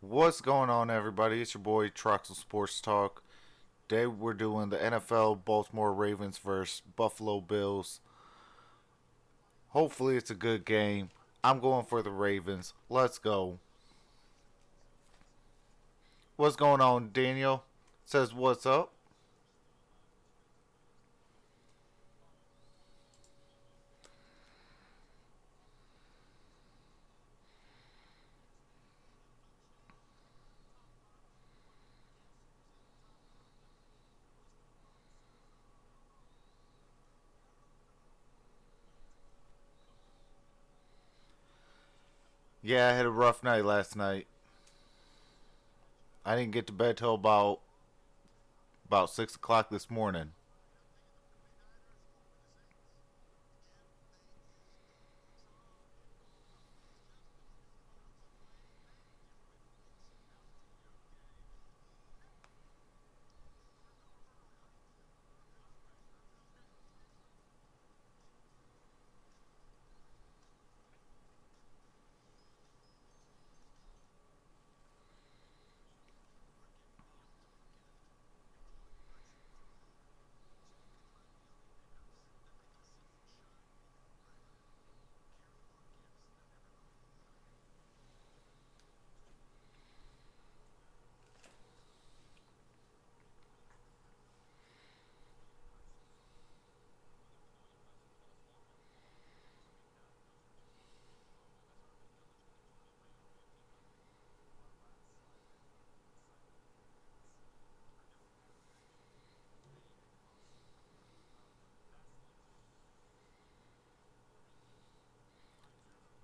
What's going on, everybody? It's your boy Troxel Sports Talk. Today we're doing the NFL Baltimore Ravens versus Buffalo Bills. Hopefully, it's a good game. I'm going for the Ravens. Let's go. What's going on, Daniel? Says what's up? Yeah, I had a rough night last night. I didn't get to bed till about 6 o'clock this morning.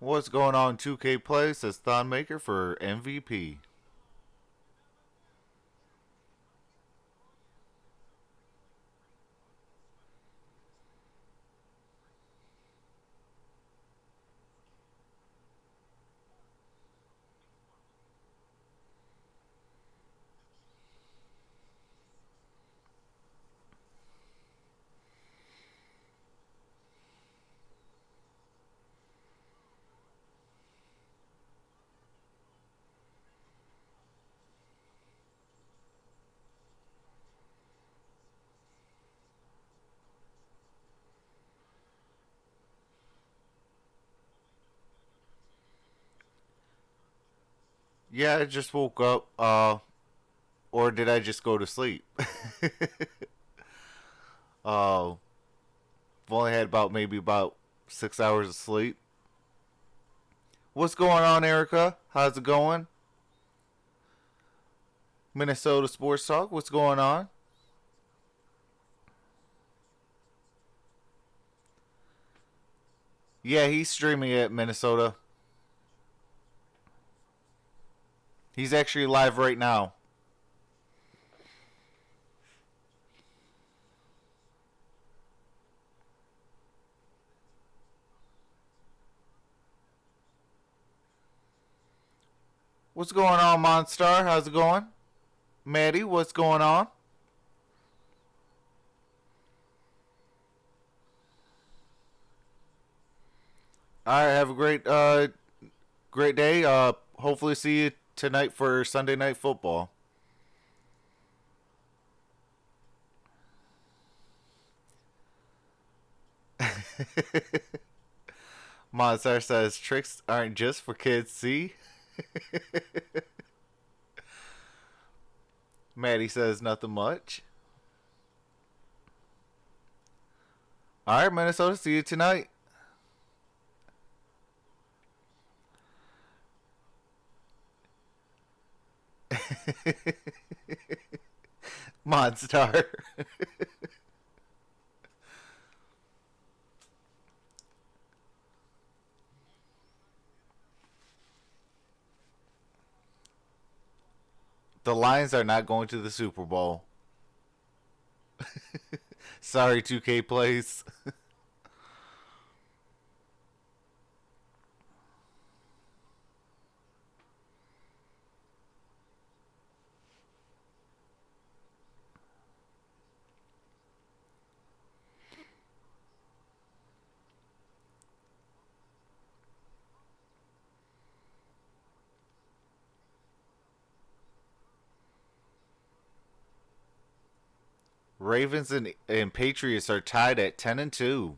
What's going on, 2K Play? Says Thonmaker for MVP. Yeah, I just woke up. Or did I just go to sleep? uh, I've only had maybe about 6 hours of sleep. What's going on, Erica? How's it going? Minnesota Sports Talk. What's going on? Yeah, he's streaming at Minnesota. He's actually live right now. What's going on, Monstar? How's it going? Maddie, what's going on? All right, have a great day. Hopefully see you tonight for Sunday night football. Monstar says tricks aren't just for kids. See, Maddie says nothing much. All right, Minnesota, see you tonight. Monstar. The Lions are not going to the Super Bowl. Sorry, 2K plays. Ravens and Patriots are tied at 10-2.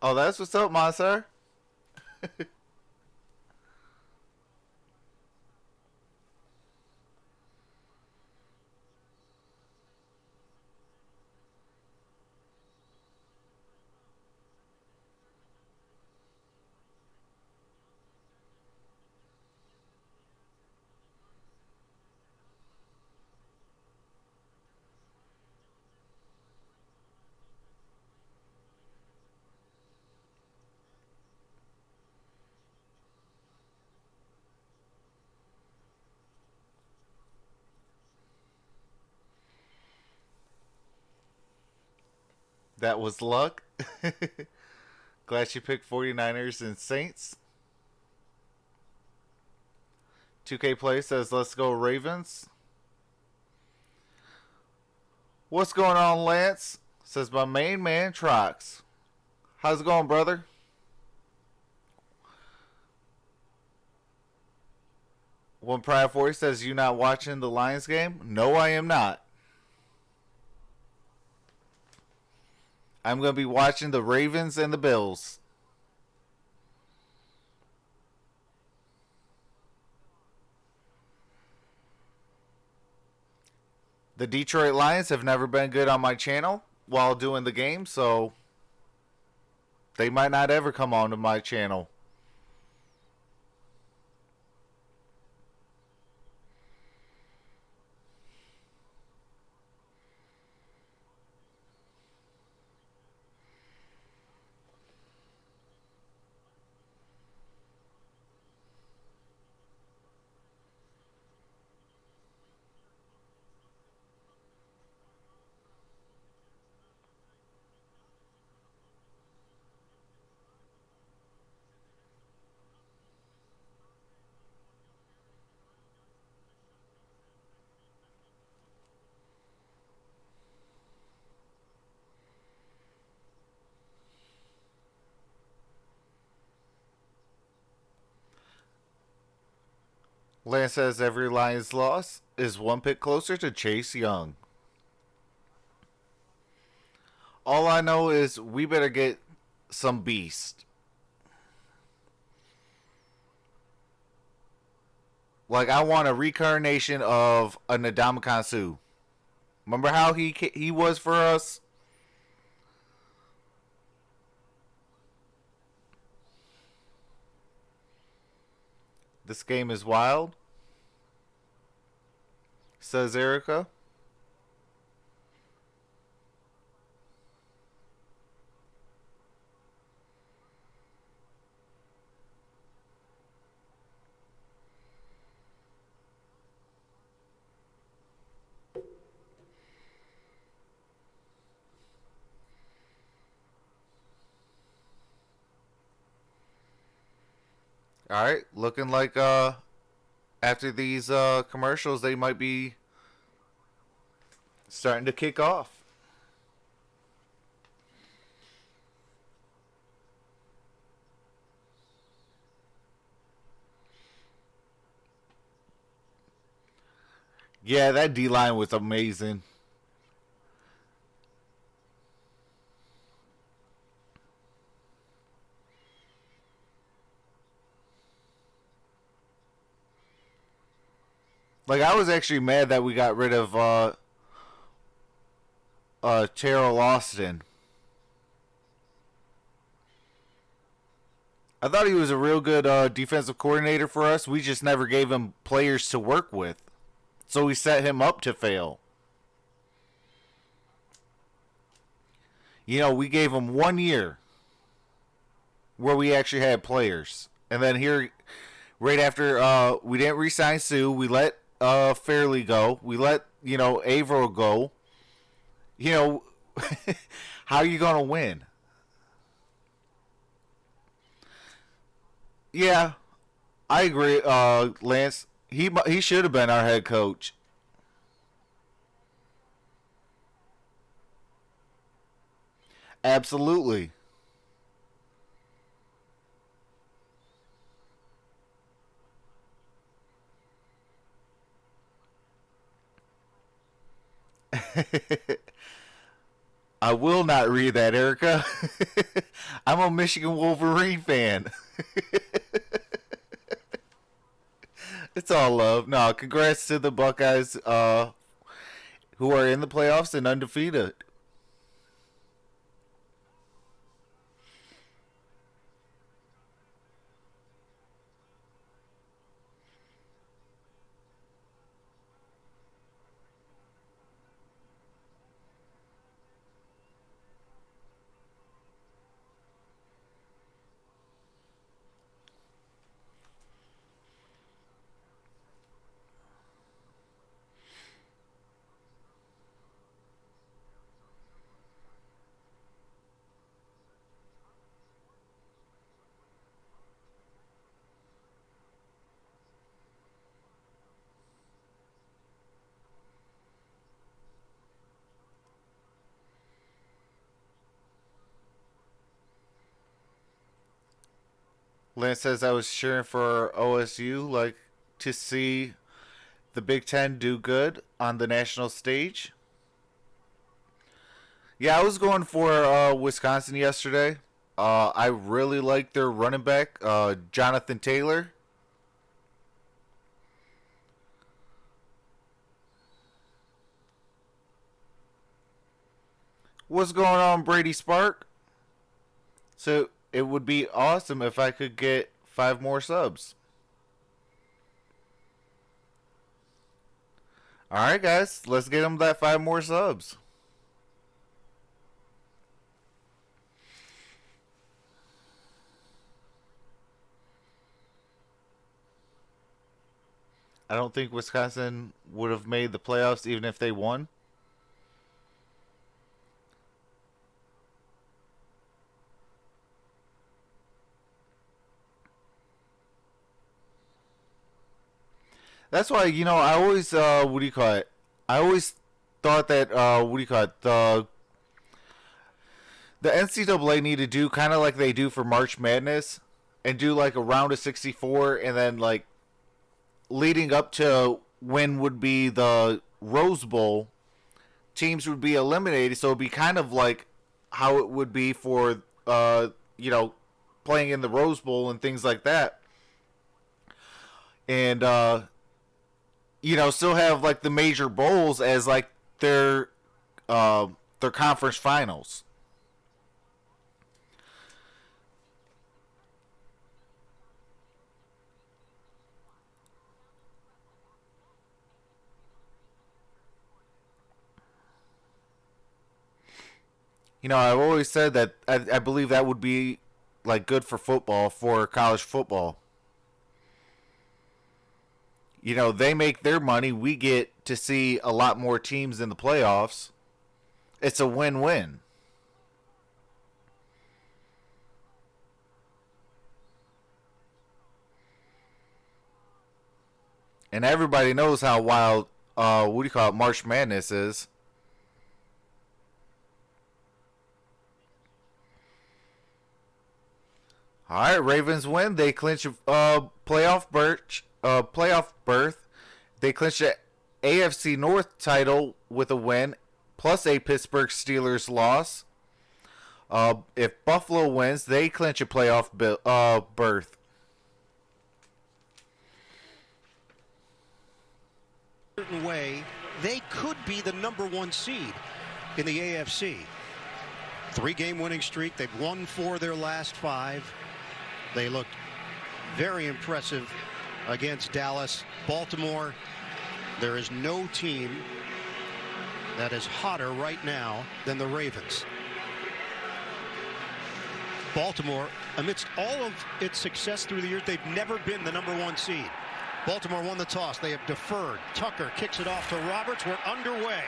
Oh, that's what's up, my sir. That was luck. Glad you picked 49ers and Saints. 2K Play says, let's go Ravens. What's going on, Lance? Says my main man, Trox. How's it going, brother? One Pride 40 says, you not watching the Lions game? No, I am not. I'm going to be watching the Ravens and the Bills. The Detroit Lions have never been good on my channel while doing the game, so they might not ever come onto my channel. Lance says every Lions loss is one pick closer to Chase Young. All I know is we better get some beast. Like, I want a reincarnation of a Ndamukong Suh. Remember how he was for us? This game is wild, says Erica. All right, looking like after these commercials, they might be starting to kick off. Yeah, that D line was amazing. Like, I was actually mad that we got rid of Terrell Austin. I thought he was a real good defensive coordinator for us. We just never gave him players to work with. So we set him up to fail. You know, we gave him 1 year where we actually had players. And then here right after we didn't re-sign Sue. We let Fairley go. We let Averill go. You know, how are you gonna win? Yeah, I agree. Lance, he should have been our head coach. Absolutely. I will not read that, Erica. I'm a Michigan Wolverine fan. It's all love. No, congrats to the Buckeyes, who are in the playoffs and undefeated. Lance says I was cheering for OSU, like to see the Big Ten do good on the national stage. Yeah, I was going for Wisconsin yesterday. I really like their running back, Jonathan Taylor. What's going on, Brady Spark? So it would be awesome if I could get 5 more subs. All right, guys, let's get them that 5 more subs. I don't think Wisconsin would have made the playoffs even if they won. That's why I always what do you call it? I always thought that what do you call it? The NCAA need to do kind of like they do for March Madness, and do like a round of 64, and then like leading up to when would be the Rose Bowl, teams would be eliminated. So it'd be kind of like how it would be for you know playing in the Rose Bowl and things like that, and still have like the major bowls as like uh, their conference finals. I've always said that I believe that would be like good for football, for college football. They make their money. We get to see a lot more teams in the playoffs. It's a win-win. And everybody knows how wild, what do you call it, March Madness is. All right, Ravens win. They clinch a playoff berth. They clinch a AFC North title with a win, plus a Pittsburgh Steelers loss. If Buffalo wins, they clinch a berth. Certain way, they could be the #1 seed in the AFC. 3-game winning streak. They've won 4 of their last 5. They looked very impressive against Dallas. Baltimore, there is no team that is hotter right now than the Ravens. Baltimore, amidst all of its success through the years, they've never been the #1 seed. Baltimore won the toss. They have deferred. Tucker kicks it off to Roberts. We're underway.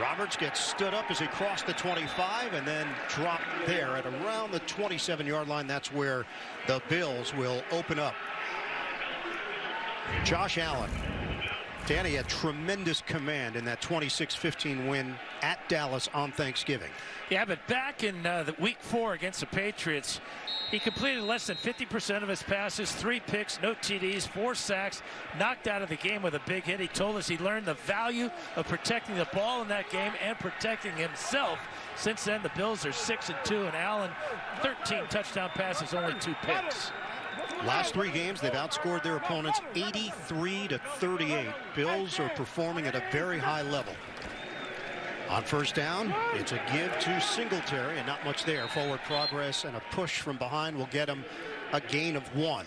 Roberts gets stood up as he crossed the 25 and then dropped there at around the 27-yard line. That's where the Bills will open up. Josh Allen. Danny had tremendous command in that 26-15 win at Dallas on Thanksgiving. Yeah, but back in the week 4 against the Patriots, he completed less than 50% of his passes, 3 picks, no TDs, 4 sacks, knocked out of the game with a big hit. He told us he learned the value of protecting the ball in that game and protecting himself. Since then, the Bills are 6-2, and Allen, 13 touchdown passes, only 2 picks. Last 3 games, they've outscored their opponents 83-38. Bills are performing at a very high level. On first down, it's a give to Singletary, and not much there. Forward progress and a push from behind will get him a gain of 1.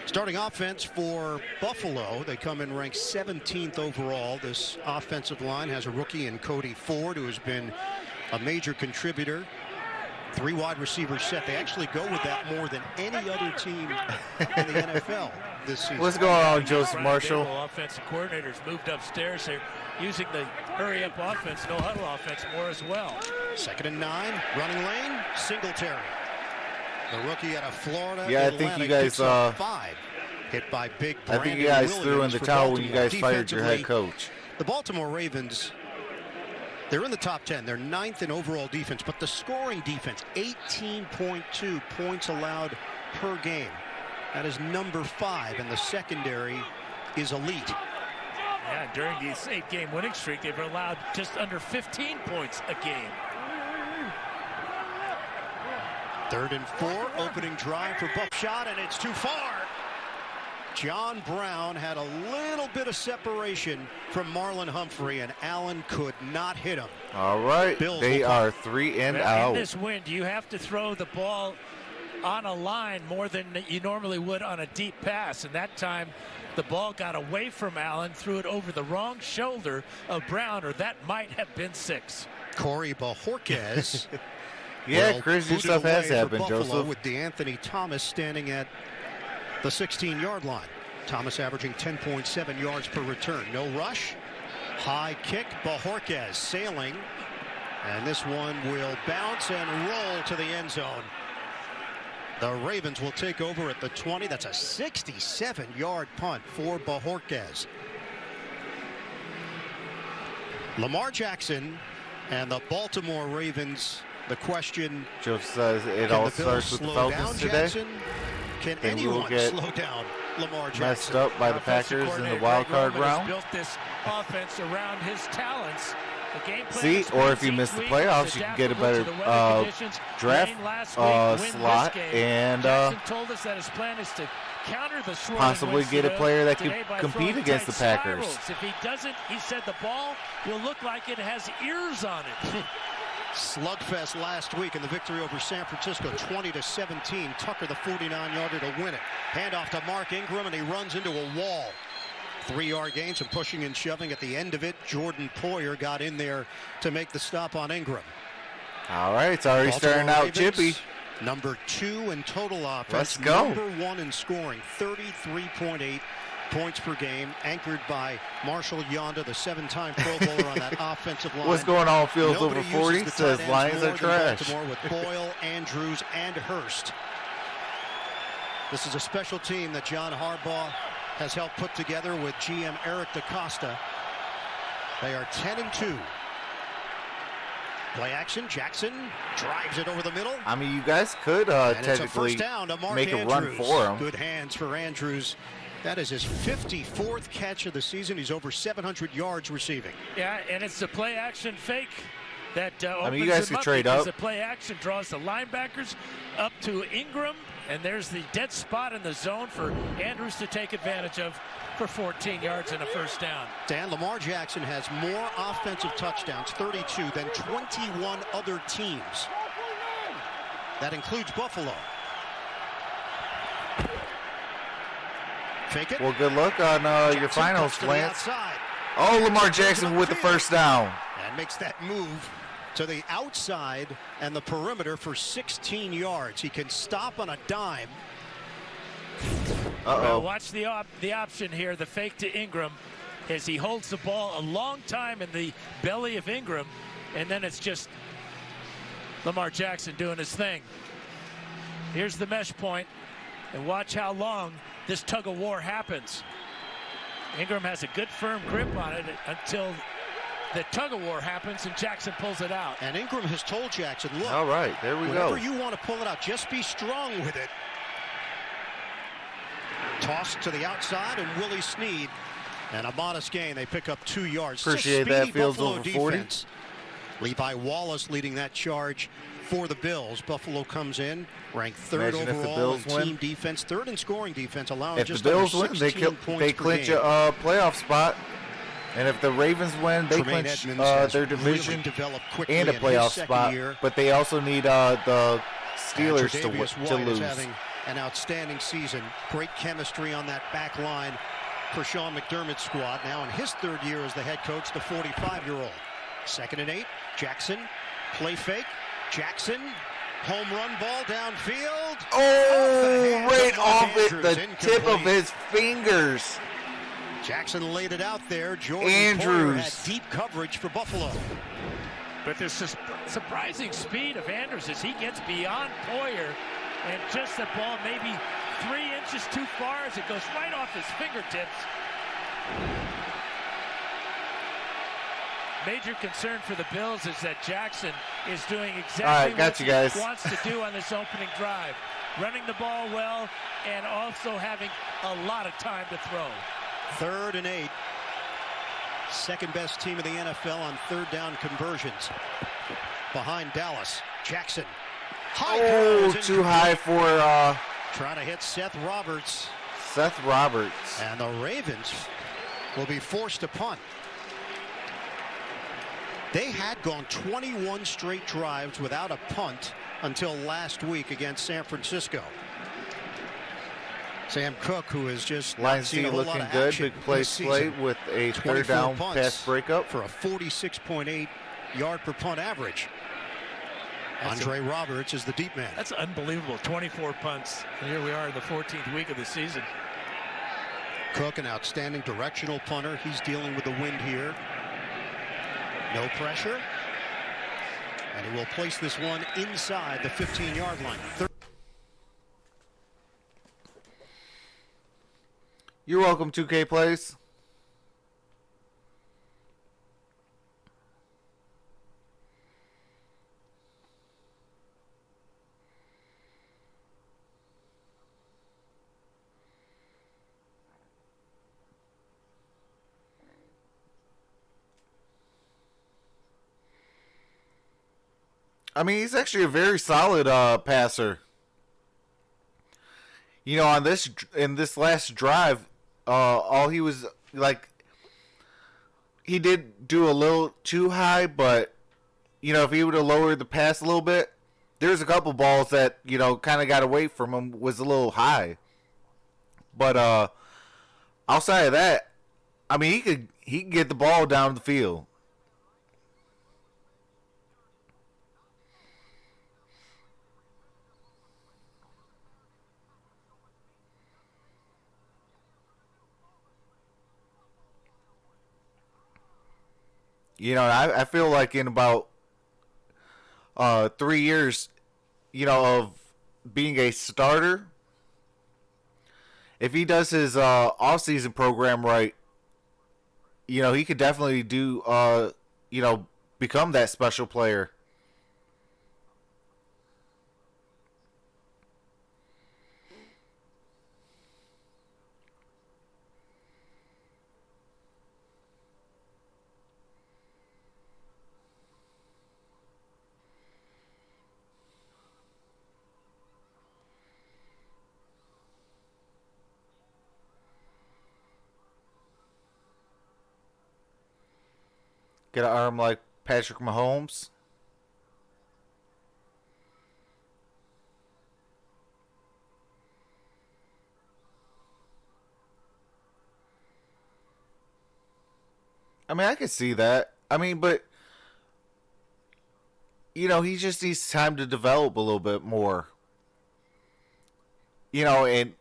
Starting offense for Buffalo, they come in ranked 17th overall. This offensive line has a rookie in Cody Ford, who has been a major contributor. 3 wide receivers set. They actually go with that more than any other team in the NFL this season. What's going on, Joseph Marshall? Offensive coordinators moved upstairs. They're using the hurry-up offense, no-huddle offense more as well. 2nd and 9, running lane, Singletary. The rookie out of Florida. Yeah, I think you guys 5. Hit by big I think you guys threw in the towel when you guys fired your head coach. The Baltimore Ravens, they're in the top 10. They're 9th in overall defense, but the scoring defense, 18.2 points allowed per game. That is number 5, and the secondary is elite. Yeah, during this 8-game winning streak, they've allowed just under 15 points a game. 3rd and 4, opening drive for Buff shot, and it's too far. John Brown had a little bit of separation from Marlon Humphrey, and Allen could not hit him. All right, Bills they are 3 and out. In this wind, you have to throw the ball on a line more than you normally would on a deep pass, and that time the ball got away from Allen, threw it over the wrong shoulder of Brown, or that might have been 6. Corey Bajorquez. Yeah, crazy stuff has happened, Joseph. With DeAnthony Thomas standing at the 16-yard line. Thomas averaging 10.7 yards per return. No rush. High kick. Bajorquez sailing. And this one will bounce and roll to the end zone. The Ravens will take over at the 20. That's a 67-yard punt for Bajorquez. Lamar Jackson and the Baltimore Ravens. The question, Joseph says it all starts with the Falcons today. Can anyone slow down Lamar Jackson? Messed up by the Packers in the wild card round. Built this offense around his talents. See, or if you miss the playoffs, you can get a better draft slot and told us that his plan is to counter the possibly get a player that can compete against the Packers. If he doesn't, he said the ball will look like it has ears on it. Slugfest last week in the victory over San Francisco, 20-17. Tucker, the 49-yarder to win it. Handoff to Mark Ingram, and he runs into a wall. 3-yard gain, some pushing and shoving at the end of it. Jordan Poyer got in there to make the stop on Ingram. All right, it's already starting out chippy. Number 2 in total offense. Let's go. Number 1 in scoring, 33.8 points per game, anchored by Marshall Yonda, the 7-time Pro Bowler on that offensive line. What's going on? Fields over 40 says says Lions are trash. Baltimore with Boyle, Andrews, and Hurst. This is a special team that John Harbaugh has helped put together with GM Eric DaCosta. They are 10-2. Play action. Jackson drives it over the middle. I mean, you guys could technically make a run for him. Good hands for Andrews. That is his 54th catch of the season. He's over 700 yards receiving. Yeah, and it's the play action fake that I mean, you guys could trade up. The play action draws the linebackers up to Ingram, and there's the dead spot in the zone for Andrews to take advantage of for 14 yards and a first down. Dan, Lamar Jackson has more offensive touchdowns, 32, than 21 other teams. That includes Buffalo. Fake it. Well, good luck on your finals, Lance. Oh, Lamar Jackson with the first down. And makes that move to the outside and the perimeter for 16 yards. He can stop on a dime. Well, watch the option here, the fake to Ingram, as he holds the ball a long time in the belly of Ingram, and then it's just Lamar Jackson doing his thing. Here's the mesh point, and watch how long this tug of war happens. Ingram has a good firm grip on it until the tug of war happens and Jackson pulls it out. And Ingram has told Jackson, look, all right, there we go. whenever you want to pull it out, just be strong with it. Tossed to the outside, and Willie Snead, and a modest gain. They pick up 2 yards. Appreciate that. Fields over 40. Levi Wallace leading that charge for the Bills. Buffalo comes in, ranked third overall in team defense, third in scoring defense, allowing just under 16 points per game. If the Bills win, they clinch a playoff spot. And if the Ravens win, they clinch their division really and a playoff spot. But they also need the Steelers to lose. Having an outstanding season. Great chemistry on that back line for Sean McDermott's squad. Now in his third year as the head coach, the 45-year-old. 2nd and 8. Jackson, play fake. Jackson, home run ball downfield. Oh, right off it, the tip of his fingers. Jackson laid it out there. Jordan Andrews Poyer had deep coverage for Buffalo. But there's this surprising speed of Andrews as he gets beyond Poyer, and just the ball maybe 3 inches too far as it goes right off his fingertips. Major concern for the Bills is that Jackson is doing exactly what he wants to do on this opening drive. Running the ball well and also having a lot of time to throw. 3rd and 8. Second best team in the NFL on third down conversions. Behind Dallas. Jackson. Too high for trying to hit Seth Roberts. And the Ravens will be forced to punt. They had gone 21 straight drives without a punt until last week against San Francisco. Sam Cook, who has just seen a whole looking lot of good, big play with a third down pass breakup for a 46.8 yard per punt average. Andre Roberts is the deep man. That's unbelievable. 24 punts. And here we are in the 14th week of the season. Cook, an outstanding directional punter. He's dealing with the wind here. No pressure. And he will place this one inside the 15-yard line. You're welcome, 2K Plays. I mean, he's actually a very solid passer. You know, in this last drive, all he was like, he did do a little too high, but you know, if he would have lowered the pass a little bit, there's a couple balls that, you know, kind of got away from him, was a little high. But outside of that, I mean, he could get the ball down the field. You know, I feel like in about 3 years, you know, of being a starter, if he does his off-season program right, you know, he could definitely do, you know, become that special player. Get an arm like Patrick Mahomes. I mean, I could see that. I mean, but he just needs time to develop a little bit more. And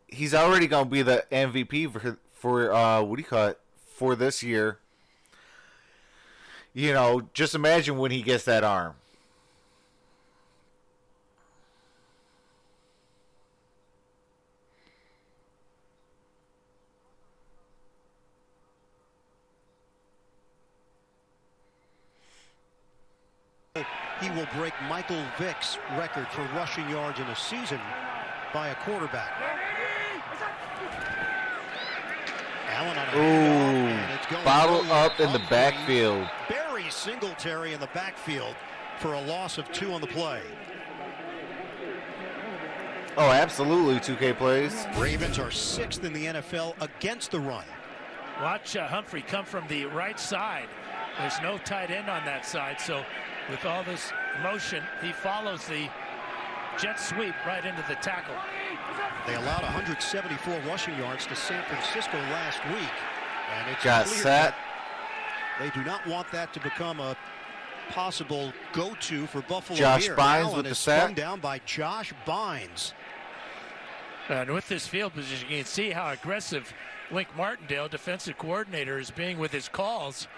he's already going to be the MVP for what do you call it, for this year. Just imagine when he gets that arm. He will break Michael Vick's record for rushing yards in a season by a quarterback. Allen on a Ooh, bottle up in the backfield. Barry Singletary in the backfield for a loss of 2 on the play. Oh, absolutely, 2K plays. Ravens are 6th in the NFL against the run. Watch Humphrey come from the right side. There's no tight end on that side, so with all this motion, he follows the jet sweep right into the tackle. They allowed 174 rushing yards to San Francisco last week, and it's got clear set. They do not want that to become a possible go-to for Buffalo. Josh here. Bynes Allen with the is sack. spun down by Josh Bynes. And with this field position, you can see how aggressive Link Martindale, defensive coordinator, is being with his calls.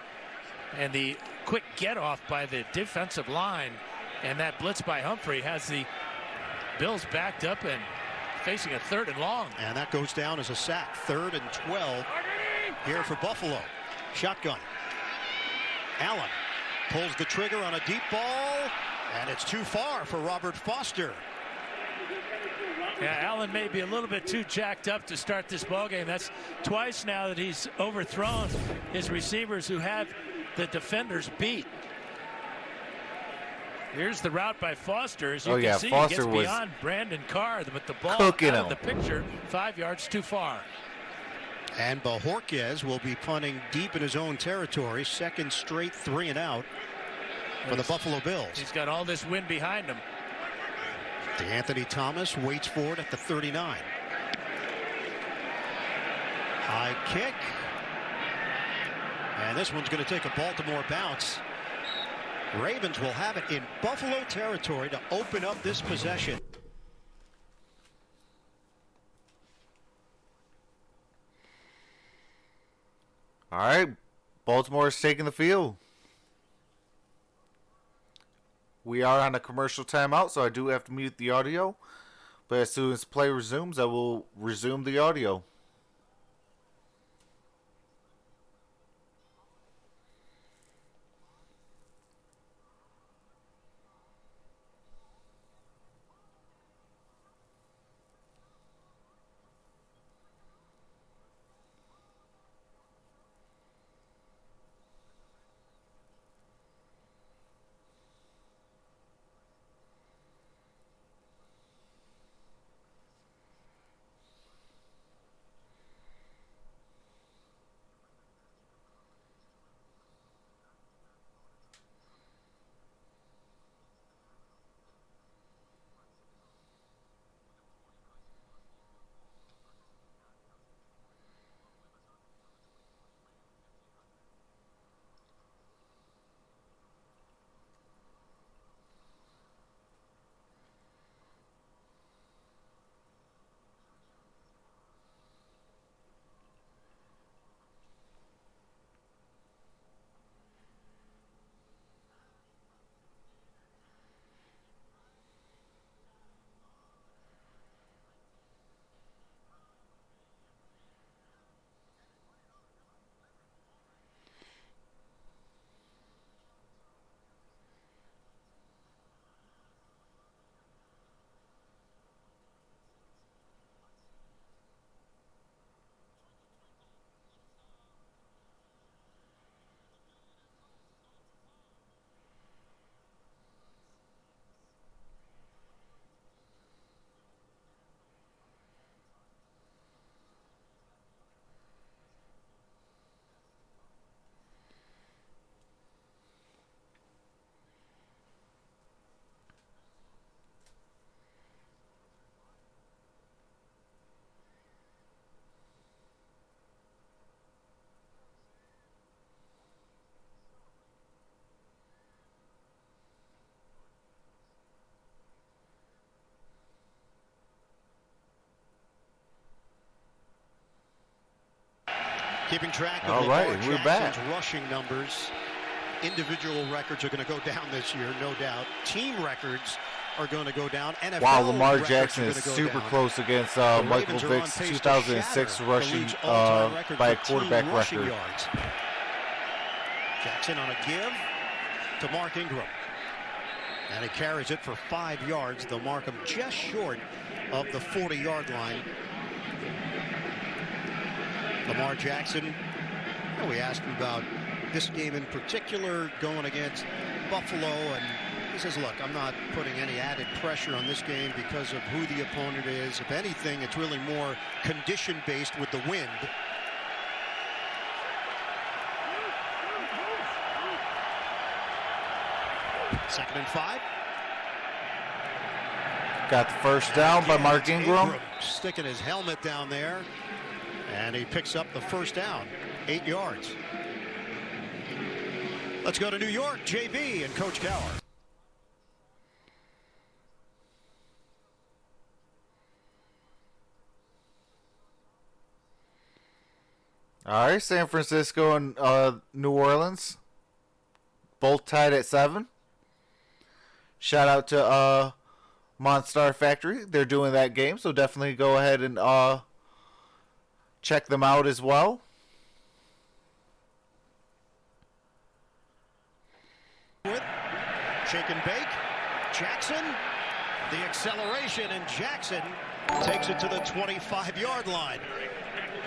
And the quick get off by the defensive line and that blitz by Humphrey has the Bills backed up and facing a 3rd and long. And that goes down as a sack. 3rd and 12 here for Buffalo. Shotgun. Allen pulls the trigger on a deep ball, and it's too far for Robert Foster. Yeah, Allen may be a little bit too jacked up to start this ballgame. That's twice now that he's overthrown his receivers who have the defenders beat. Here's the route by Foster. As you can see, Foster he gets was beyond Brandon Carr, but the ball cooking out of him. the picture, 5 yards too far. And Bojorquez will be punting deep in his own territory. 2nd straight 3 and out for the Buffalo Bills. He's got all this wind behind him. Anthony Thomas waits for it at the 39. High kick. And this one's going to take a Baltimore bounce. Ravens will have it in Buffalo territory to open up this possession. All right, Baltimore is taking the field. We are on a commercial timeout, so I do have to mute the audio. But as soon as play resumes, I will resume the audio. Keeping track of All Lamar right, we're Jackson's back. rushing numbers. Individual records are going to go down this year, no doubt. Team records are going to go down. NFL Wow, Lamar records Jackson are is gonna go super down. close against The Michael Ravens are on Vick's pace to 2006 shatter rushing the league's all-time record by a for team quarterback rushing record. yards. Jackson on a give to Mark Ingram. And he carries it for 5 yards. They'll mark him just short of the 40-yard line. Lamar Jackson, we asked him about this game in particular going against Buffalo, and he says, look, I'm not putting any added pressure on this game because of who the opponent is. If anything, it's really more condition-based with the wind. Second and 5. Got the first down by Mark Ingram. Sticking his helmet down there, and he picks up the first down, 8 yards. Let's go to New York, JB and Coach Cowher. All right, San Francisco and New Orleans, both tied at 7. Shout out to Monstar Factory. They're doing that game, so definitely go ahead and check them out as well. Shake and bake. Jackson, the acceleration, and Jackson takes it to the 25-yard line.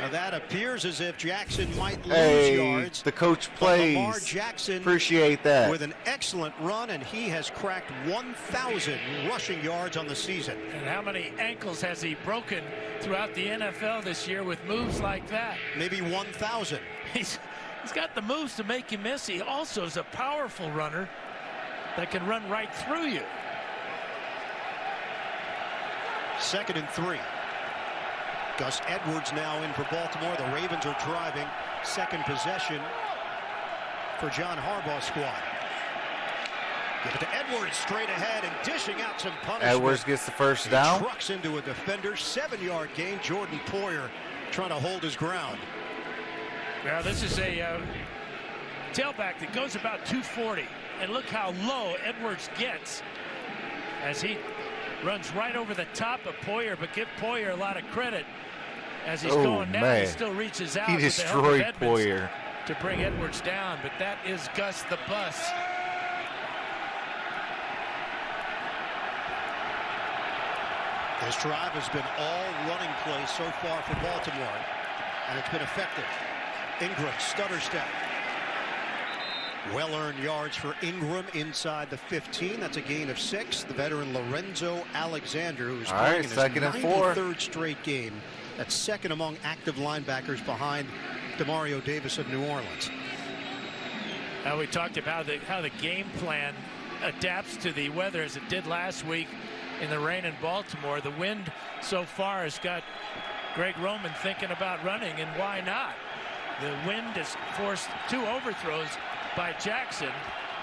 Now that appears as if Jackson might lose yards. The coach plays. Lamar plays. Jackson Appreciate that. with an excellent run, and he has cracked 1,000 rushing yards on the season. And how many ankles has he broken throughout the NFL this year with moves like that? Maybe 1,000. He's got the moves to make you miss. He also is a powerful runner that can run right through you. Second and 3. Gus Edwards now in for Baltimore. The Ravens are driving. Second possession for John Harbaugh's squad. Give it to Edwards straight ahead and dishing out some punishment. Edwards gets the first He down. trucks into a defender. 7-yard gain. Jordan Poyer trying to hold his ground. Now this is a tailback that goes about 240. And look how low Edwards gets as he runs right over the top of Poyer, but give Poyer a lot of credit as he's going down. Man. He still reaches out. He with the help of destroyed Edmonds Poyer. to bring Edwards down, but that is Gus the Bus. This drive has been all running plays so far for Baltimore, and it's been effective. Ingram, stutter step. Well-earned yards for Ingram inside the 15. That's a gain of 6. The veteran Lorenzo Alexander, who's All playing right, in his second and 4. 93rd straight game. That's second among active linebackers behind Demario Davis of New Orleans. Now we talked about how the game plan adapts to the weather as it did last week in the rain in Baltimore. The wind so far has got Greg Roman thinking about running, and why not? The wind has forced 2 overthrows by Jackson,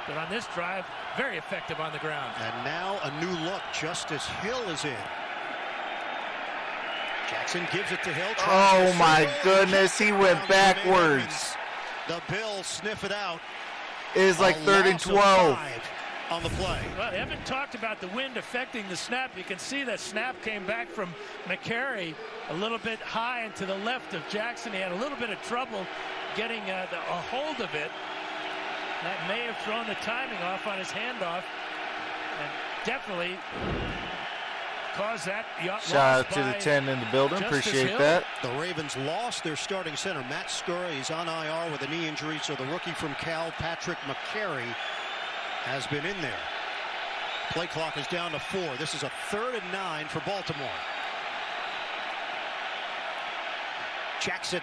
but on this drive, very effective on the ground. And now a new look. Justice Hill is in. Jackson gives it to Hill. Oh my goodness, he went backwards. The Bills sniff it out. It is like A 3rd and loss of 12. 5 on the play. Well, they haven't talked about the wind affecting the snap. You can see that snap came back from McCary a little bit high and to the left of Jackson. He had a little bit of trouble getting a hold of it. That may have thrown the timing off on his handoff and definitely caused that loss. Shout out to the 10 in the building. Justice Appreciate Hill. that. The Ravens lost their starting center, Matt Skura. He's on IR with a knee injury, so the rookie from Cal, Patrick McCary, has been in there. Play clock is down to 4. This is a 3rd and 9 for Baltimore. Jackson.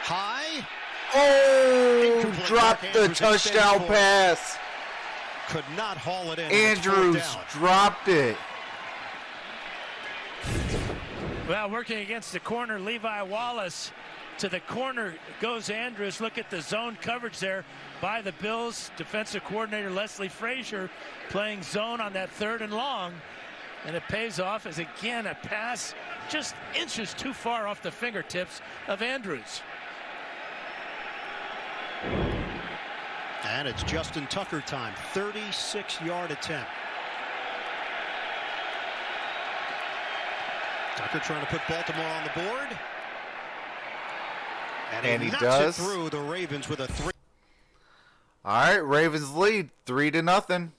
High. Oh, Incomplete. dropped the Andrews touchdown extends for it. pass. Could not haul it in. It's 4th Andrews down. dropped it. Well, working against the corner, Levi Wallace. To the corner goes Andrews. Look at the zone coverage there by the Bills. Defensive coordinator Leslie Frazier playing zone on that 3rd and long. And it pays off as, again, a pass just inches too far off the fingertips of Andrews. And it's Justin Tucker time. 36-yard attempt. Tucker trying to put Baltimore on the board. And he does. It through the Ravens with a 3. All right, Ravens lead 3-0.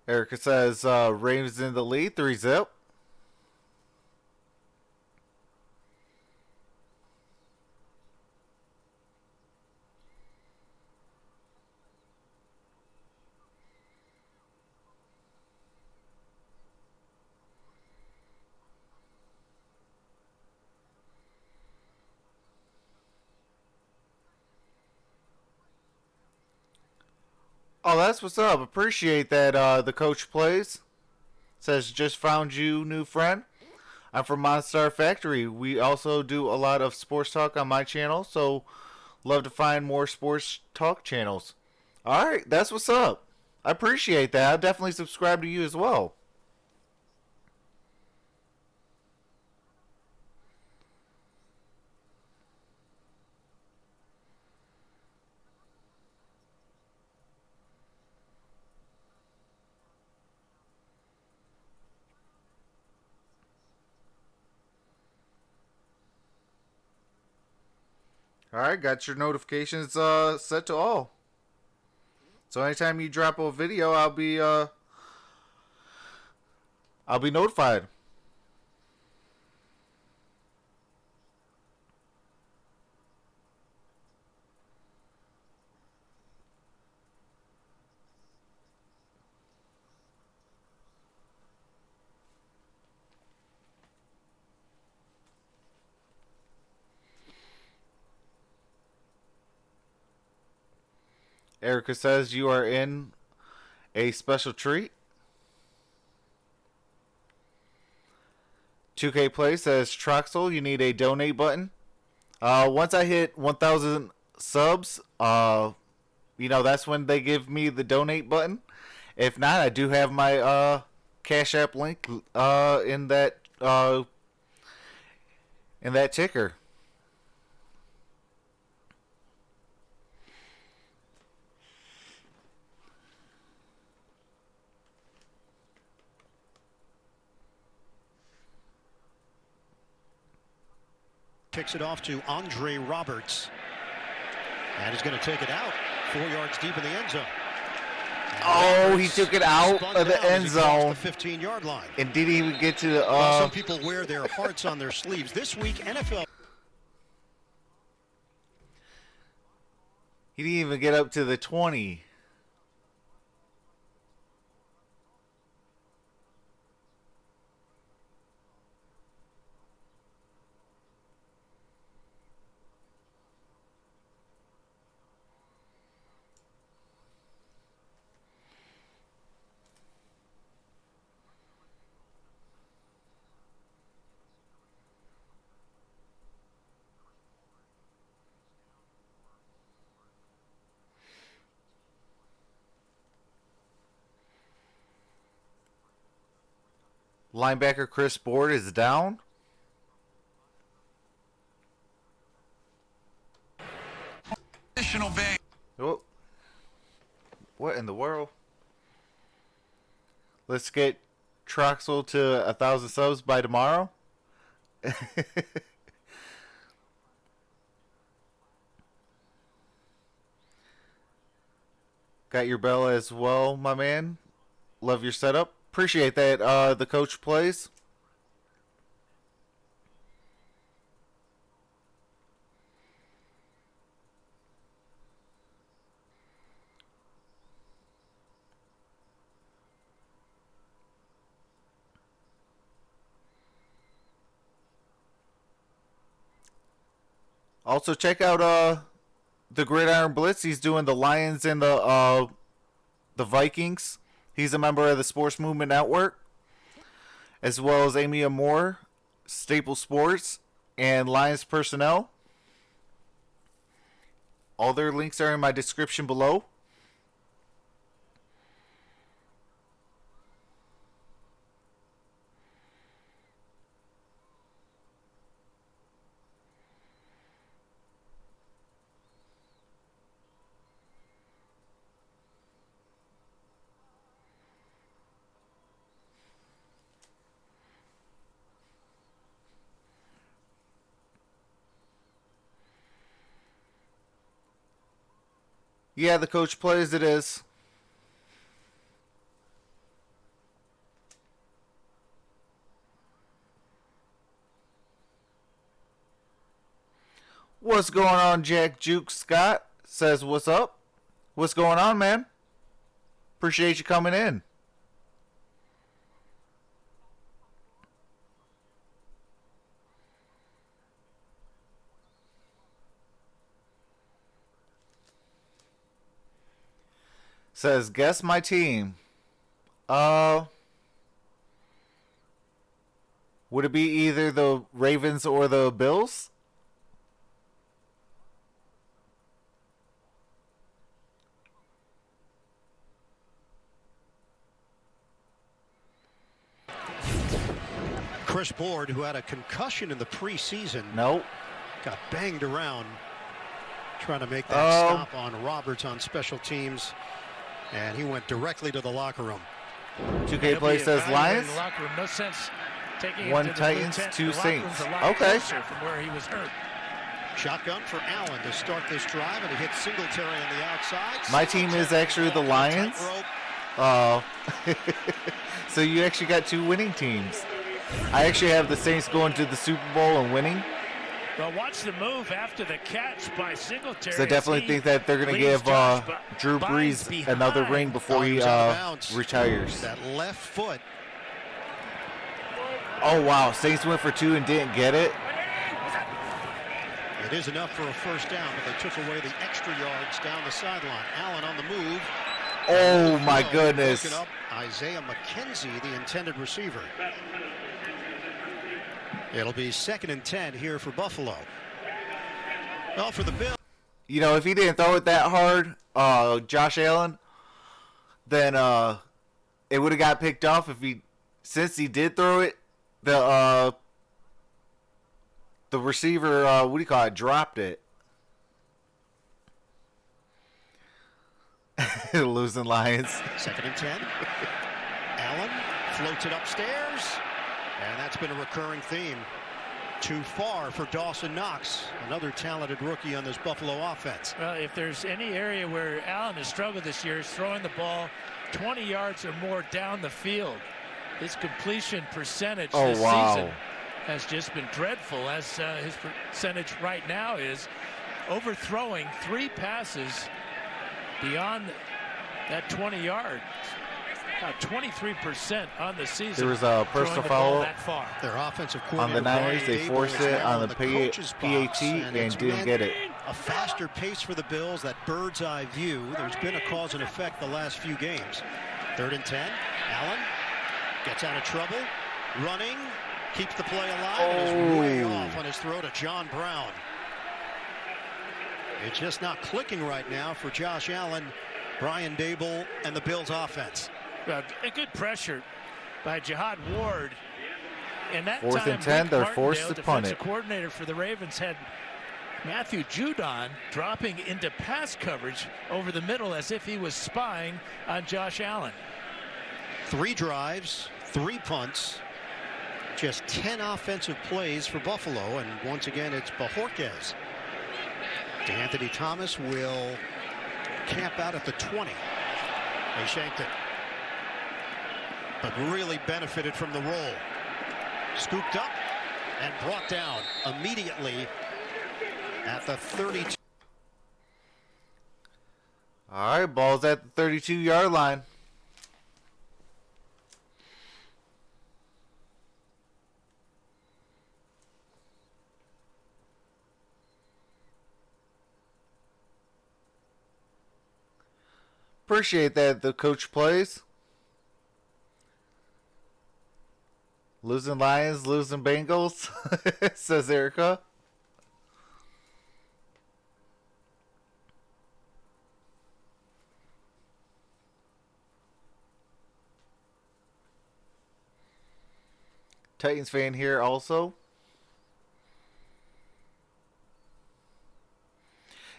Erica says Ravens in the lead, 3-0. Oh, that's what's up. Appreciate that. The coach plays. Says, just found you, new friend. I'm from Monstar Factory. We also do a lot of sports talk on my channel, so love to find more sports talk channels. All right, that's what's up. I appreciate that. I'll definitely subscribe to you as well. All right, got your notifications set to all. So anytime you drop a video, I'll be notified. Erica says you are in a special treat. 2K Play says, Troxel, you need a donate button. Once I hit 1,000 subs, that's when they give me the donate button. If not, I do have my CashApp link in that ticker. Kicks it off to Andre Roberts. And he's going to take it out 4 yards deep in the end zone. Oh, he took it out of the end zone. The 15-yard line. And didn't even get to the... Some people wear their hearts on their sleeves. This week, NFL... He didn't even get up to the 20. Linebacker Chris Board is down. Additional bang. Oh. What in the world? Let's get Troxel to 1,000 subs by tomorrow. Got your bell as well, my man. Love your setup. Appreciate that. The coach plays. Also, check out the Gridiron Blitz. He's doing the Lions and the Vikings. He's a member of the Sports Movement Network, as well as Amy Amor, Staple Sports, and Lions Personnel. All their links are in my description below. Yeah, the coach plays, it is. What's going on, Jack Juke Scott? Says, what's up? What's going on, man? Appreciate you coming in. Says, guess my team. Would it be either the Ravens or the Bills? Chris Board, who had a concussion in the preseason, Nope. got banged around trying to make that stop on Roberts on special teams, and he went directly to the locker room. 2K Play says Lions. In the locker room. No sense taking One him to Titans, the blue tent. two The locker room's Saints. a lot Okay. closer from where he was hurt. Shotgun for Allen to start this drive, and he hits Singletary on the outside. My team is actually the Lions. So you actually got two winning teams. I actually have the Saints going to the Super Bowl and winning. Well, watch the move after the catch by Singletary. So I definitely think that they're going to give Drew Brees another ring before he retires. That left foot. Oh, wow. Saints went for two and didn't get it. It is enough for a first down, but they took away the extra yards down the sideline. Allen on the move. Oh, my goodness. Broken up. Isaiah McKenzie, the intended receiver. It'll be 2nd and 10 here for Buffalo. Well, for the Bills. You know, if he didn't throw it that hard, Josh Allen, then it would have got picked off. Since he did throw it, the receiver, what do you call it, dropped it. Losing Lions. 2nd and 10. Allen floats it upstairs, and that's been a recurring theme. Too far for Dawson Knox, another talented rookie on this Buffalo offense. Well, if there's any area where Allen has struggled this year, is throwing the ball 20 yards or more down the field. His completion percentage this season has just been dreadful, as his percentage right now is. Overthrowing 3 passes beyond that 20 yards. 23% on the season. There was a personal foul Their offensive on the Niners. They Dable forced is it now on in the coach's box, PAT and it's didn't meant get it. a faster pace for the Bills, that bird's eye view. There's been a cause and effect the last few games. 3rd and 10. Allen gets out of trouble. Running. Keeps the play alive. And is way off on his throw to John Brown. It's just not clicking right now for Josh Allen, Brian Dable, and the Bills offense. Well, a good pressure by Jihad Ward. And that 4th time, and 10, Wink they're Martindale, forced to punt defensive it. coordinator for the Ravens, had Matthew Judon dropping into pass coverage over the middle as if he was spying on Josh Allen. 3 drives, 3 punts, just 10 offensive plays for Buffalo, and once again it's Bajorquez. DeAnthony Thomas will camp out at the 20. They shanked it, but really benefited from the roll. Scooped up and brought down immediately at the 32. All right, ball's at the 32-yard line. Appreciate that the coach plays. Losing Lions, losing Bengals, says Erica. Titans fan here also.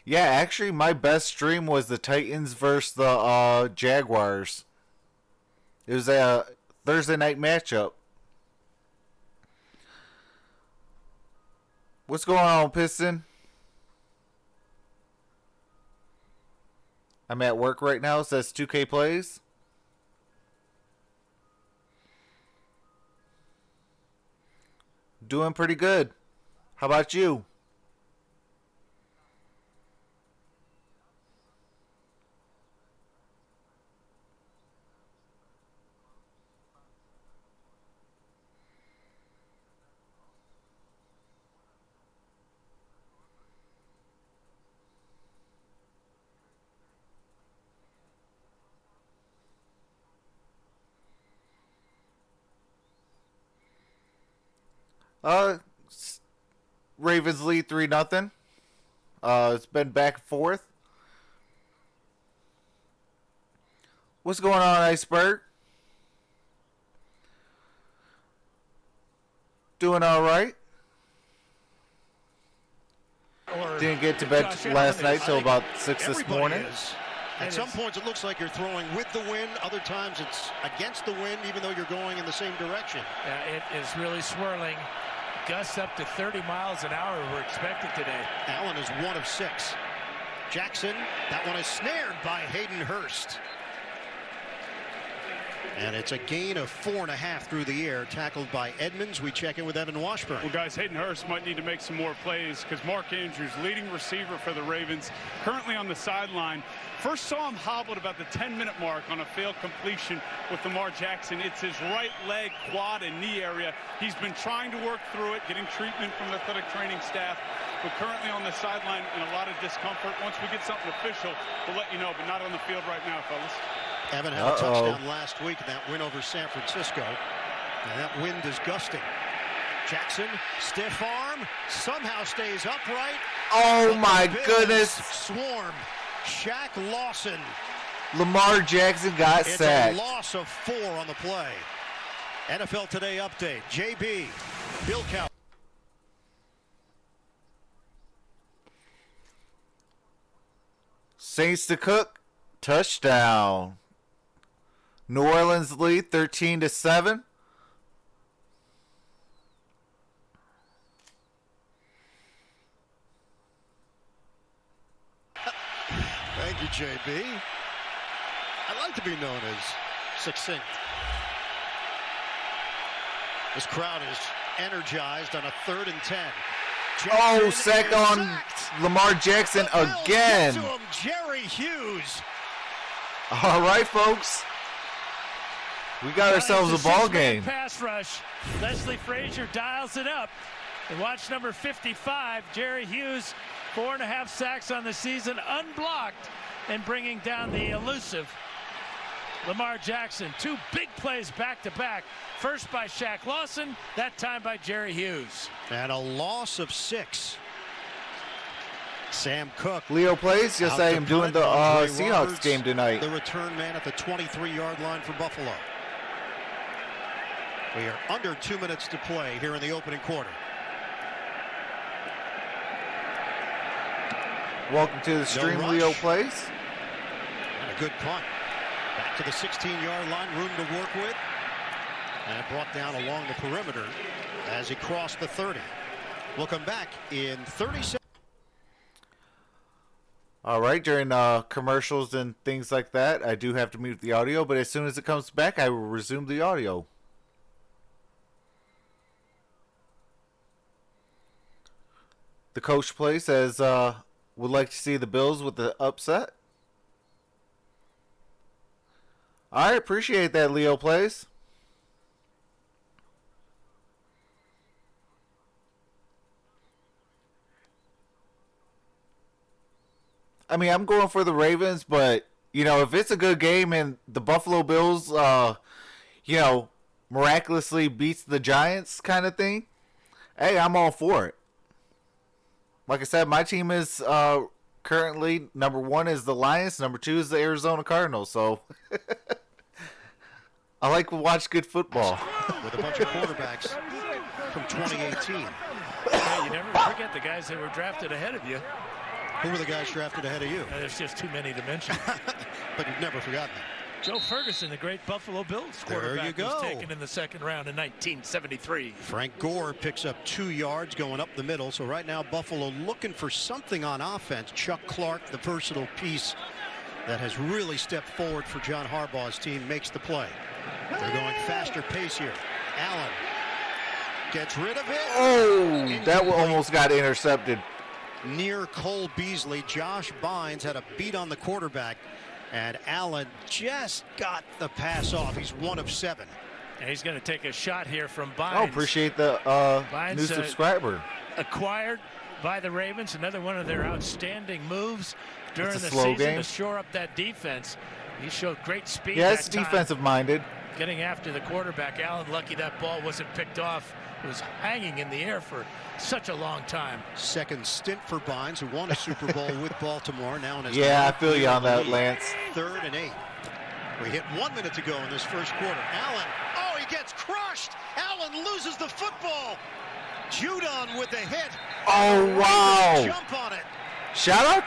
Yeah, actually, my best stream was the Titans versus the Jaguars. It was a Thursday night matchup. What's going on, Piston? I'm at work right now. Says 2K plays. Doing pretty good. How about you? Ravens lead 3-0. It's been back and forth. What's going on, Iceberg? Doing all right. Didn't get to bed last night till about 6 this morning. At some points, it looks like you're throwing with the wind. Other times, it's against the wind, even though you're going in the same direction. Yeah, it is really swirling. Gusts up to 30 miles an hour we're expecting today. Allen is 1 of 6. Jackson, that one is snared by Hayden Hurst. And it's a gain of 4.5 through the air, tackled by Edmonds. We check in with Evan Washburn. Well, guys, Hayden Hurst might need to make some more plays because Mark Andrews, leading receiver for the Ravens, currently on the sideline. First saw him hobbled about the 10-minute mark on a failed completion with Lamar Jackson. It's his right leg, quad, and knee area. He's been trying to work through it, getting treatment from the athletic training staff, but currently on the sideline in a lot of discomfort. Once we get something official, we'll let you know, but not on the field right now, fellas. Evan had a touchdown last week in that win over San Francisco. And that wind is gusting. Jackson, stiff arm, somehow stays upright. Oh my goodness. Swarm. Shaq Lawson. Lamar Jackson got sacked. It's a loss of 4 on the play. NFL Today update. JB, Bill Cow. Saints to Cook, touchdown. New Orleans lead 13-7. Thank you, JB. I'd like to be known as succinct. This crowd is energized on a 3rd and 10. Jackson sack on Lamar Jackson again. To him, Jerry Hughes. All right, folks. We got ourselves a ball game. Pass rush. Leslie Frazier dials it up. And watch number 55, Jerry Hughes, 4.5 sacks on the season, unblocked, and bringing down the elusive Lamar Jackson. 2 big plays back-to-back. First by Shaq Lawson, that time by Jerry Hughes. And a loss of 6. Sam Cook. Leo plays. Yes, I am doing the Seahawks game tonight. The return man at the 23-yard line for Buffalo. We are under 2 minutes to play here in the opening quarter. Welcome to the stream, Leo plays. And a good punt. Back to the 16-yard line, room to work with. And brought down along the perimeter as he crossed the 30. We'll come back in 30 seconds. All right, during commercials and things like that, I do have to mute the audio, but as soon as it comes back, I will resume the audio. The coach play says, would like to see the Bills with the upset. I appreciate that, Leo plays. I mean, I'm going for the Ravens, but, if it's a good game and the Buffalo Bills, miraculously beats the Giants kind of thing, hey, I'm all for it. Like I said, my team is currently number 1 is the Lions, number 2 is the Arizona Cardinals. So I like to watch good football. With a bunch of quarterbacks from 2018. Yeah, you never forget the guys that were drafted ahead of you. Who were the guys drafted ahead of you? There's just too many to mention. But you've never forgotten them. Joe Ferguson, the great Buffalo Bills quarterback, was taken in the second round in 1973. Frank Gore picks up 2 yards going up the middle. So right now Buffalo looking for something on offense. Chuck Clark, the versatile piece that has really stepped forward for John Harbaugh's team, makes the play. They're going faster pace here. Allen gets rid of it. Oh, that almost got intercepted. Near Cole Beasley. Josh Bynes had a beat on the quarterback, and Allen just got the pass off. He's 1 of 7. And he's going to take a shot here from Bynes. Oh, appreciate the Bynes, new subscriber. Acquired by the Ravens, another one of their outstanding moves during the slow season game to shore up that defense. He showed great speed. Yeah, it's that time, defensive-minded. getting after the quarterback. Allen lucky that ball wasn't picked off. It was hanging in the air for such a long time. Second stint for Bynes, who won a Super Bowl with Baltimore. Now in his I feel you on that, Lance. 3rd and 8. We hit 1 minute to go in this first quarter. Allen, oh, he gets crushed. Allen loses the football. Judon with the hit. Oh, wow. Jump on it. Shout out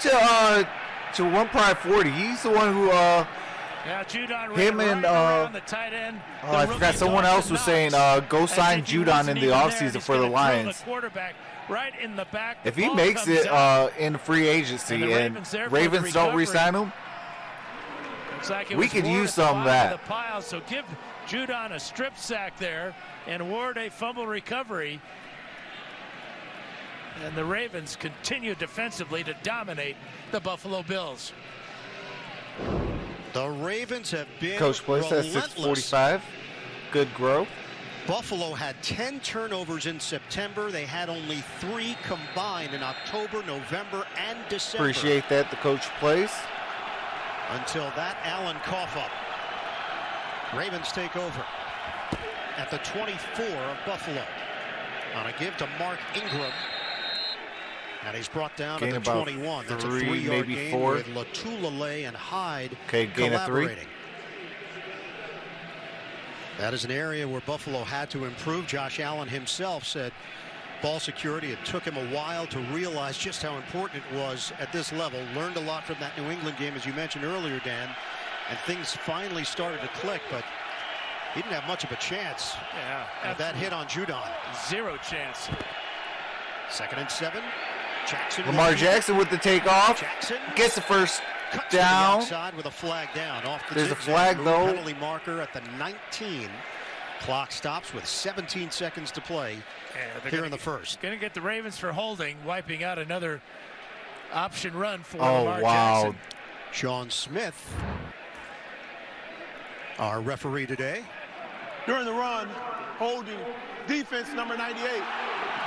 to One Pride 40. He's the one who Judon him ran and around the tight end. I forgot someone else was saying go sign Judon in the offseason for the Lions. The quarterback right in the back. If he makes it in free agency and Ravens don't re-sign him, like we could use some of that. The pile, so give Judon a strip sack there and award a fumble recovery. And the Ravens continue defensively to dominate the Buffalo Bills. The Ravens have been Coach Place at 6:45. Good growth. Buffalo had 10 turnovers in September. They had only 3 combined in October, November, and December. Appreciate that, the Coach Place. Until that Allen cough up. Ravens take over at the 24 of Buffalo. On a give to Mark Ingram. And he's brought down Gain to the about 21. That's a 3, 3-yard maybe gain 4. with Latulele and Hyde Gain of 3. That is an area where Buffalo had to improve. Josh Allen himself said ball security, it took him a while to realize just how important it was at this level. Learned a lot from that New England game, as you mentioned earlier, Dan. And things finally started to click, but he didn't have much of a chance. Yeah, that hit on Judon. 0 chance. 2nd and 7. Jackson. Lamar Jackson with the takeoff. Jackson gets the first cuts down. To the outside with a flag down. Off the There's a zigzag flag, move, though. Penalty marker at the 19. Clock stops with 17 seconds to play here in the first. Going to get the Ravens for holding, wiping out another option run for Oh, Lamar wow. Jackson. Sean Smith, our referee today. During the run, holding defense number 98.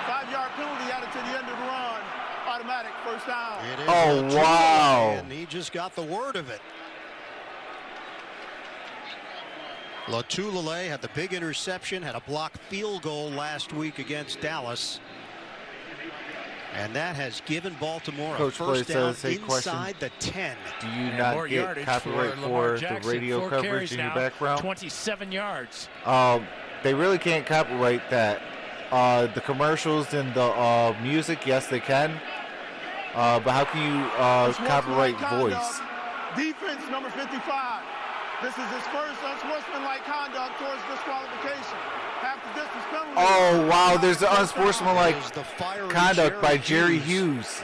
5-yard penalty added to the end of the run. Automatic first down. It is Oh, Latulele, wow. And he just got the word of it. Latulele had the big interception, had a blocked field goal last week against Dallas. And that has given Baltimore Coach a first Blake down says, hey, inside the 10. Do you And not more get yardage copyright Lamar for the Jackson. radio 4 coverage carries in your now, background? 27 yards. They really can't copyright that. The commercials and the music, yes, they can. But how can you copyright voice? Defense number 55. This is his first unsportsmanlike conduct towards disqualification. Half the distance penalty. Oh, wow, there's the unsportsmanlike Is the fire conduct by Jerry Hughes.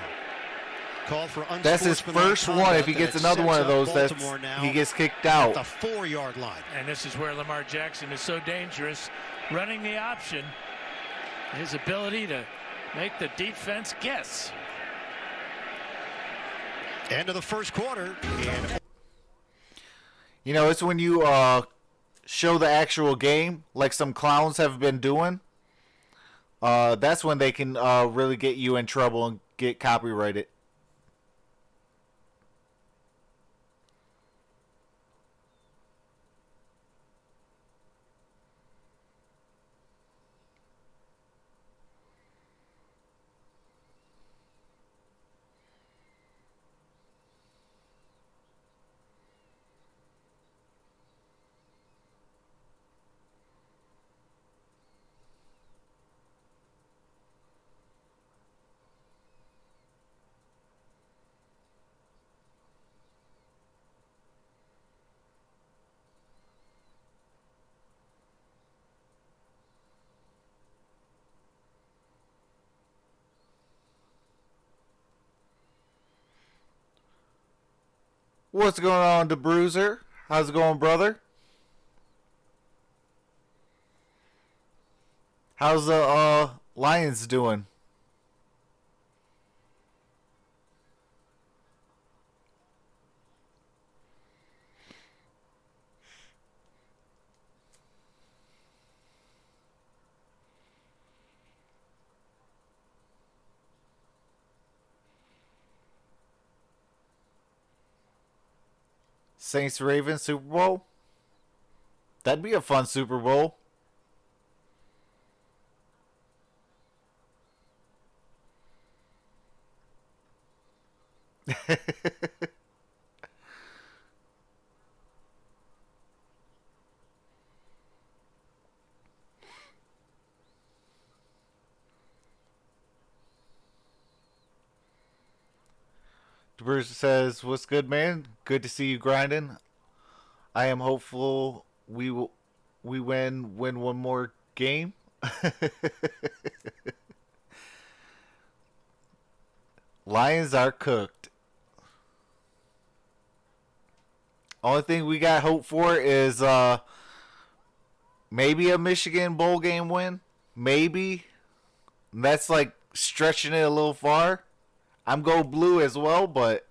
Called for That's his first one. If he gets another one of those, he gets kicked out. The 4-yard line. And this is where Lamar Jackson is so dangerous. Running the option. His ability to make the defense guess. End of the first quarter. And You know, it's when you show the actual game, like some clowns have been doing. That's when they can really get you in trouble and get copyrighted. What's going on, the Bruiser? How's it going, brother? How's the Lions doing? Saints Ravens Super Bowl? That'd be a fun Super Bowl. Bruce says, "What's good, man? Good to see you grinding. I am hopeful we win one more game." Lions are cooked. Only thing we got hope for is maybe a Michigan bowl game win. Maybe. That's like stretching it a little far. I'm go blue as well, but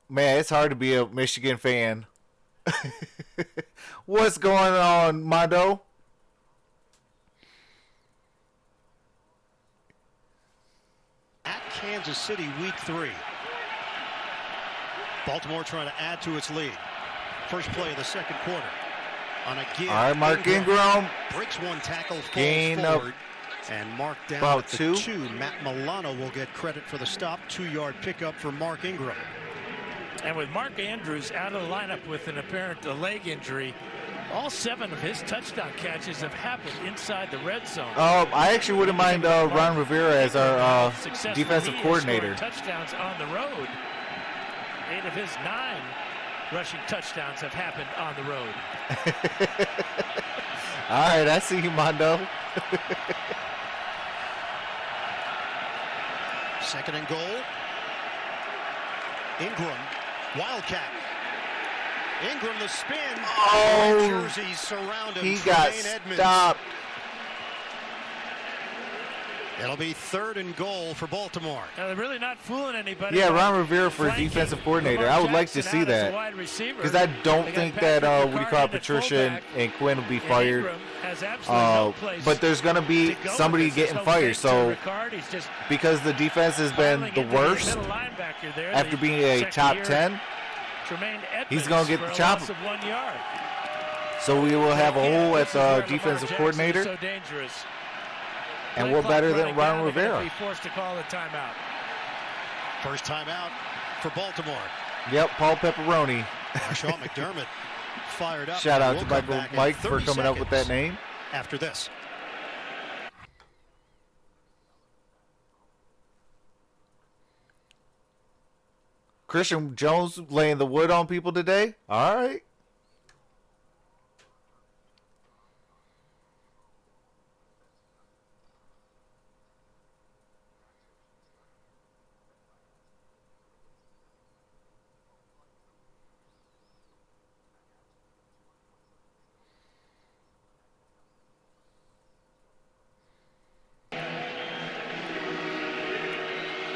man, it's hard to be a Michigan fan. What's going on, Mondo? At Kansas City, week 3. Baltimore trying to add to its lead. First play of the second quarter. On a give. All right, Mark Ingram. Breaks one tackle, Gain falls forward. And marked down about at the 2. Matt Milano will get credit for the stop. 2-yard pickup for Mark Ingram. And with Mark Andrews out of the lineup with an apparent leg injury, all 7 of his touchdown catches have happened inside the red zone. I actually wouldn't mind Ron Rivera as our defensive coordinator. Touchdowns on the road. 8 of his 9 rushing touchdowns have happened on the road. All right, I see you, Mondo. Second and goal. Ingram, Wildcat. Ingram the spin. Oh, Jerseys surround him. he got stopped. It'll be 3rd and goal for Baltimore. Now they're really not fooling anybody. Yeah, Ron Rivera for defensive coordinator. I would like to see that. Because I don't think that Patricia and Quinn will be fired. But there's going to be somebody getting fired. So because the defense has been the worst after being a top 10, he's going to get the chopper. So we will have a hole at the defensive coordinator. And we're better than Ron Rivera. Forced to call a timeout. First timeout for Baltimore. Yep, Paul Pepperoni. Sean McDermott fired up. Shout out to Mike for coming up with that name. After this. Christian Jones laying the wood on people today. All right.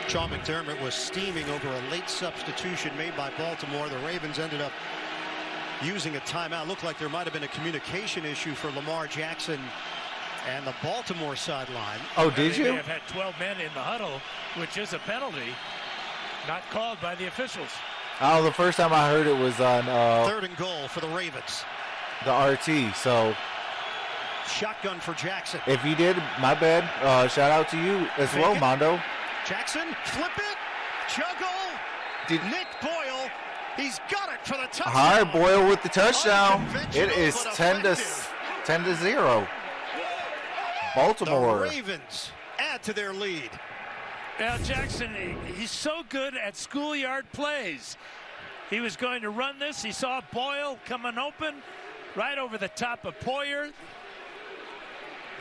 Sean McDermott was steaming over a late substitution made by Baltimore. The Ravens ended up using a timeout. Looked like there might have been a communication issue for Lamar Jackson and the Baltimore sideline. Oh, did you? They have had 12 men in the huddle, which is a penalty not called by the officials. Oh, the first time I heard it was on 3rd and goal for the Ravens. The RT. So shotgun for Jackson. If you did, my bad. Shout out to you as well, Mondo. Jackson, flip it, juggle. Nick Boyle, he's got it for the touchdown. All right, Boyle with the touchdown. It is 10 to 0. Baltimore. The Ravens add to their lead. Now Jackson, he's so good at schoolyard plays. He was going to run this. He saw Boyle coming open right over the top of Poyer.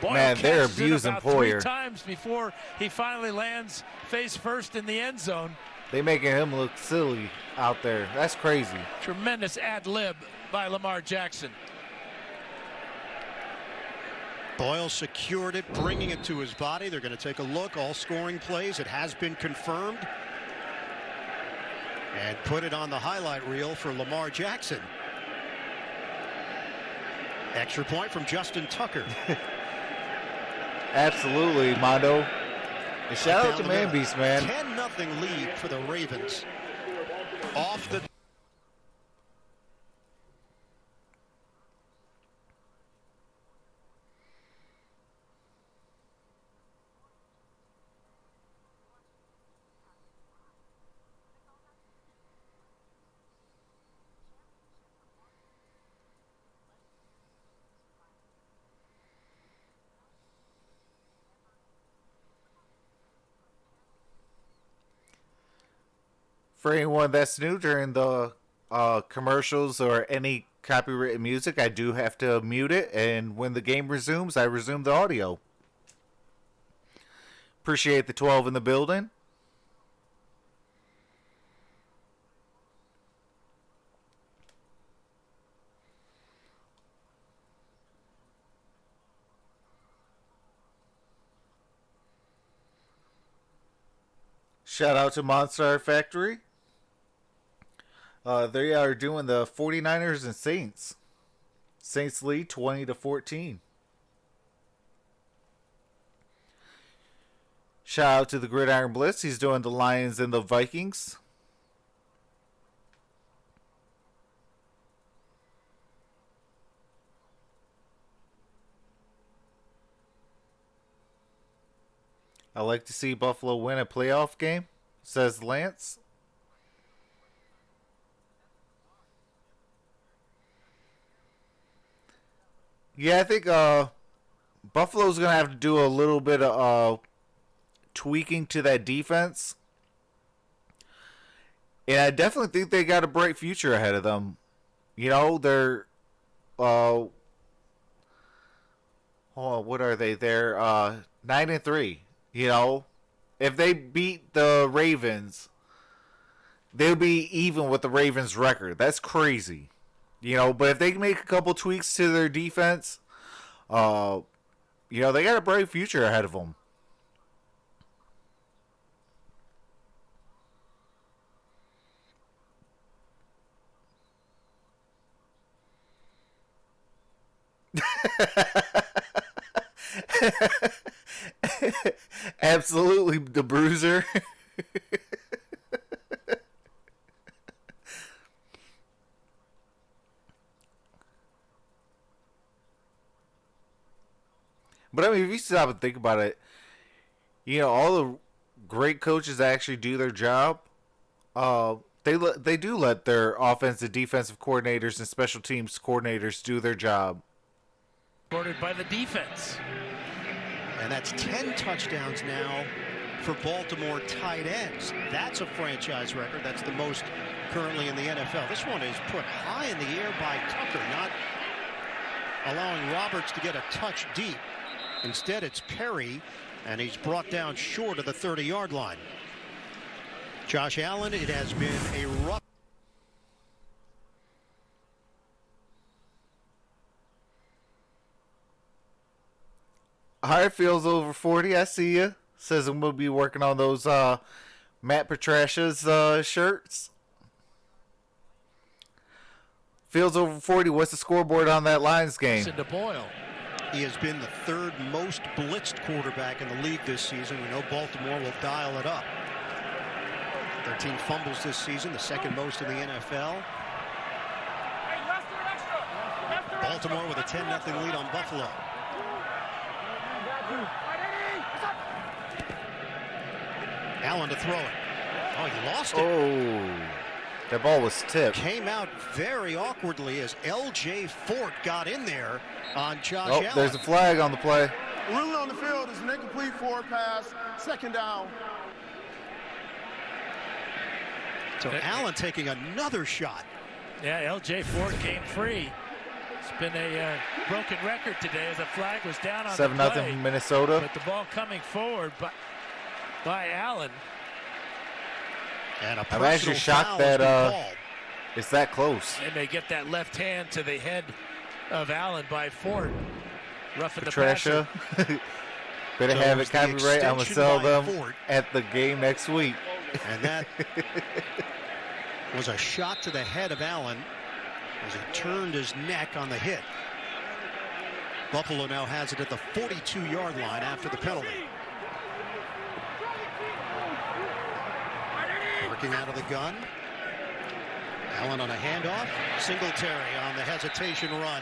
Boyle Man, they're catches it abusing about Poyer. 3 times before he finally lands face first in the end zone. They making him look silly out there. That's crazy. Tremendous ad lib by Lamar Jackson. Boyle secured it, bringing it to his body. They're going to take a look. All scoring plays. It has been confirmed. And put it on the highlight reel for Lamar Jackson. Extra point from Justin Tucker. Absolutely, Mondo. And shout out to Down the Man middle. Beast, man. 10-0 lead for the Ravens. Off the For anyone that's new during the commercials or any copyrighted music, I do have to mute it, and when the game resumes, I resume the audio. Appreciate the 12 in the building. Shout out to Monster Factory. They are doing the 49ers and Saints. Saints lead 20-14. Shout out to the Gridiron Blitz. He's doing the Lions and the Vikings. I like to see Buffalo win a playoff game, says Lance. Yeah, I think Buffalo's going to have to do a little bit of tweaking to that defense. And I definitely think they got a bright future ahead of them. You know, they're what are they? They're 9-3. You know, if they beat the Ravens, they'll be even with the Ravens record. That's crazy. You know, but if they can make a couple tweaks to their defense, you know, they got a bright future ahead of them. Absolutely, the Bruiser. But I mean, if you stop and think about it, you know, all the great coaches that actually do their job, they do let their offensive, defensive coordinators and special teams coordinators do their job. Supported by the defense. And that's 10 touchdowns now for Baltimore tight ends. That's a franchise record. That's the most currently in the NFL. This one is put high in the air by Tucker, not allowing Roberts to get a touch deep. Instead, it's Perry, and he's brought down short of the 30-yard line. Josh Allen, it has been a rough. Hard feels over 40. I see you. Says I'm gonna be working on those Matt Patricia's shirts. Fields over 40. What's the scoreboard on that Lions game? To Boyle. He has been the third most blitzed quarterback in the league this season. We know Baltimore will dial it up. 13 fumbles this season, the second most in the NFL. Baltimore with a 10-0 lead on Buffalo. Allen to throw it. Oh, he lost it. Oh, that ball was tipped. Came out very awkwardly as L.J. Fort got in there on Josh Oh, Allen. there's a flag on the play. Ruling on the field is an incomplete forward pass, second down. So Allen taking another shot. Yeah, L.J. Ford came free. It's been a broken record today as a flag was down on 7-0 the play, Minnesota. but the ball coming forward by Allen. And a I'm actually shocked that it's that close. And they get that left hand to the head of Allen by Ford. Roughing the Patricia. passer. Better So have it was it the copyright. I'm going to extension sell by them Ford. at the game next week. And that was a shot to the head of Allen as he turned his neck on the hit. Buffalo now has it at the 42-yard line after the penalty. Working out of the gun. Allen on a handoff. Singletary on the hesitation run.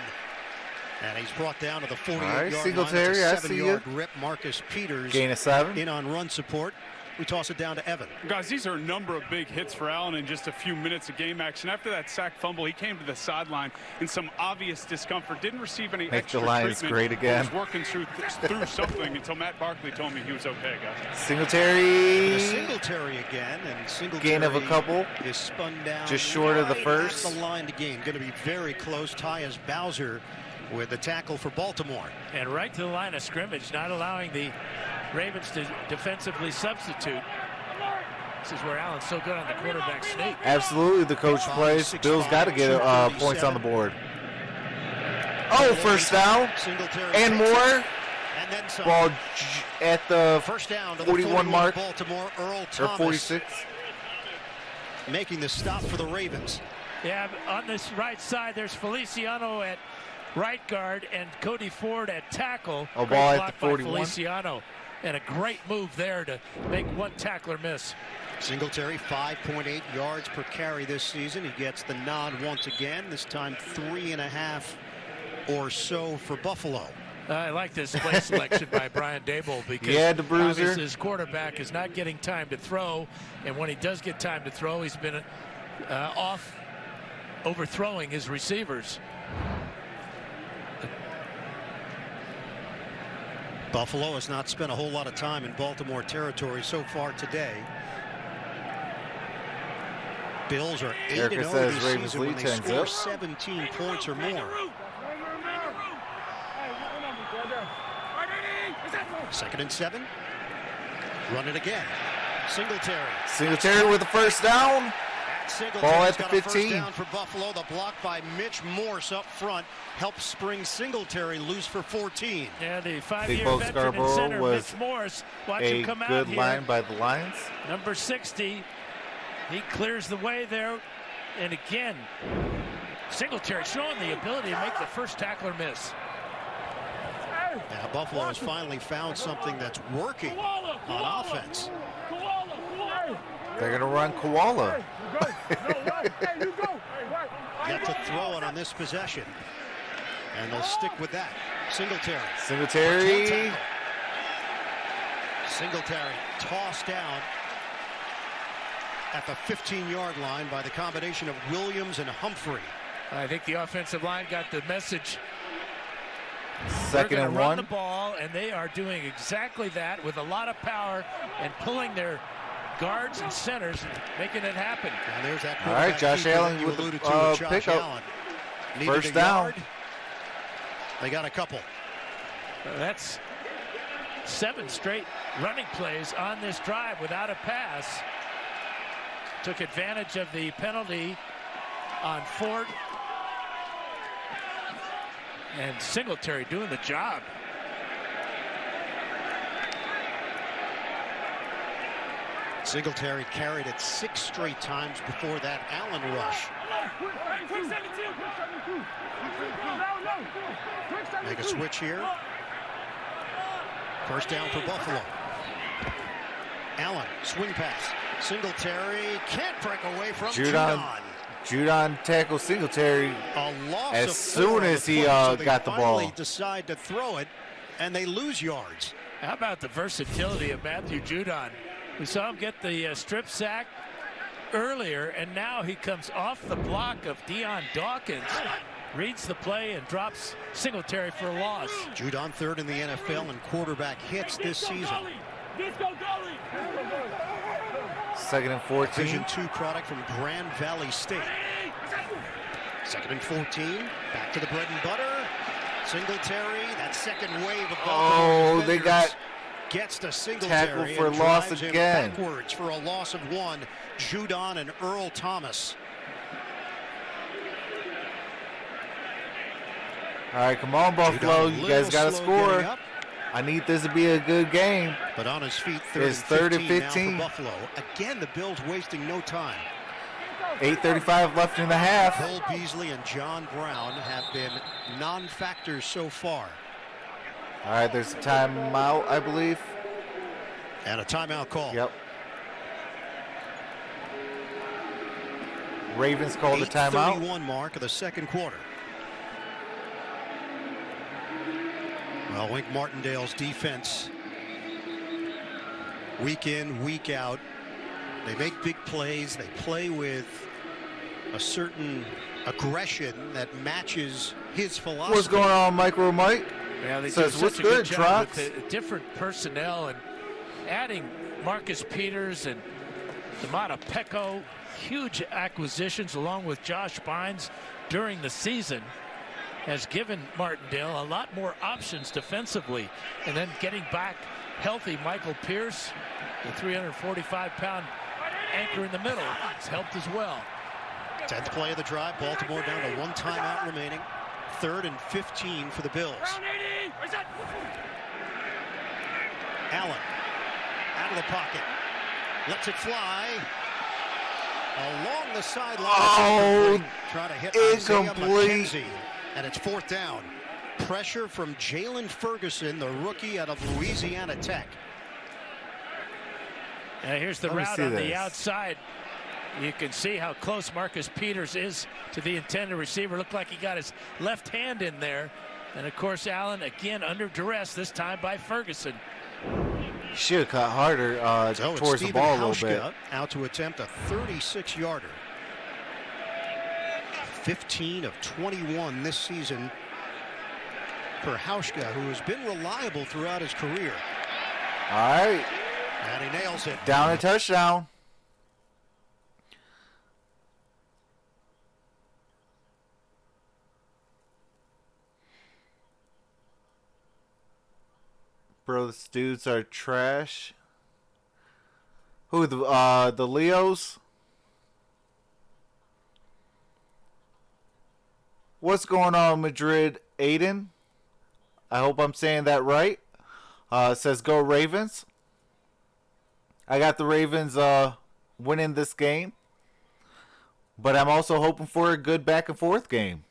And he's brought down to the 48-yard line. Singletary, I see you. 7-yard rip. Marcus Peters Gain of 7. in on run support. We toss it down to Evan. Guys, these are a number of big hits for Allen in just a few minutes of game action. After that sack fumble, he came to the sideline in some obvious discomfort. Didn't receive any Make extra the Lions treatment. great again. He was working through something until Matt Barkley told me he was okay, guys. Singletary. Singletary again, and Singletary Gain of a couple. is spun down Just short of the right first. at the line to gain. Going to be very close. Tyus Bowser with the tackle for Baltimore. And right to the line of scrimmage, not allowing the Ravens to defensively substitute. This is where Allen's so good on the quarterback sneak. Absolutely, the coach plays. Bill's got to get points on the board. Oh, first down. Singletary And takes it, more. and then some. Ball at the First down to the 41 mark. Baltimore. Earl Or Thomas 46. making the stop for the Ravens. Yeah, on this right side, there's Feliciano at right guard and Cody Ford at tackle. A Great ball at block the by 41. Feliciano. And a great move there to make one tackler miss. Singletary 5.8 yards per carry this season. He gets the nod once again, this time 3.5 or so for Buffalo. I like this play selection by Brian Daboll because Yeah, the bruiser. obviously his quarterback is not getting time to throw, and when he does get time to throw, he's been off overthrowing his receivers. Buffalo has not spent a whole lot of time in Baltimore territory so far today. Bills are 8-0 Erica says this Ravens season when lead they 10 score zip. 17 points or more. Second and 7. Run it again. Singletary. Singletary with the first down. Ball at the Got a 15. first down for Buffalo. The block by Mitch Morse up front helps spring Singletary loose for 14. Yeah, the Big 5-year Bo veteran and Scarborough center, was Mitch Morse. Watch A him come out good here. line by the Lions. Number 60. He clears the way there. And again, Singletary showing the ability to make the first tackler miss. Now Buffalo has finally found something that's working on offense. They're going to run Koala. Yet to throw it on this possession. And they'll stick with that. Singletary. Singletary. Singletary tossed down at the 15-yard line by the combination of Williams and Humphrey. I think the offensive line got the message. Second They're and gonna run 1. the ball, and they are doing exactly that with a lot of power and pulling their guards and centers and making it happen. And there's that All right, Josh keeper Allen that you with the, alluded to with Josh pickup. Allen. Needed First a down. yard. They got a couple. That's 7 straight running plays on this drive without a pass. Took advantage of the penalty on Ford. And Singletary doing the job. Singletary carried it 6 straight times before that Allen rush. Make a switch here. First down for Buffalo. Allen, swing pass. Singletary can't break away from Judon. Judon tackles Singletary A loss as of soon 4 on as the he play, so they got the finally ball. decide to throw it, and they lose yards. How about the versatility of Matthew Judon? We saw him get the strip sack earlier, and now he comes off the block of Dion Dawkins, reads the play, and drops Singletary for a loss. Judon 3rd in the NFL in quarterback hits this season. Second and 14. Division II product from Grand Valley State. 2nd and 14. Back to the bread and butter. Singletary. That second wave of Oh, they got gets to Singletary. tackle for loss drives him again. backwards for a loss of 1. Judon and Earl Thomas. All right, come on, Buffalo. You guys got to score. I need this to be a good game. But on his feet, It's third and 15. now for Buffalo. Again, the Bills wasting no time. 8:35 left in the half. Bill Beasley and John Brown have been non-factors so far. All right, there's a timeout, I believe. And a timeout call. Yep. Ravens called a timeout. 8:31 mark of the second quarter. Well, Wink Martindale's defense, week in, week out, they make big plays. They play with a certain aggression that matches his philosophy. What's going on, Micro Mike? Yeah, they Says, do what's such a good, good job Trox? with the different personnel and adding Marcus Peters and Damata Pecco, huge acquisitions along with Josh Bynes during the season has given Martindale a lot more options defensively. And then getting back healthy Michael Pierce, the 345-pound anchor in the middle, has helped as well. 10th play of the drive. Baltimore down to 1 timeout remaining. 3rd and 15 for the Bills. Allen out of the pocket. Lets it fly. Along the sideline. Oh, try to hit incomplete. McKenzie. And it's 4th down. Pressure from Jalen Ferguson, the rookie out of Louisiana Tech. And here's the Let me route see on this. the outside. You can see how close Marcus Peters is to the intended receiver. Looked like he got his left hand in there. And, of course, Allen, again, under duress, this time by Ferguson. Should have cut harder So towards the Stephen ball a little bit. Hauschka out to attempt a 36-yarder. 15 of 21 this season for Hauschka, who has been reliable throughout his career. All right, And he nails it. down a touchdown. Bro, these dudes are trash. Who, the Leos? What's going on, Madrid? Aiden? I hope I'm saying that right. Says go Ravens. I got the Ravens winning this game. But I'm also hoping for a good back and forth game.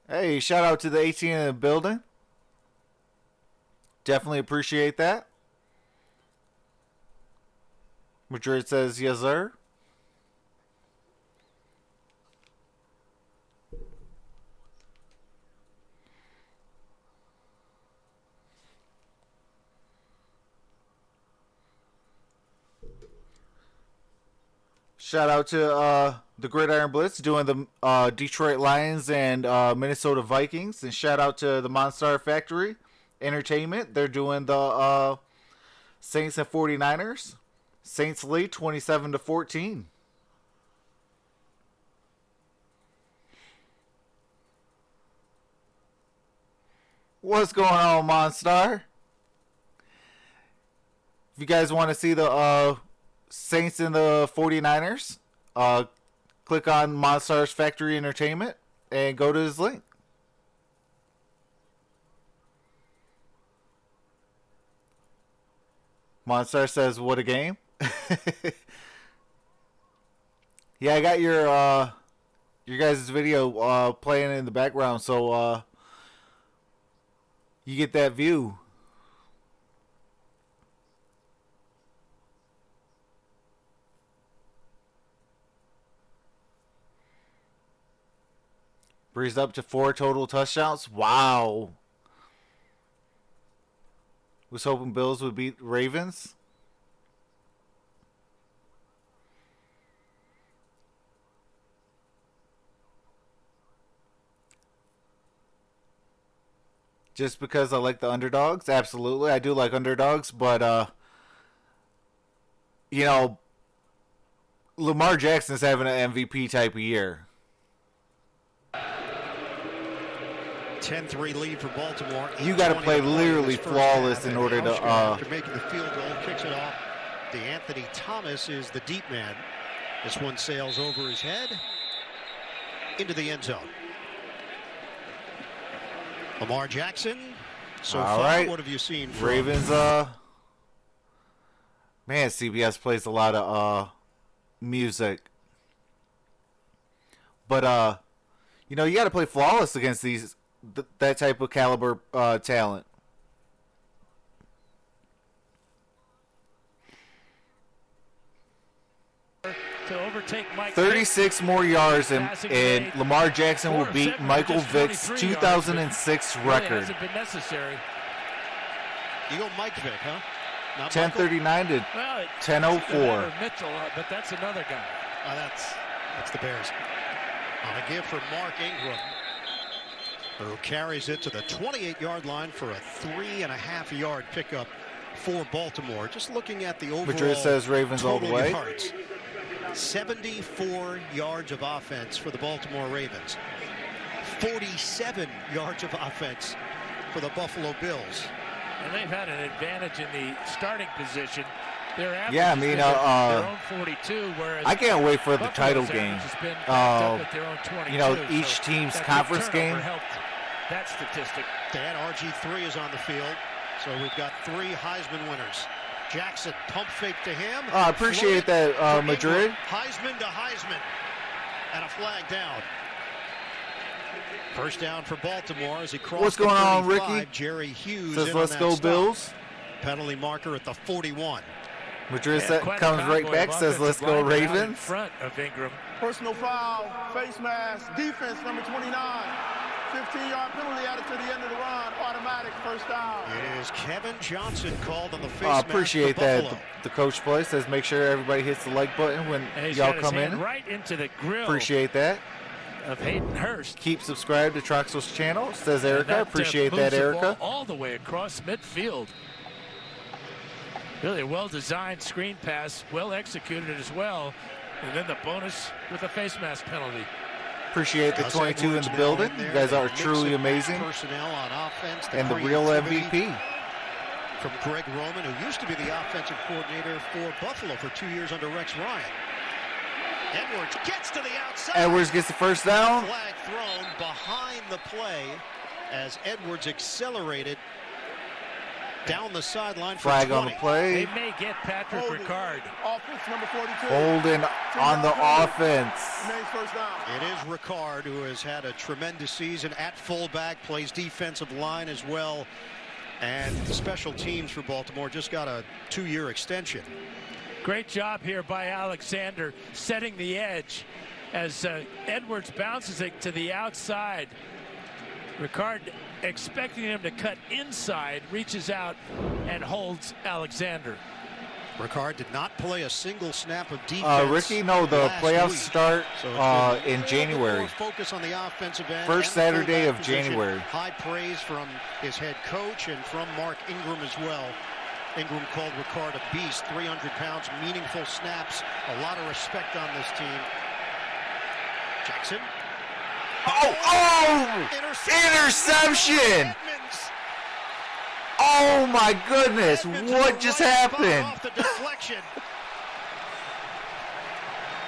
Hey, shout out to the 18 in the building. Definitely appreciate that. Madrid says yes, sir. Shout out to the Gridiron Blitz doing the Detroit Lions and Minnesota Vikings. And shout out to the Monstar Factory Entertainment. They're doing the Saints and 49ers. Saints lead 27-14. What's going on, Monstar? If you guys want to see the Saints and the 49ers, click on Monstar's Factory Entertainment and go to his link. Monstar says, what a game. Yeah, I got your guys' video playing in the background, so you get that view. Breeze up to 4 total touchdowns. Wow. Was hoping Bills would beat Ravens. just because I like the underdogs. Absolutely, I do like underdogs, but you know, Lamar Jackson's having an MVP type of year. 10-3 lead for Baltimore. You got to play literally flawless in order to. After making the field goal, kicks it off. DeAnthony Thomas is the deep man. This one sails over his head into the end zone. Lamar Jackson. So All far, right. what have you seen from Ravens? Man, CBS plays a lot of music, but you know, you got to play flawless against that type of caliber talent. To overtake Mike 36 more yards, and Lamar Jackson will beat Michael Vick's 2006 record. Really hasn't been necessary. You go Mike Vick, huh? Not 10:39 to Well, 10:04. Mitchell, but that's another guy. That's the Bears. On a give for Mark Ingram, who carries it to the 28-yard line for a 3.5-yard pickup for Baltimore. Just looking at the overall Madrid says Ravens all the total way. yards. 74 yards of offense for the Baltimore Ravens. 47 yards of offense for the Buffalo Bills. And they've had an advantage in the starting position. Their average Yeah, I has mean, been their own 42, whereas I can't wait for the Buffalo's title average game. has been backed up at their own 22, You know, each so team's that conference big turnover game. helped that statistic. Dan, RG3 is on the field. So we've got 3 Heisman winners. Jackson, pump fake to him. I appreciate Floyd that, to Madrid. Ingram. Heisman to Heisman. And a flag down. First down for Baltimore as he crosses. What's going on, 35. Ricky? Jerry Hughes Says in let's on go that stop. Bills. Penalty marker at the 41. Madrid Yeah, quite a comes right convoy back, of says let's offensive go linemen out in Ravens. front of Ingram. Personal foul, face mask, defense number 29. 15-yard penalty added to the end of the run. Automatic first down. It is Kevin Johnson called on the face I mask appreciate for that. Buffalo. The coach play says make sure everybody hits the like button when And he's y'all got his come hand in. right into the grill Appreciate that. of Hayden Hurst. Keep subscribed to Troxel's channel, says And Erica. Appreciate moves that, the Erica. ball all the way across midfield. Really a well-designed screen pass, well executed as well. And then the bonus with the face mask penalty. Appreciate the Gus 22 in Edwards the now building. in there. You guys They are mix truly and match amazing. Personnel on offense, And the real creativity MVP. from Greg Roman, who used to be the offensive coordinator for Buffalo for 2 years under Rex Ryan. Edwards gets to the outside. Edwards gets the first down. Flag thrown behind the play as Edwards accelerated down the sideline for Flag 20. on the play. They may get Patrick Holding. Ricard. Offense number 42. Holding on the offense. Remains first down. It is Ricard, who has had a tremendous season at fullback, plays defensive line as well. And the special teams for Baltimore just got a 2-year extension. Great job here by Alexander setting the edge as Edwards bounces it to the outside. Ricard expecting him to cut inside, reaches out and holds Alexander. Ricard did not play a single snap of defense. Ricky, no, the last playoffs week. start So it's been a in little bit January. more focus on the offensive end. First and the Saturday fullback of position. January. High praise from his head coach and from Mark Ingram as well. Ingram called Ricard a beast, 300 pounds, meaningful snaps, a lot of respect on this team. Jackson. Oh! Interception! Edmonds. Oh my goodness! Edmonds What in the just right spot happened? off the deflection.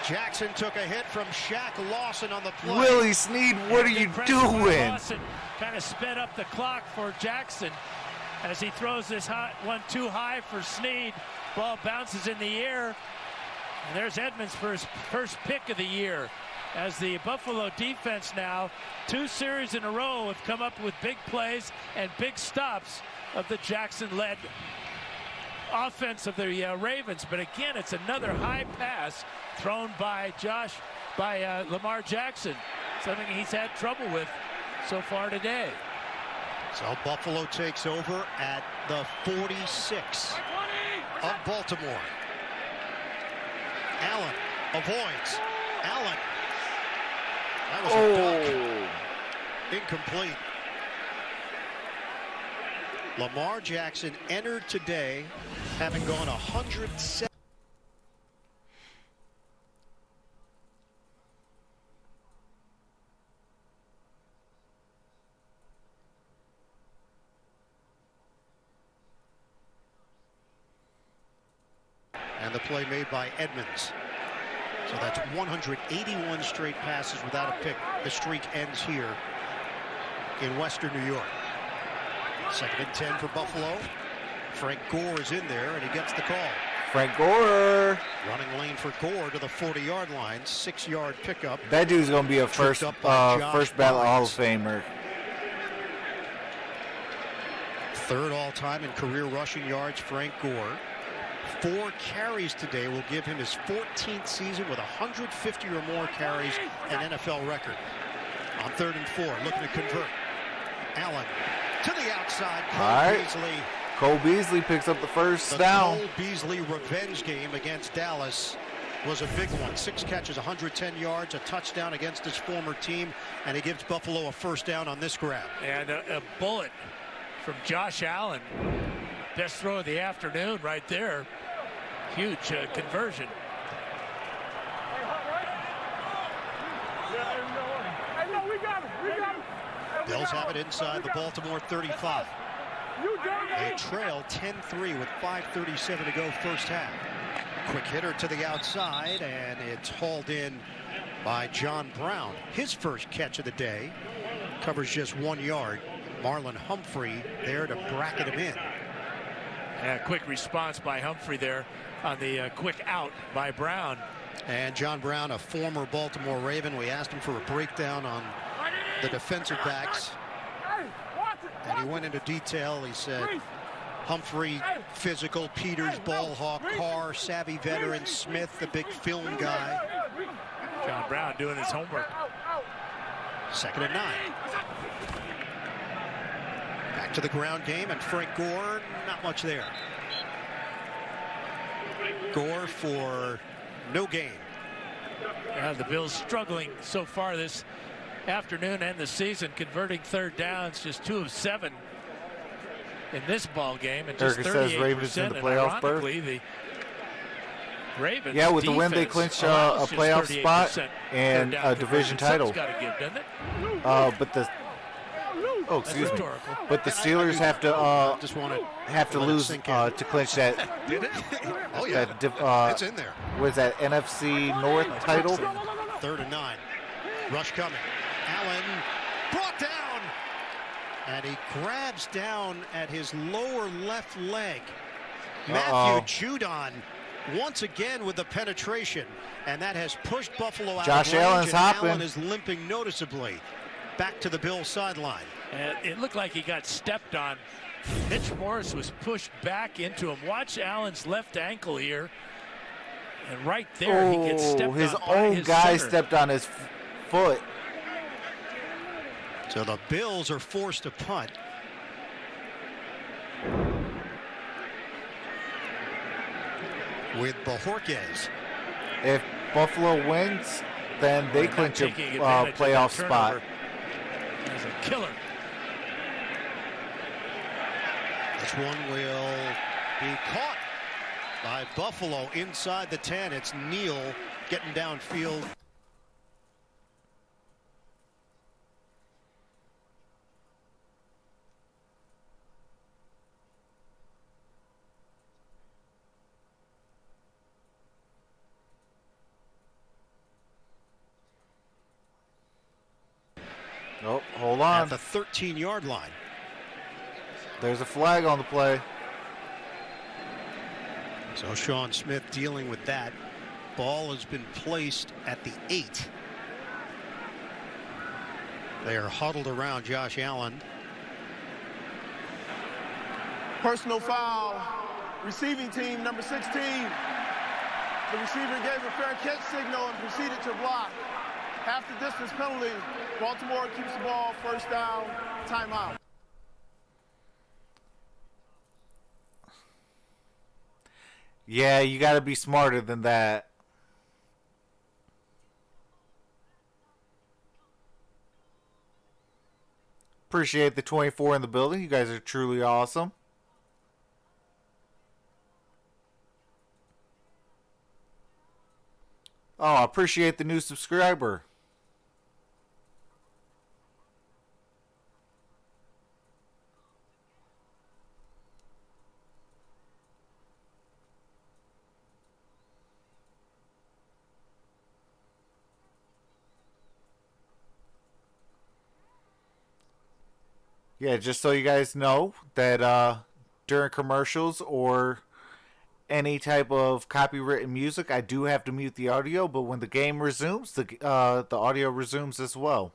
Jackson took a hit from Shaq Lawson on the play. Willie Snead, what are you Good pressure by doing? Lawson kind of sped up the clock for Jackson as he throws this one too high for Snead. Ball bounces in the air. And there's Edmonds for his first pick of the year. As the Buffalo defense now, 2 series in a row have come up with big plays and big stops of the Jackson-led offense of the Ravens. But again, it's another high pass thrown by Lamar Jackson, something he's had trouble with so far today. So Buffalo takes over at the 46 of Baltimore. Allen avoids. Allen. That was a duck. Incomplete. Lamar Jackson entered today having gone 107. And the play made by Edmonds. So that's 181 straight passes without a pick. The streak ends here in Western New York. 2nd and 10 for Buffalo. Frank Gore is in there, and he gets the call. Frank Gore. Running lane for Gore to the 40-yard line. 6-yard pickup. That dude's going to be a first ballot Hall of Famer. 3rd all-time in career rushing yards, Frank Gore. 4 carries today will give him his 14th season with 150 or more carries, an NFL record. On 3rd and 4, looking to convert. Allen to the outside. Beasley. Cole Beasley picks up the first down. The Cole Beasley revenge game against Dallas was a big one. 6 catches, 110 yards, a touchdown against his former team, and he gives Buffalo a first down on this grab. And a bullet from Josh Allen. Best throw of the afternoon right there. Huge conversion. Bills have it inside the Baltimore 35. They trail 10-3 with 5:37 to go first half. Quick hitter to the outside, and it's hauled in by John Brown. His first catch of the day. Covers just 1 yard. Marlon Humphrey there to bracket him in. Quick response by Humphrey there on the quick out by Brown. And John Brown, a former Baltimore Raven. We asked him for a breakdown on the defensive backs, and he went into detail. He said Humphrey, physical, Peters, ball hawk, Carr, savvy veteran, Smith, the big film guy. John Brown doing his homework. 2nd and 9. Back to the ground game, and Frank Gore, not much there. Gore for no gain. The Bills struggling so far this afternoon and the season, converting 3rd downs, just 2 of 7 in this ball game, and just 38%. Says Ravens in the playoff berth. The Ravens, yeah, with the win, they clinch a playoff spot and a division title. Got to give, doesn't it? But the excuse me. But the Steelers have to lose to clinch that. Did it? Oh yeah, it's in there. What is that, NFC North title? 3rd and 9. Rush coming. Allen brought down, and he grabs down at his lower left leg. Matthew Judon once again with the penetration, and that has pushed Buffalo out Josh of range. Allen's hopping. Allen is limping noticeably back to the Bills sideline. It looked like he got stepped on. Mitch Morris was pushed back into him. Watch Allen's left ankle here, and right there he gets stepped his on own by his guy center. stepped on his foot. So the Bills are forced to punt. With Bojorquez. If Buffalo wins, then they clinch a playoff spot. He's a killer. This one will be caught by Buffalo inside the 10. It's Neal getting downfield. Oh, hold on. At the 13-yard line. There's a flag on the play. So Sean Smith dealing with that. Ball has been placed at the 8. They are huddled around Josh Allen. Personal foul. Receiving team, number 16. The receiver gave a fair catch signal and proceeded to block. Half the distance penalty. Baltimore keeps the ball, first down, timeout. Yeah, you got to be smarter than that. Appreciate the 24 in the building. You guys are truly awesome. Oh, I appreciate the new subscriber. Yeah, just so you guys know that during commercials or any type of copywritten music, I do have to mute the audio, but when the game resumes, the audio resumes as well.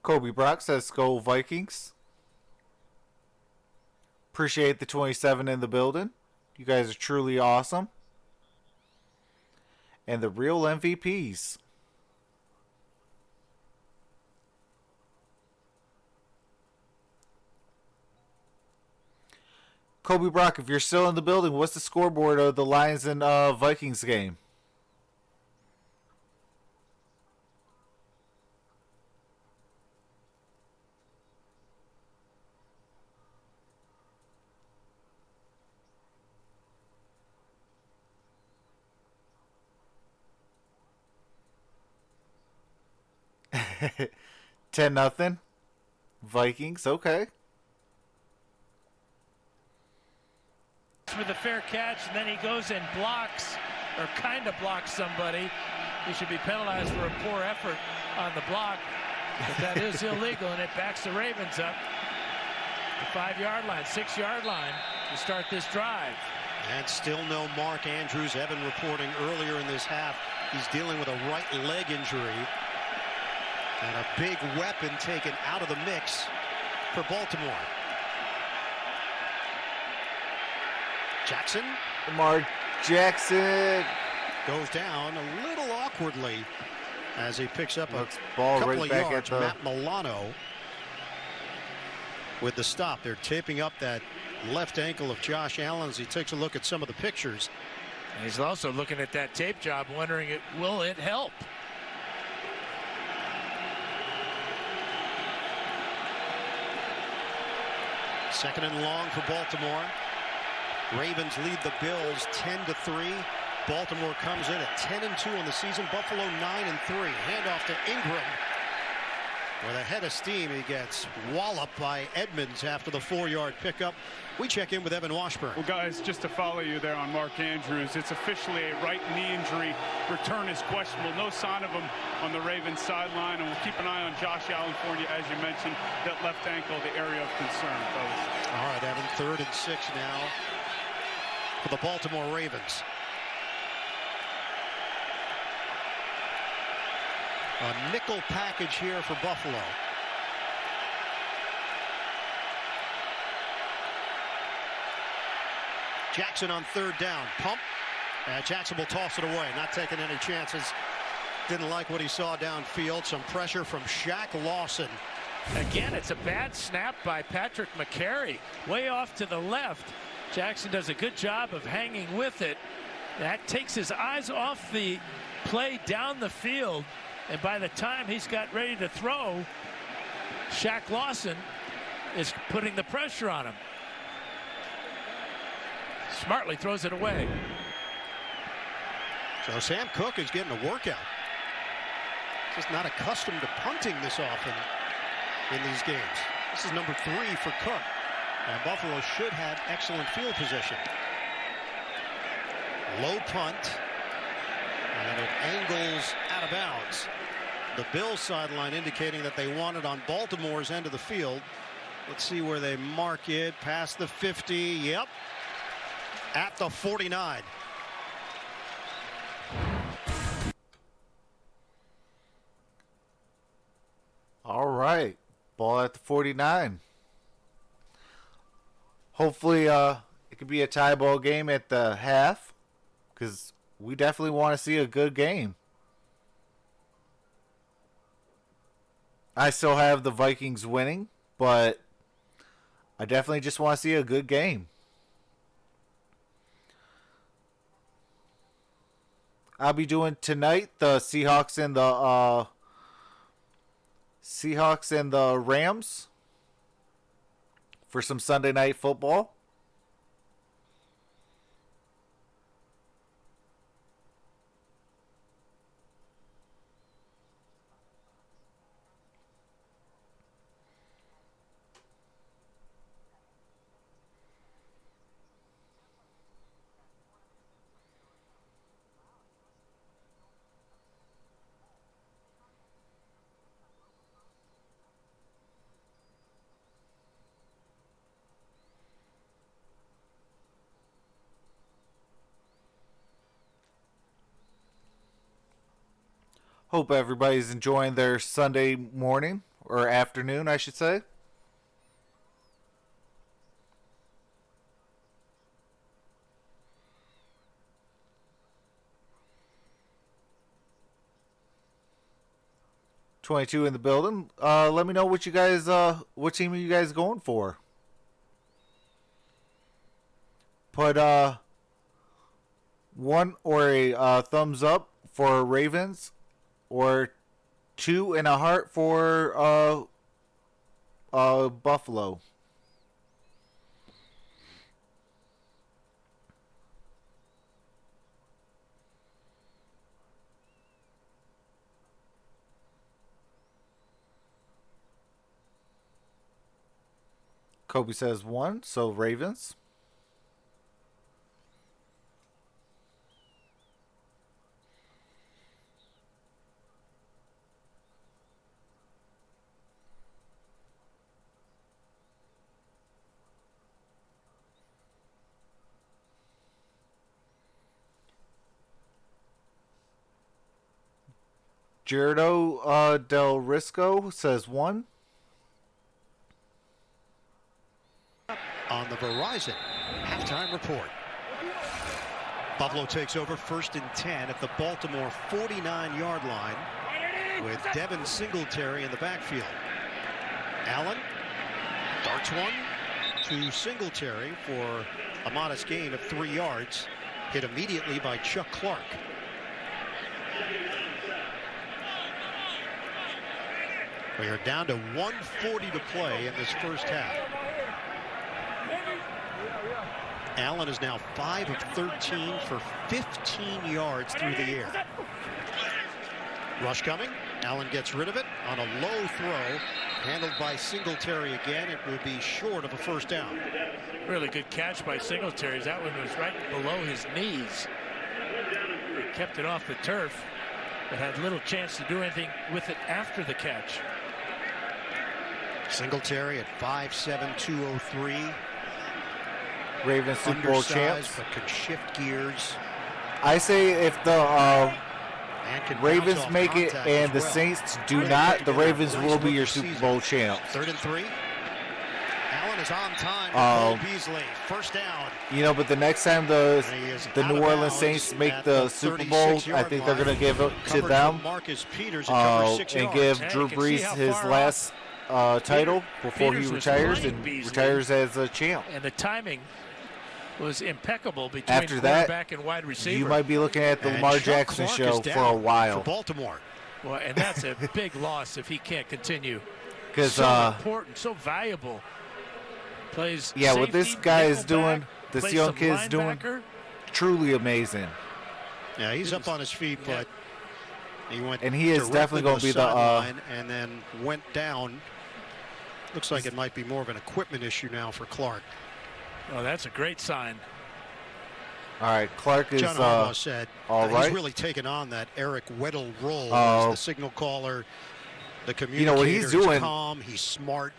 Kobe Brock says, "Go Vikings." Appreciate the 27 in the building. You guys are truly awesome. And the real MVPs. Kobe Brock, if you're still in the building, what's the scoreboard of the Lions and Vikings game? Ten nothing. Vikings, okay. With a fair catch, and then he goes and blocks, or kind of blocks somebody. He should be penalized for a poor effort on the block, but that is illegal, and it backs the Ravens up. The 5-yard line, 6-yard line to start this drive. And still no Mark Andrews. Evan reporting earlier in this half, he's dealing with a right leg injury. And a big weapon taken out of the mix for Baltimore. Jackson. Lamar Jackson Goes down a little awkwardly as he picks up a ball couple right of back yards. at the... Matt Milano with the stop. They're taping up that left ankle of Josh Allen as he takes a look at some of the pictures. And he's also looking at that tape job, wondering, will it help? Second and long for Baltimore. Ravens lead the Bills 10-3. Baltimore comes in at 10-2 on the season. Buffalo 9-3. Handoff to Ingram. With a head of steam, he gets walloped by Edmonds after the 4-yard pickup. We check in with Evan Washburn. Well, guys, just to follow you there on Mark Andrews, it's officially a right knee injury. Return is questionable. No sign of him on the Ravens sideline, and we'll keep an eye on Josh Allen for you, as you mentioned, that left ankle, the area of concern, fellas. All right, Evan, 3rd and 6 now for the Baltimore Ravens. A nickel package here for Buffalo. Jackson on 3rd down. Pump. Jackson will toss it away. Not taking any chances. Didn't like what he saw downfield. Some pressure from Shaq Lawson. Again, it's a bad snap by Patrick McCary. Way off to the left. Jackson does a good job of hanging with it. That takes his eyes off the play down the field. And by the time he's got ready to throw, Shaq Lawson is putting the pressure on him. Smartly throws it away. So Sam Cook is getting a workout. Just not accustomed to punting this often in these games. This is number 3 for Cook. And Buffalo should have excellent field position. Low punt. And it angles out of bounds. The Bills sideline indicating that they want it on Baltimore's end of the field. Let's see where they mark it. Past the 50. Yep. At the 49. All right. Ball at the 49. Hopefully it could be a tie ball game at the half, because we definitely want to see a good game. I still have the Vikings winning, but I definitely just want to see a good game. I'll be doing tonight the Seahawks and the Rams for some Sunday night football. Hope everybody's enjoying their Sunday morning, or afternoon, I should say. .22 in the building. Let me know what you guys, what team are you guys going for? Put one or a thumbs up for Ravens, or 2 and a heart for Buffalo. Kobe says 1, so Ravens. Gerardo Del Risco says 1. On the Verizon halftime report. Buffalo takes over 1st and 10 at the Baltimore 49-yard line with Devin Singletary in the backfield. Allen darts one to Singletary for a modest gain of 3 yards. Hit immediately by Chuck Clark. We are down to 1:40 to play in this first half. Allen is now 5 of 13 for 15 yards through the air. Rush coming. Allen gets rid of it on a low throw. Handled by Singletary again. It will be short of a first down. Really good catch by Singletary. That one was right below his knees. He kept it off the turf, but had little chance to do anything with it after the catch. Singletary at 5'7", 203. Ravens Super Bowl champs, but could shift gears. I say if the Ravens make it and the Saints do not, the Ravens will be your Super Bowl champs. 3rd and 3. Allen is on time. Beasley, first down. You know, but the next time the New Orleans Saints make the Super Bowl, I think they're going to give it to them and give Drew Brees his last title before he retires and retires as a champ. And the timing was impeccable between After that, quarterback and wide receiver. You might be looking at the Lamar Jackson show for a while. For Baltimore. Well, and that's a big loss if he can't continue. Because so important, so valuable. Plays yeah, safety, what this guy is doing, this young kid is doing, linebacker. truly amazing. Yeah, he's up on his feet, but he went. And he is definitely going to be the line and then went down. Looks like it might be more of an equipment issue now for Clark. Oh, that's a great sign. All right, Clark is John Harbaugh said all right. he's really taken on that Eric Weddle role as the signal caller, the communicator. What he's doing, he's calm, he's smart.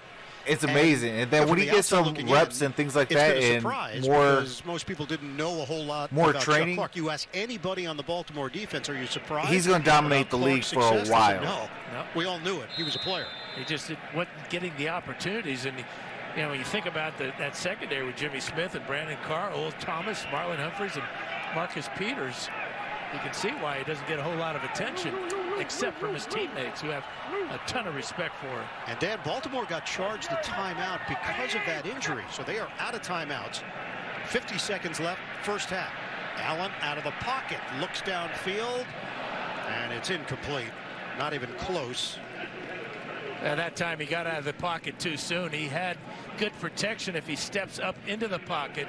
It's amazing. And then when he gets some reps and things like that, and more, because most people didn't know a whole lot more about training. Chuck Clark. You ask anybody on the Baltimore defense, are you surprised? He's going to dominate the league for a while. No, we all knew it. He was a player. He just wasn't getting the opportunities. And when you think about that secondary with Jimmy Smith and Brandon Carr, Old Thomas, Marlon Humphreys, and Marcus Peters, you can see why he doesn't get a whole lot of attention, except from his teammates who have a ton of respect for him. And Dan, Baltimore got charged a timeout because of that injury, so they are out of timeouts. 50 seconds left, first half. Allen out of the pocket, looks downfield, and it's incomplete. Not even close. At that time, he got out of the pocket too soon. He had good protection if he steps up into the pocket.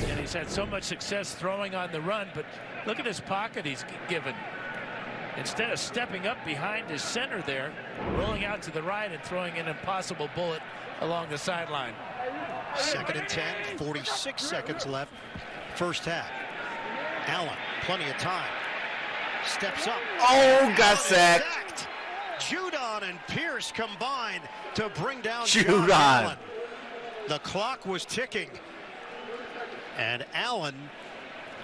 And he's had so much success throwing on the run, but look at his pocket he's given. Instead of stepping up behind his center there, rolling out to the right and throwing an impossible bullet along the sideline. 2nd and 10, 46 seconds left, first half. Allen, plenty of time. Steps up. Oh, got sacked. Judon and Pierce combined to bring down Judon. Allen. The clock was ticking. And Allen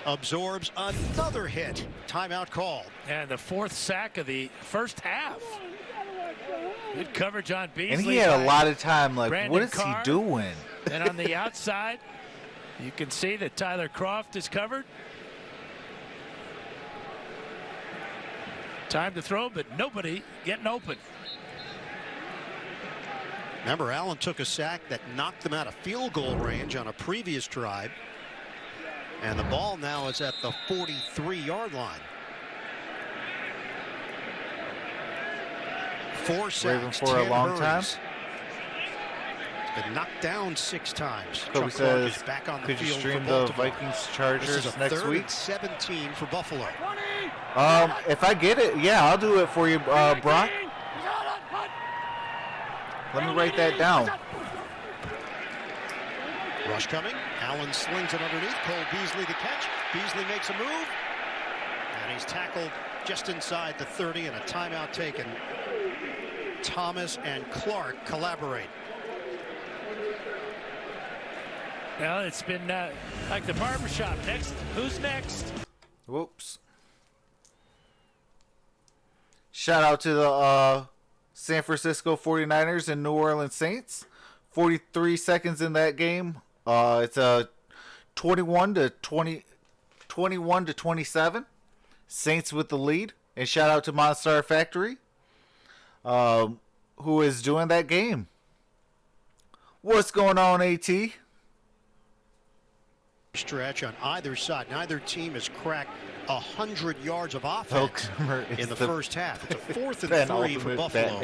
absorbs another hit. Timeout called. And the 4th sack of the first half. Good coverage on Beasley. And he had a lot of time. Like, Brandon what is Carr. he doing? And on the outside, you can see that Tyler Croft is covered. Time to throw, but nobody getting open. Remember, Allen took a sack that knocked them out of field goal range on a previous drive. And the ball now is at the 43-yard line. 4 sacks, Raving for a long time. Been knocked down 6 times. Kobe says, back on the could you field stream for the Baltimore. Vikings Chargers next week? 17 for Buffalo. If I get it, yeah, I'll do it for you, Brock. Let me write that down. Rush coming. Allen slings it underneath. Cole Beasley the catch. Beasley makes a move. And he's tackled just inside the 30 and a timeout taken. Thomas and Clark collaborate. Well, it's been like the barbershop. Next, who's next? Whoops. Shout out to the San Francisco 49ers and New Orleans Saints. 43 seconds in that game. It's a 21 to 27. Saints with the lead. And shout out to Monstar Factory, who is doing that game. What's going on, AT? Stretch on either side. Neither team has cracked 100 yards of offense in the first half. It's a 4th and 3 for Buffalo.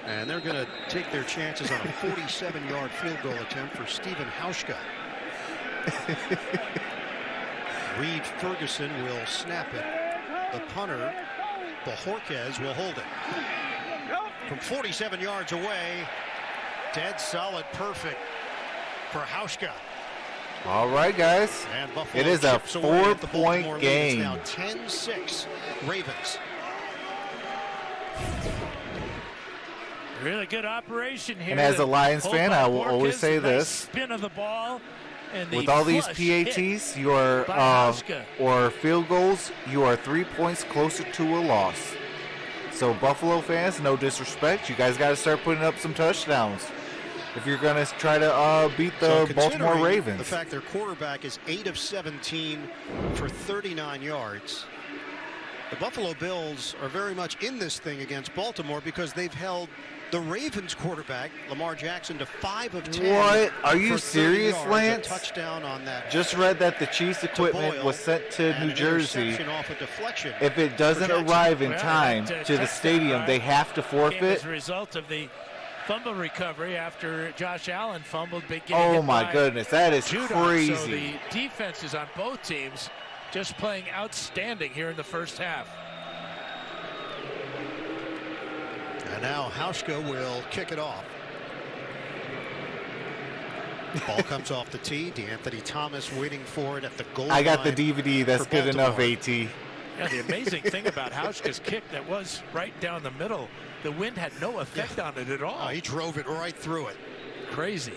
And they're going to take their chances on a 47-yard field goal attempt for Stephen Hauschka. Reed Ferguson will snap it. The punter, Bojorquez, will hold it. From 47 yards away, dead solid, perfect for Hauschka. All right, guys. And Buffalo it is a chips away at the 4-point game. It's now 10-6 Ravens. Really good operation here. And as a Lions fan, I will always say this. Spin of the ball. And with all these PATs, you are or field goals, you are 3 points closer to a loss. So Buffalo fans, no disrespect, you guys got to start putting up some touchdowns if you're going to try to beat the Baltimore Ravens. The fact their quarterback is 8 of 17 for 39 yards. The Buffalo Bills are very much in this thing against Baltimore because they've held the Ravens quarterback, Lamar Jackson, to 5 of 10. What? Are you serious, yards, Lance? A touchdown on that. Just read that the Chiefs equipment was sent to New Jersey. Off a deflection. If it doesn't arrive in time to the stadium, they have to forfeit. As a result of the fumble recovery after Josh Allen fumbled. Oh my goodness, that is crazy. So the defenses on both teams just playing outstanding here in the first half. And now Hauschka will kick it off. Ball comes off the tee. DeAnthony Thomas waiting for it at the goal I got the line DVD. That's for good enough, Baltimore. AT. Yeah, the amazing thing about Hauschka's kick that was right down the middle, the wind had no effect on it at all. He drove it right through it. Crazy.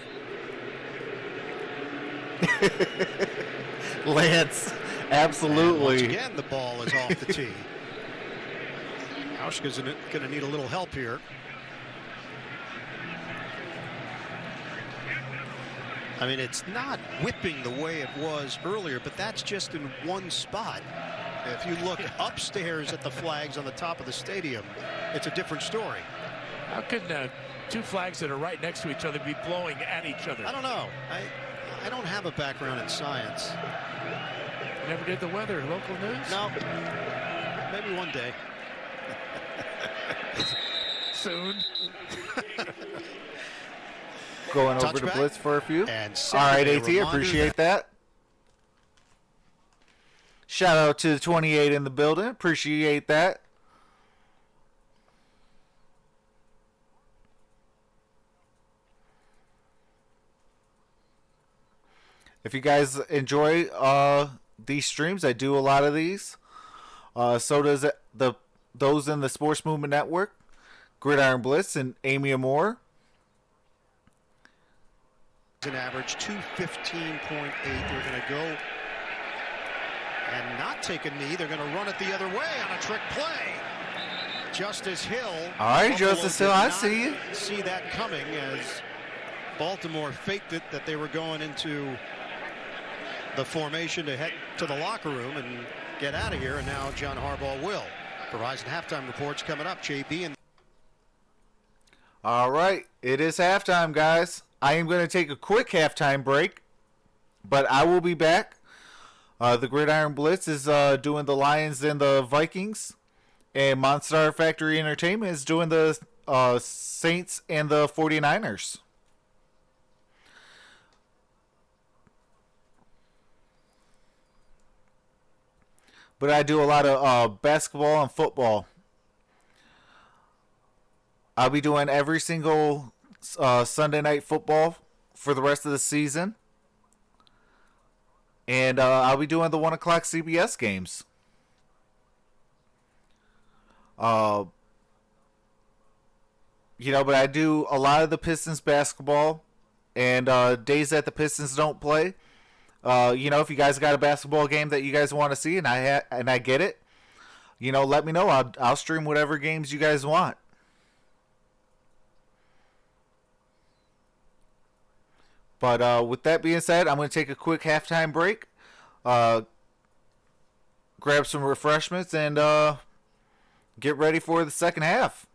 Lance, And once absolutely. again, the ball is off the tee. Hauschka's going to need a little help here. I mean, it's not whipping the way it was earlier, but that's just in one spot. If you look upstairs at the flags on the top of the stadium, it's a different story. How can two flags that are right next to each other be blowing at each other? I don't know. I don't have a background in science. Never did the weather. Local news? No. Maybe one day. Soon. Going over to Touchback. Blitz for a few. And All right, Saturday, AT, reminder appreciate that. Shout out to the 28 in the building. Appreciate that. If you guys enjoy these streams, I do a lot of these. So does those in the Sports Movement Network, Gridiron Blitz and Amy Amor. An average 215.8. They're going to go and not take a knee. They're going to run it the other way on a trick play. Justice Hill. All right, Buffalo Justice Hill, did I not see you. See that coming as Baltimore faked it that they were going into the formation to head to the locker room and get out of here. And now John Harbaugh will. Verizon halftime reports coming up. JB and All right, it is halftime, guys. I am going to take a quick halftime break, but I will be back. The Gridiron Blitz is doing the Lions and the Vikings, and Monstar Factory Entertainment is doing the Saints and the 49ers. But I do a lot of basketball and football. I'll be doing every single Sunday night football for the rest of the season. And I'll be doing the 1 o'clock CBS games. But I do a lot of the Pistons basketball. And days that the Pistons don't play. If you guys got a basketball game that you guys want to see and I get it, let me know. I'll stream whatever games you guys want. But with that being said, I'm going to take a quick halftime break, grab some refreshments, and get ready for the second half.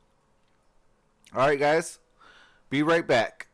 All right, guys. Be right back.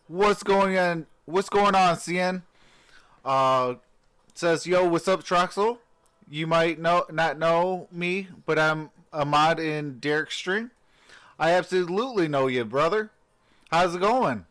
What's going on? What's going on, CN? Says, yo, what's up, Troxel? You might not know me, but I'm a mod in Derek's stream. I absolutely know you, brother. How's it going?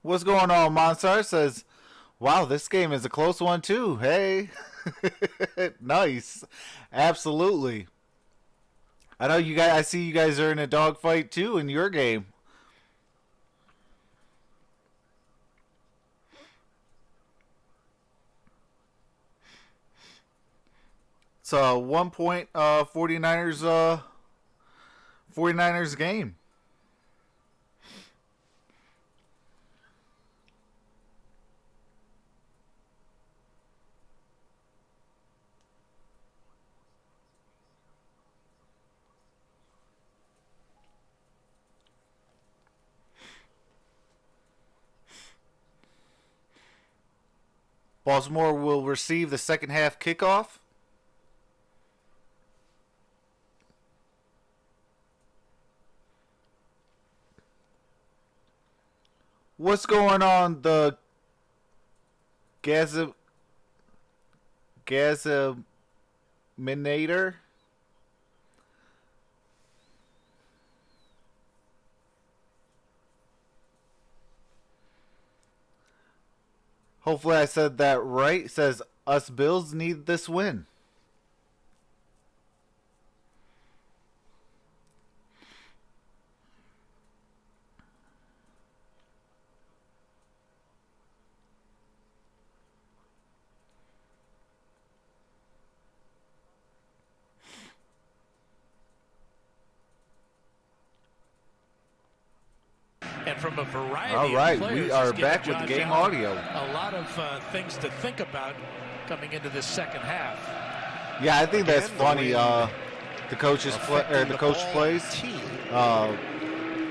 What's going on, Monsar? Says, wow, this game is a close one, too. Hey. Nice. Absolutely. I know you guys, I see you guys are in a dogfight, too, in your game. It's a 1 point 49ers game. Baltimore will receive the second half kickoff. What's going on, the Gazaminator? Hopefully I said that right. It says, us Bills need this win. And from a variety All right, of players, we are he's back given with the Josh game Allen audio. A lot of things to think about coming into this second half. Yeah, I think that's Again, funny. the The coaches affecting the the coach ball plays. team.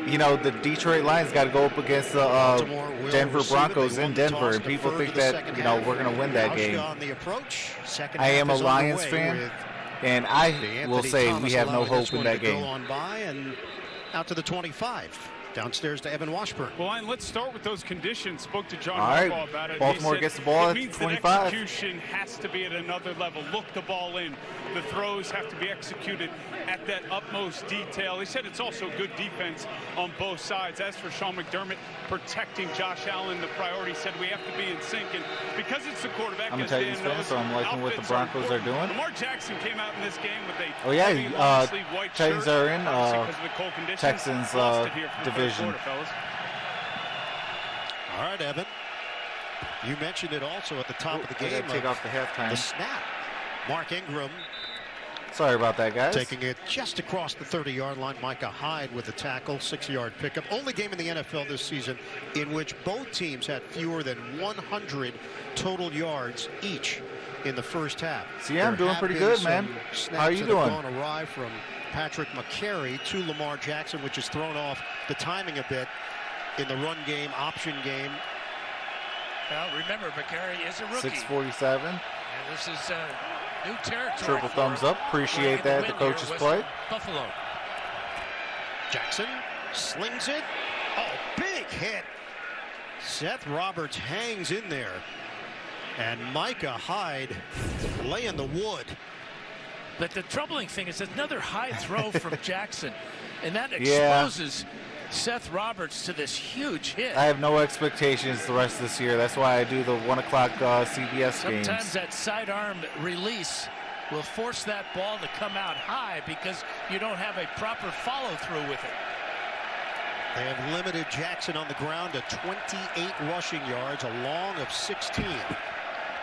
You know, the Detroit Lions got to go up against the Baltimore will Denver receive it. Broncos They in won the Denver, toss, and people deferred think to the that, second you know, half. we're going to win that Roush game. on the approach. Second I am a half is Lions underway fan, with and the I will Anthony say Thomas we have no allowing this hope in one that to game. Go on by and out to the 25. Downstairs to Evan Washburn. Well, and let's start with those conditions. Spoke to John All right, Harbaugh about it. Baltimore He said gets the ball it at means 25. That execution has to be at another level. Look the ball in. The throws have to be executed at that utmost detail. He said it's also good defense on both sides. As for Sean McDermott protecting Josh Allen, the priority said we have to be in sync. And because it's the quarterback, I'm a as Titans Dan fan, knows, so I'm liking what the outfits Broncos are important. doing. Lamar Jackson came out in this game with a Oh, yeah, heavy long-sleeve white Titans shirt. are in Obviously, because of the cold conditions. Texans Lost it here for the third division. quarter, fellas. All right, Evan. You mentioned it also at the top of the I game. gotta take off the halftime. The snap. Mark Ingram Sorry about that, guys. taking it just across the 30-yard line. Micah Hyde with the tackle, 6-yard pickup. Only game in the NFL this season in which both teams had fewer than 100 total yards each in the first half. See, I'm There doing have pretty been good, man. some snaps How are you that have doing? gone awry from Patrick McCary to Lamar Jackson, which has thrown off the timing a bit in the run game, option game. Well, remember, McCary is a rookie. 6:47. And this is new territory. Triple for thumbs him. up. Appreciate Playing that. The win here coaches with play. Buffalo. Jackson slings it. Oh, big hit. Seth Roberts hangs in there. And Micah Hyde laying the wood. But the troubling thing is another high throw from Jackson. And that Yeah. exposes Seth Roberts to this huge hit. I have no expectations the rest of this year. That's why I do the 1 o'clock CBS games. Sometimes that sidearm release will force that ball to come out high because you don't have a proper follow-through with it. They have limited Jackson on the ground to 28 rushing yards, a long of 16.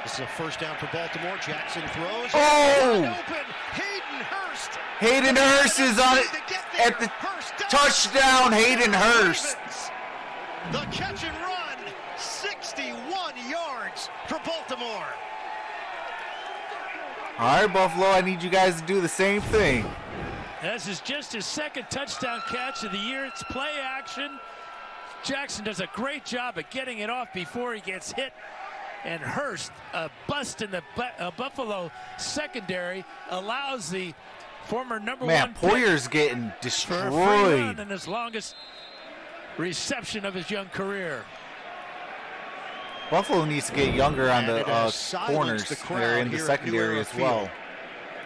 This is a first down for Baltimore. Jackson throws. Oh! Open. Hayden Hurst. Hayden Hurst is on it at the touchdown. Hayden Hurst. The catch and run. 61 yards for Baltimore. All right, Buffalo, I need you guys to do the same thing. This is just his second touchdown catch of the year. It's play action. Jackson does a great job at getting it off before he gets hit. And Hurst, a bust in the Buffalo secondary, allows the former number Man, one Poyer's getting pick for a free run destroyed. in his longest reception of his young career. Buffalo needs to get younger on And the it has silenced corners. the crowd They're in the here at secondary New as Era well. Field.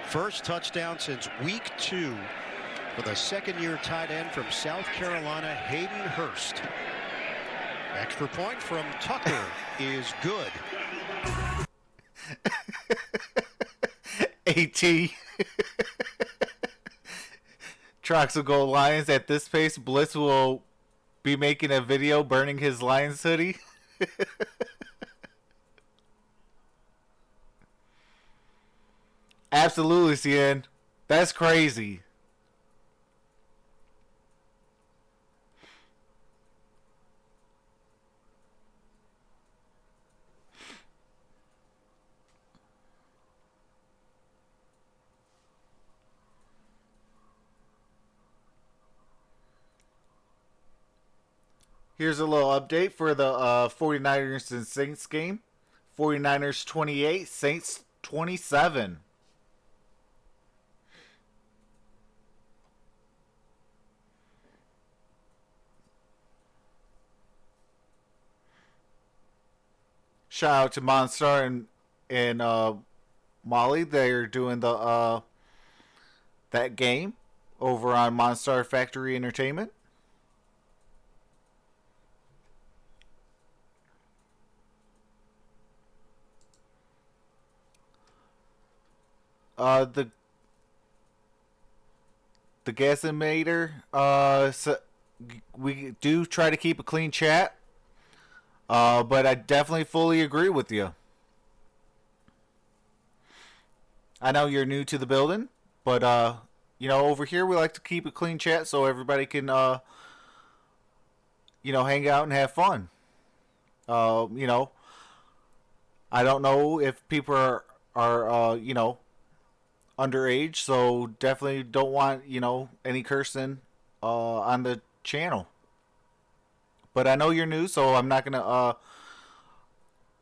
First touchdown since week 2 for the second-year tight end from South Carolina, Hayden Hurst. Extra point from Tucker is good. AT. Troxel go Lions. At this pace, Blitz will be making a video burning his Lions hoodie. Absolutely, CN. That's crazy. Here's a little update for the 49ers and Saints game. 49ers 28, Saints 27. Shout out to Monstar and Molly. They're doing the that game over on Monstar Factory Entertainment. The Gasimator, so we do try to keep a clean chat, but I definitely fully agree with you. I know you're new to the building, but you know, over here we like to keep a clean chat so everybody can you know, hang out and have fun. You know, I don't know if people are you know, underage, so definitely don't want, you know, any cursing on the channel. But I know you're new, so I'm not gonna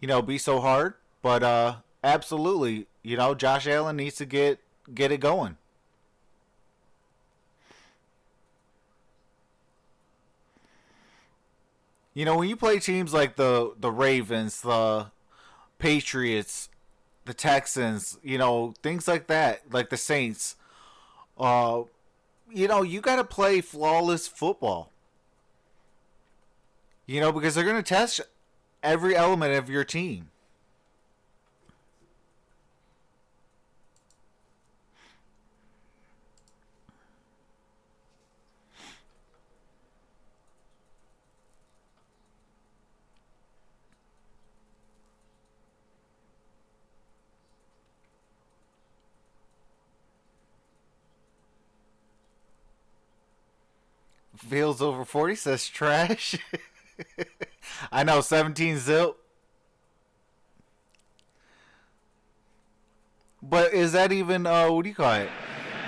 you know, be so hard. But absolutely, you know, Josh Allen needs to get it going. You know, when you play teams like the Ravens, the Patriots, the Texans, you know, things like that, like the Saints, you know, you got to play flawless football. You know, because they're going to test every element of your team. Feels over 40 says trash. I know, 17 zip. But is that even what do you call it?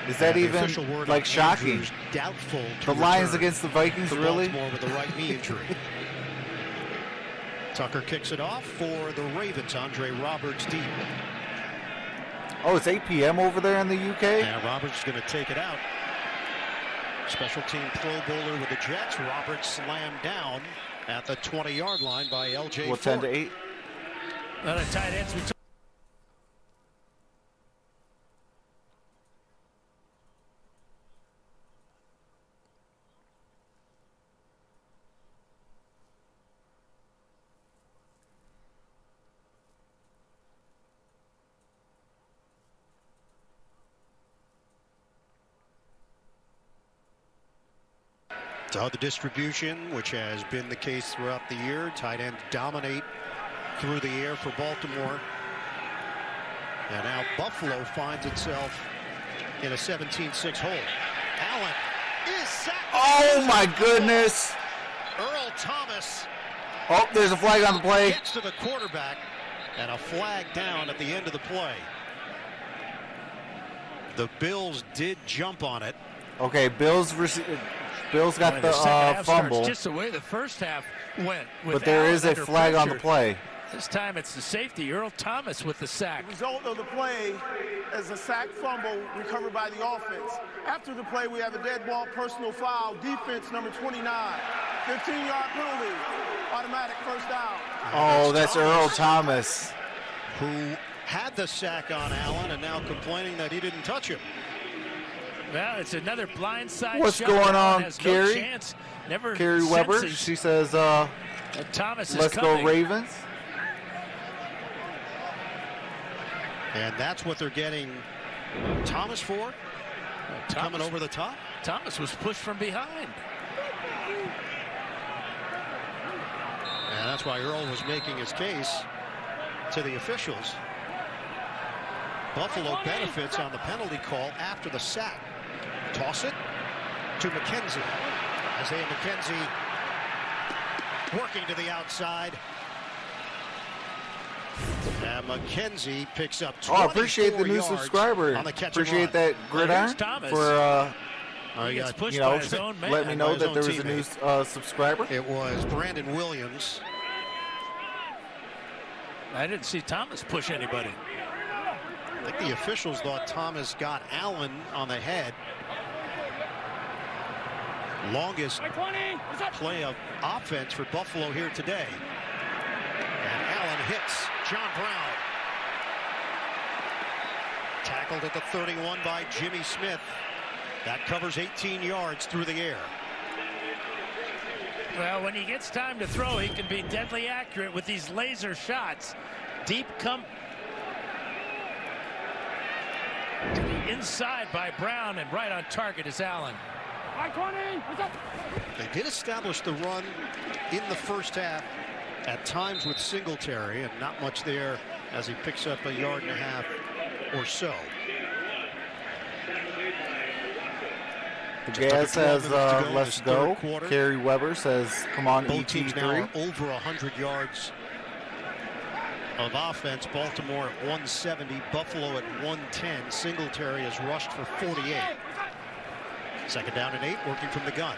Is that even like shocking? Doubtful The Lions against the Vikings, really? Baltimore with the right knee injury. Tucker kicks it off for the Ravens. Andre Roberts deep. Oh, it's 8 p.m. over there in the UK? And Roberts is going to take it out. Special team Pro Bowler with the Jets. Roberts slammed down at the 20-yard line by L.J. Well, 10 to 8. The tight ends we talked. So the distribution, which has been the case throughout the year, tight ends dominate through the air for Baltimore. And now Buffalo finds itself in a 17-6 hole. Allen is sacked. Oh my goodness. Earl Thomas. Oh, there's a flag on the play. Gets to the quarterback and a flag down at the end of the play. The Bills did jump on it. Okay, Bills got the fumble. Just the way the first half went. But there is a flag on the play. This time it's the safety, Earl Thomas, with the sack. The result of the play is a sack fumble recovered by the offense. After the play, we have a dead ball, personal foul, defense number 29. 15-yard penalty, automatic first down. Oh, that's Earl Thomas. Who had the sack on Allen and now complaining that he didn't touch him. Well, it's another blindside. What's shot. going on, Has Carrie? No chance. Never Carrie Weber, senses she says, that Thomas let's is coming. go Ravens. And that's what they're getting Thomas for. Coming over the top. Thomas was pushed from behind. And that's why Earl was making his case to the officials. Buffalo benefits on the penalty call after the sack. Toss it to McKenzie. Isaiah McKenzie working to the outside. And McKenzie picks up 24 Oh, I appreciate the new yards subscriber. on the catch Appreciate and run. that Gridiron Thomas. for He gets pushed you know, by his own man. let me know By his that own there was a teammate. new subscriber. It was Brandon Williams. I didn't see Thomas push anybody. I think the officials thought Thomas got Allen on the head. Longest play of offense for Buffalo here today. And Allen hits John Brown. Tackled at the 31 by Jimmy Smith. That covers 18 yards through the air. Well, when he gets time to throw, he can be deadly accurate with these laser shots. Deep come inside by Brown, and right on target is Allen. They did establish the run in the first half at times with Singletary, and not much there as he picks up a yard and a half or so. The Gas says, let's go. Quarter. Carrie Weber says, come on, Both teams now ET3. are over 100 yards of offense. Baltimore at 170, Buffalo at 110. Singletary has rushed for 48. Second down and 8, working from the gun.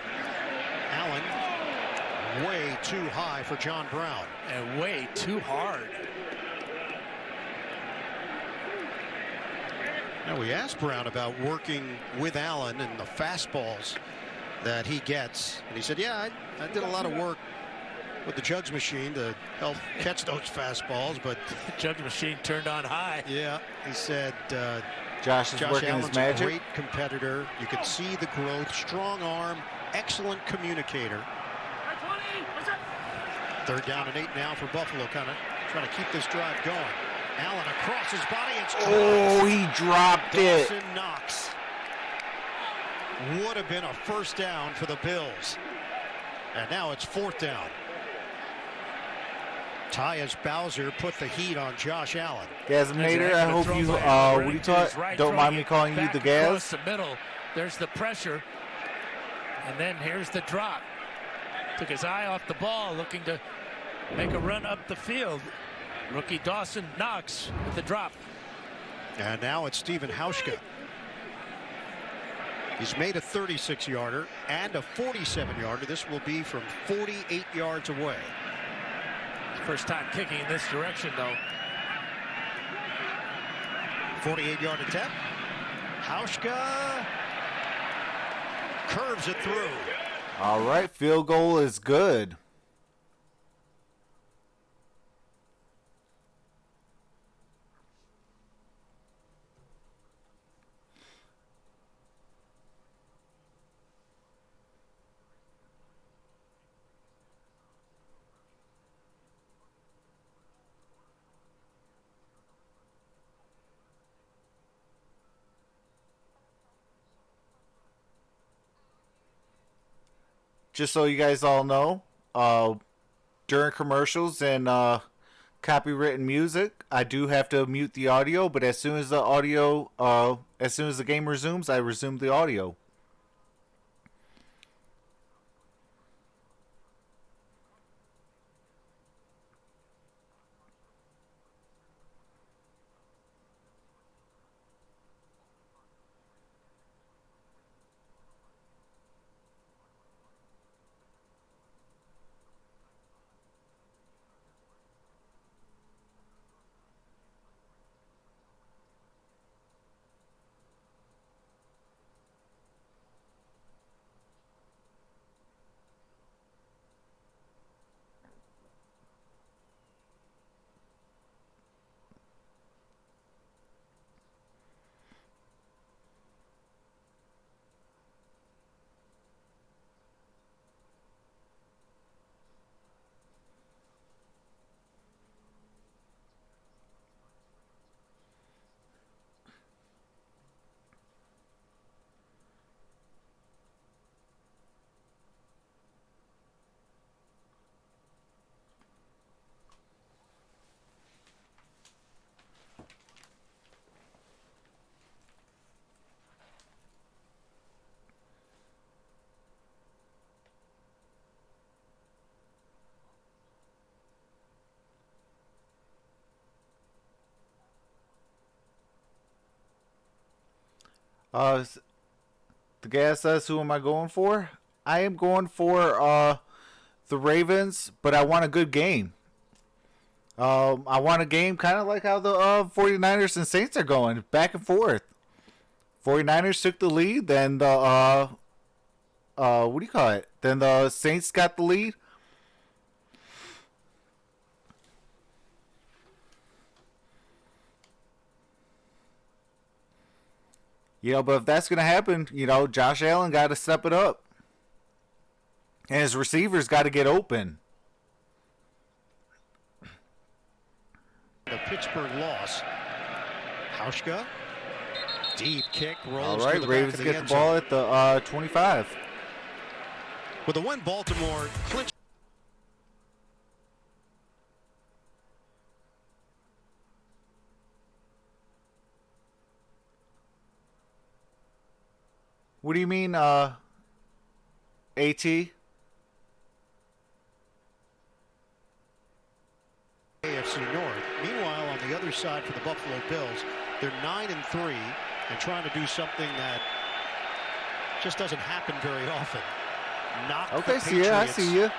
Allen way too high for John Brown. And way too hard. Now, we asked Brown about working with Allen and the fastballs that he gets. And he said, yeah, I did a lot of work with the jugs machine to help catch those fastballs. But The jug machine turned on high. yeah, he said Josh is working Allen's his a magic. great competitor. You can see the growth, strong arm, excellent communicator. Third down and 8 now for Buffalo, kind of trying to keep this drive going. Allen across his body. It's Oh, he dropped it. Dawson Knox. Would have been a first down for the Bills. And now it's fourth down. Tyus Bowser put the heat on Josh Allen. Gasminator, I hope you, what do you call it? Don't mind me calling you the Gas. Across the middle. There's the pressure. And then here's the drop. Took his eye off the ball, looking to make a run up the field. Rookie Dawson Knox with the drop. And now it's Stephen Hauschka. He's made a 36-yarder and a 47-yarder. This will be from 48 yards away. First time kicking in this direction, though. 48-yard attempt. Hauschka curves it through. All right, field goal is good. just so you guys all know, during commercials and copywritten music, I do have to mute the audio, but as soon as the game resumes, I resume the audio. The guy says, who am I going for? I am going for the Ravens, but I want a good game. I want a game kind of like how the 49ers and Saints are going, back and forth. 49ers took the lead, then the, what do you call it? Then the Saints got the lead. You know, but if that's going to happen, you know, Josh Allen got to step it up. And his receivers got to get open. The Pittsburgh loss. Hauschka. Deep kick. All Rolls right, to the Ravens back of get the ball at the 25. With the win, Baltimore clinched. What do you mean, AT? AFC North. Meanwhile, on the other side for the Buffalo Bills, they're 9-3 and trying to do something that just doesn't happen very often. Knock Okay, the see ya. I see you.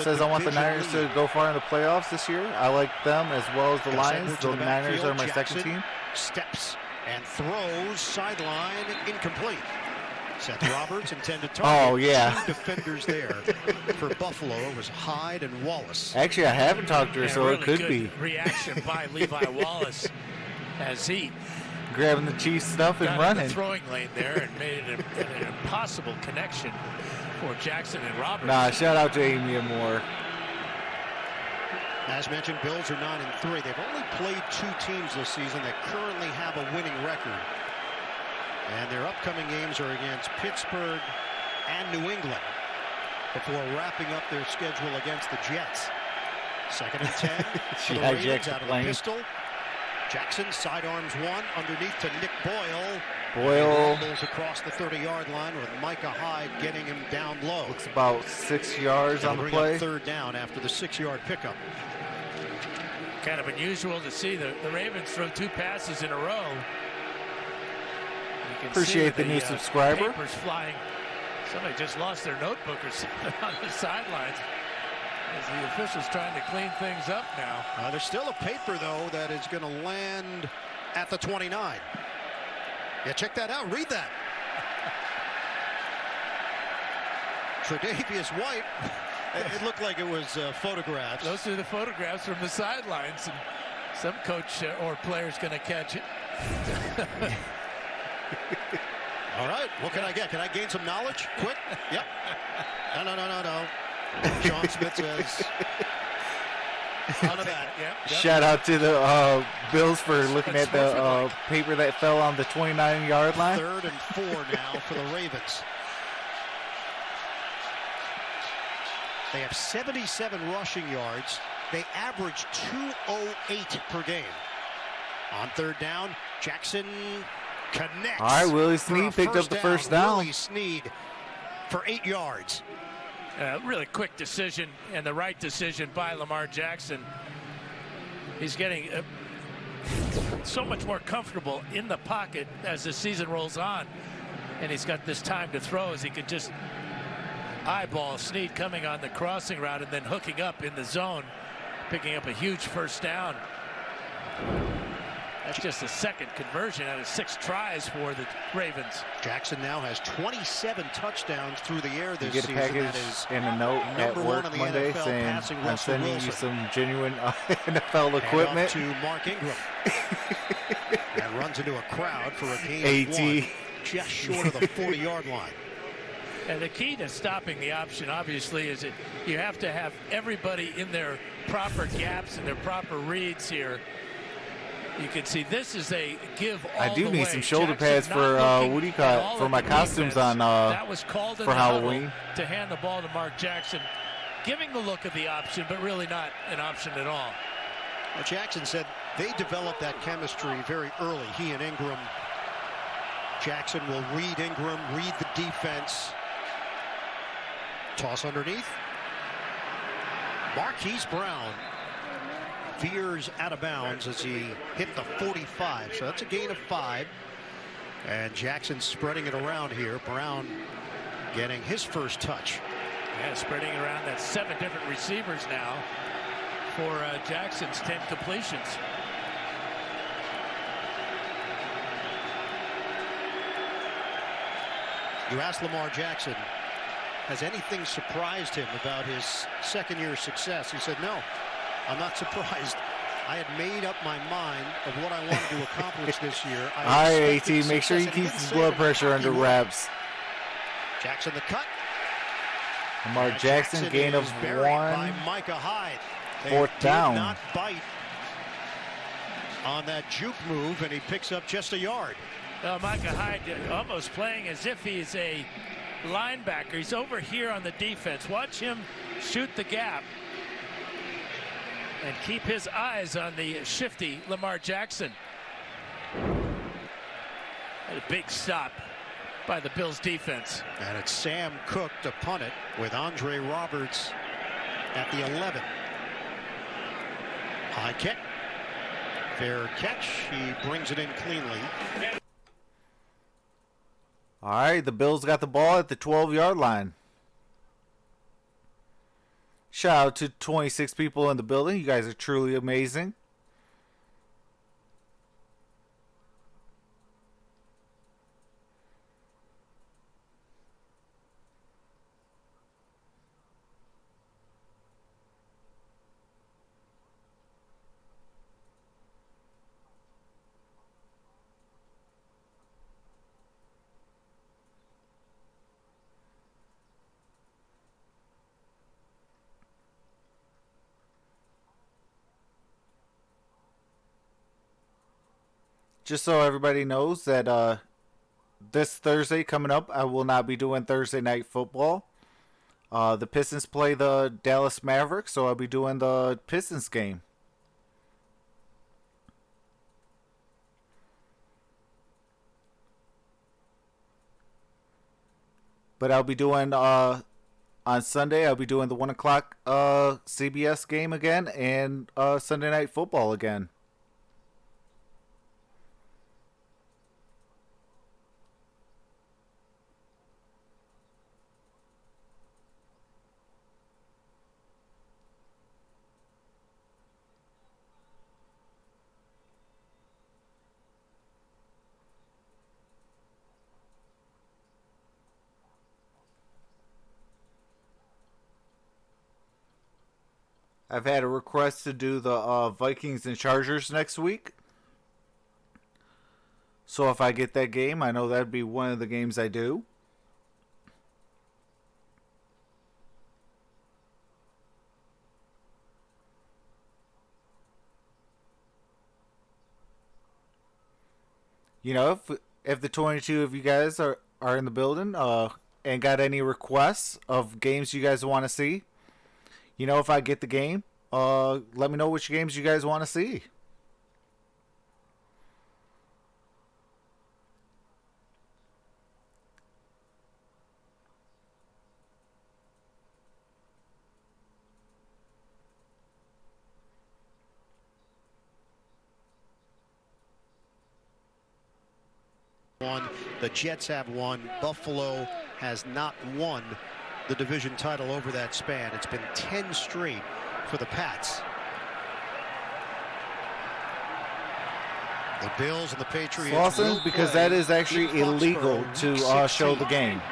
Says I want the division Niners lead. to go far in the playoffs this year. I like them as well as the Gonna send Lions. her to The the Niners backfield. are my Jackson second team. steps and throws sideline incomplete. Seth Roberts intended target. Oh, yeah. Two defenders there for Buffalo. It was Hyde and Wallace. Actually, I haven't talked to her, And a so really it could good be reaction by Levi Wallace as he grabbing the cheese stuff and got in running. the throwing lane there and made it an impossible connection for Jackson and Roberts. Nah, shout out to Amy Amor. As mentioned, Bills are 9-3. They've only played two teams this season that currently have a winning record. And their upcoming games are against Pittsburgh and New England before wrapping up their schedule against the Jets. 2nd and 10 for She the hijacked Ravens the out of the plane. pistol. Jackson sidearms one underneath to Nick Boyle. Boyle Rumbles across the 30-yard line with Micah Hyde getting him down low. looks about 6 yards They'll on the bring play. up 3rd down after the 6-yard pickup. Kind of unusual to see the Ravens throw two passes in a row. You can Appreciate see the new subscriber. Papers flying. Somebody just lost their notebook or something on the sidelines. As the officials trying to clean things up now. There's still a paper, though, that is going to land at the 29. Yeah, check that out. Read that. Tre'Davious White. It looked like it was photographs. Those are the photographs from the sidelines, and some coach or player is going to catch it. All right, what can I get? Can I gain some knowledge? Quick? Yep. No. Sean Smith says none of that. Yep. Shout out to the Bills for looking That's at the perfect. paper that fell on the 29-yard line. 3rd and 4 now for the Ravens. They have 77 rushing yards. They average 208 per game. On third down, Jackson connects. All right, Willie Snead picked up the first down. Willie Snead for 8 yards. Really quick decision and the right decision by Lamar Jackson. He's getting so much more comfortable in the pocket as the season rolls on. And he's got this time to throw as he could just eyeball Snead coming on the crossing route and then hooking up in the zone, picking up a huge first down. That's just a second conversion out of 6 tries for the Ravens. Jackson now has 27 touchdowns through the air this season. You get a package and a note at work Monday saying I'm sending you some genuine NFL equipment. To Mark Ingram. And runs into a crowd for a gain of 1, just short of the 40-yard line. And the key to stopping the option, obviously, is that you have to have everybody in their proper gaps and their proper reads here. You can see this is a give all I do the need way. some shoulder Jackson's pads for not Woody cut for my costumes on that was called in for the Halloween. huddle to hand the ball to Mark Jackson, giving the look of the option, but really not an option at all. Well, Jackson said they developed that chemistry very early. He and Ingram. Jackson will read Ingram, read the defense. Toss underneath. Marquise Brown veers out of bounds as he hit the 45. So that's a gain of 5. And Jackson spreading it around here. Brown getting his first touch. Yeah, spreading it around. That's 7 different receivers now for Jackson's 10 completions. You asked Lamar Jackson, has anything surprised him about his second-year success? He said, no, I'm not surprised. I had made up my mind of what I wanted to accomplish this year. All right, AT, make sure he keeps his blood pressure under wraps. Jackson the cut. Lamar Jackson, gain of 1. By Micah Hyde. Fourth down. Did not bite on that juke move, and he picks up just a yard. Micah Hyde almost playing as if he's a linebacker. He's over here on the defense. Watch him shoot the gap and keep his eyes on the shifty Lamar Jackson. And a big stop by the Bills defense. And it's Sam Cook to punt it with Andre Roberts at the 11. High kick. Fair catch. He brings it in cleanly. All right, the Bills got the ball at the 12-yard line. Shout out to 26 people in the building. You guys are truly amazing. Just so everybody knows that this Thursday coming up, I will not be doing Thursday night football. The Pistons play the Dallas Mavericks, so I'll be doing the Pistons game. But I'll be doing, on Sunday, I'll be doing the 1 o'clock CBS game again and Sunday night football again. I've had a request to do the Vikings and Chargers next week. So if I get that game, I know that'd be one of the games I do. You know, if the 22 of you guys are in the building and got any requests of games you guys want to see, if I get the game, let me know which games you guys want to see. The Jets have won. Buffalo has not won the division title over that span. It's been 10 straight for the Pats. The Bills and the Patriots. Lawson, because that is actually illegal to show the game.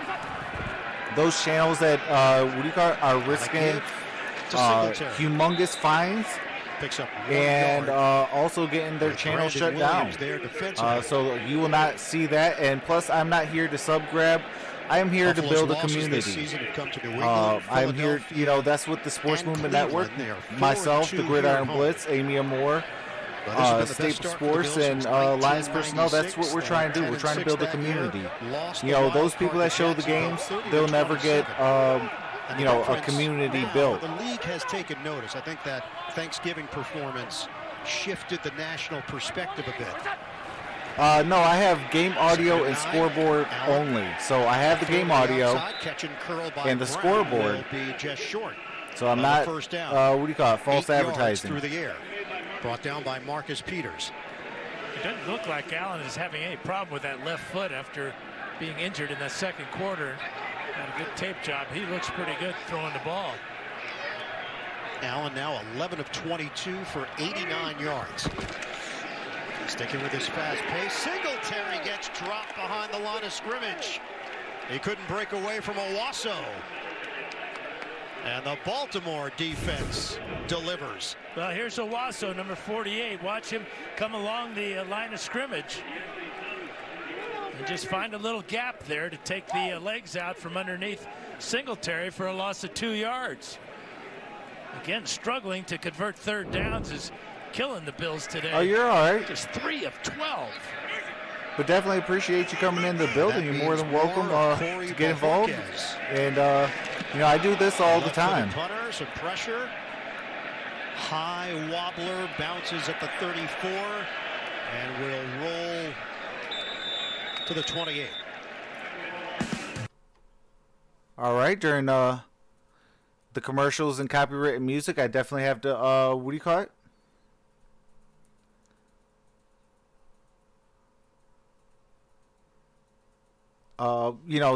Those channels that are risking humongous fines and also getting their channel shut down. So you will not see that. And plus, I'm not here to sub grab. I am here to build a community. I'm here, that's what the Sports Movement Network, myself, the Gridiron Blitz, Amy Amor, Staple Sports, and Lions personnel, that's what we're trying to do. We're trying to build a community. Those people that show the games, they'll never get a community built. The league has taken notice. I think that Thanksgiving performance shifted the national perspective a bit. No, I have game audio and scoreboard only. So I have the game audio and the scoreboard. So I'm not, false advertising. Through the air. Brought down by Marcus Peters. It doesn't look like Allen is having any problem with that left foot after being injured in the second quarter. Had a good tape job. He looks pretty good throwing the ball. Allen now 11 of 22 for 89 yards. Sticking with his fast pace. Singletary gets dropped behind the line of scrimmage. He couldn't break away from Owasso. And the Baltimore defense delivers. Well, here's Owasso, number 48. Watch him come along the line of scrimmage. And just find a little gap there to take the legs out from underneath Singletary for a loss of 2 yards. Again, struggling to convert third downs is killing the Bills today. Oh, you're all right. Just 3 of 12. But definitely appreciate you coming in the building. You're more than welcome to get involved. And, I do this all the time. Punter, some pressure. High wobbler, bounces at the 34, and will roll to the 28. All right, during the commercials and copyrighted music, I definitely have to, what do you call it?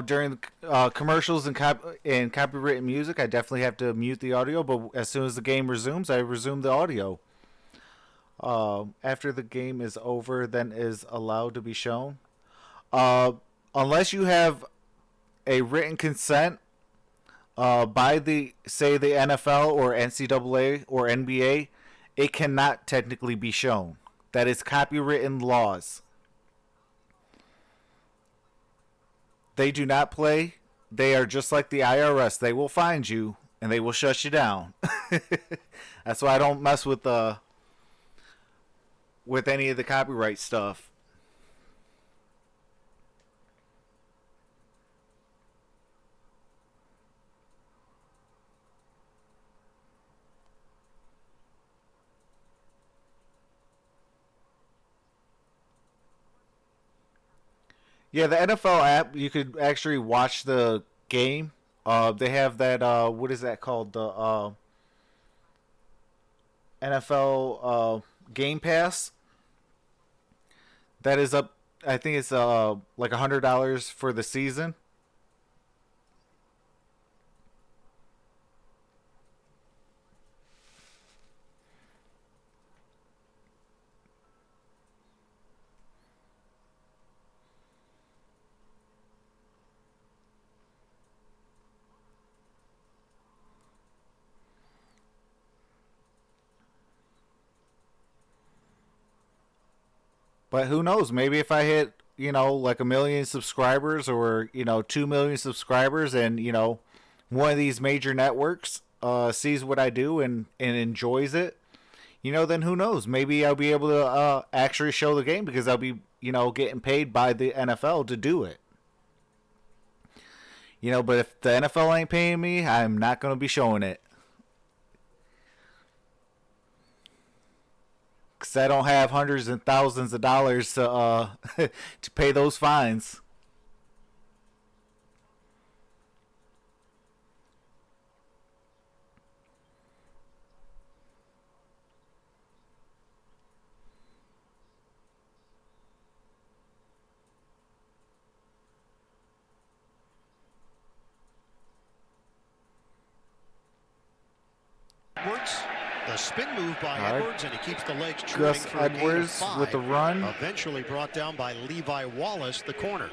During the commercials and copyrighted music, I definitely have to mute the audio. But as soon as the game resumes, I resume the audio. After the game is over, then is allowed to be shown. Unless you have a written consent by the NFL or NCAA or NBA, it cannot technically be shown. That is copywritten laws. They do not play. They are just like the IRS. They will find you and they will shut you down. That's why I don't mess with any of the copyright stuff. Yeah, the NFL app, you could actually watch the game. They have that, what is that called? The NFL Game Pass. That is up, I think it's like $100 for the season. But who knows? Maybe if I hit, like 1 million subscribers or, 2 million subscribers and, one of these major networks sees what I do and enjoys it, then who knows? Maybe I'll be able to actually show the game because I'll be, getting paid by the NFL to do it. But if the NFL ain't paying me, I'm not going to be showing it. 'cause I don't have hundreds and thousands of dollars to to pay those fines. Edwards, the spin move by All right. Edwards, and he keeps the legs churning Gus for a gain of Edwards 5. with the run. Eventually brought down by Levi Wallace, the corner.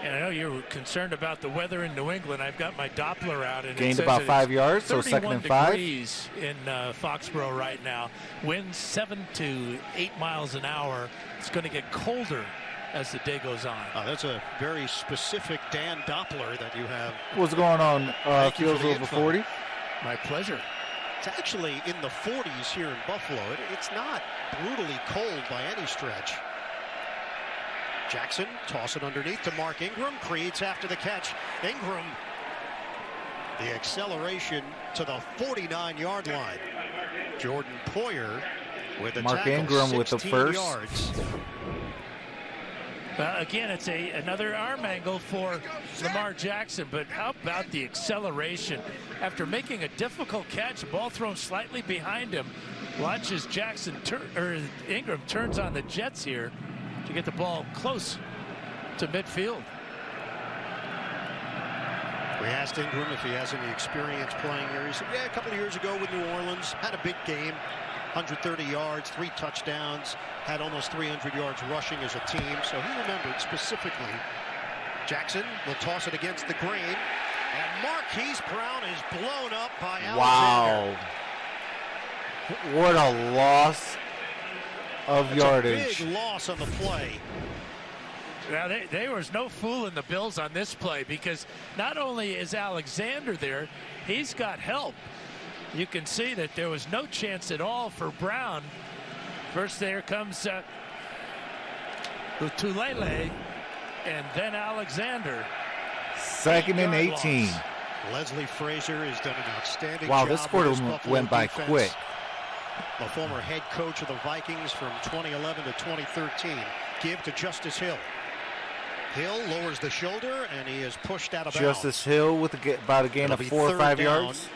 And I know you're concerned about the weather in New England. I've got my Doppler out, and it Gained says about that 5 it's yards, so second 31 and 5. degrees in Foxborough right now. Winds 7 to 8 miles an hour. It's going to get colder as the day goes on. That's a very specific Dan Doppler that you have. What's going on? Thank you for Feels the over info. 40. My pleasure. It's actually in the 40s here in Buffalo. It's not brutally cold by any stretch. Jackson toss it underneath to Mark Ingram. Creeds after the catch. Ingram, the acceleration to the 49-yard line. Jordan Poyer with a Mark tackle, Ingram with the 16 first. yards. Again, it's another arm angle for Lamar Jackson, but how about the acceleration? After making a difficult catch, the ball thrown slightly behind him, watches Ingram turns on the jets here to get the ball close to midfield. We asked Ingram if he has any experience playing here. He said, yeah, a couple of years ago with New Orleans, had a big game, 130 yards, 3 touchdowns, had almost 300 yards rushing as a team, so he remembered specifically. Jackson will toss it against the grain, and Marquise Brown is blown up by Alexander. Wow. What a loss of That's yardage. a big loss on the play. Now, there was no fooling the Bills on this play, because not only is Alexander there, he's got help. You can see that there was no chance at all for Brown. First there comes Tulele, and then Alexander. Second and 18. Loss. Leslie Frazier has done an outstanding Wow, job. this quarter with Buffalo went by defense. quick. The former head coach of the Vikings from 2011 to 2013. Give to Justice Hill. Hill lowers the shoulder, and he is pushed out of bounds. Justice Hill with about a gain It'll of be 4 or third 5 down yards.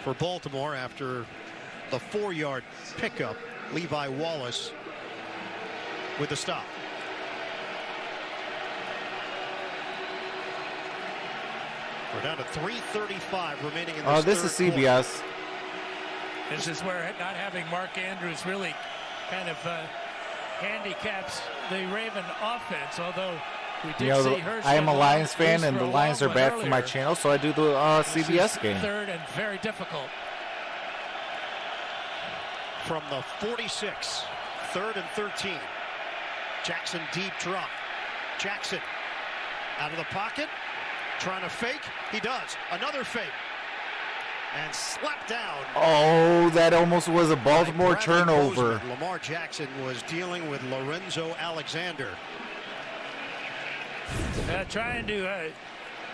for Baltimore after the 4-yard pickup. Levi Wallace with the stop. We're down to 3:35 remaining in this This third is CBS. This is where not having Mark Andrews really kind of handicaps the Raven offense, although we did see Herschel. I am a Lions fan, and the for a Lions long are one bad for my earlier. channel, so I do the CBS game. Third and very difficult. From the 46, 3rd and 13. Jackson deep drop. Jackson out of the pocket, trying to fake. He does. Another fake. And slapped down. Oh, that almost was a Baltimore by Bradley turnover. Bozeman. Lamar Jackson was dealing with Lorenzo Alexander. Trying to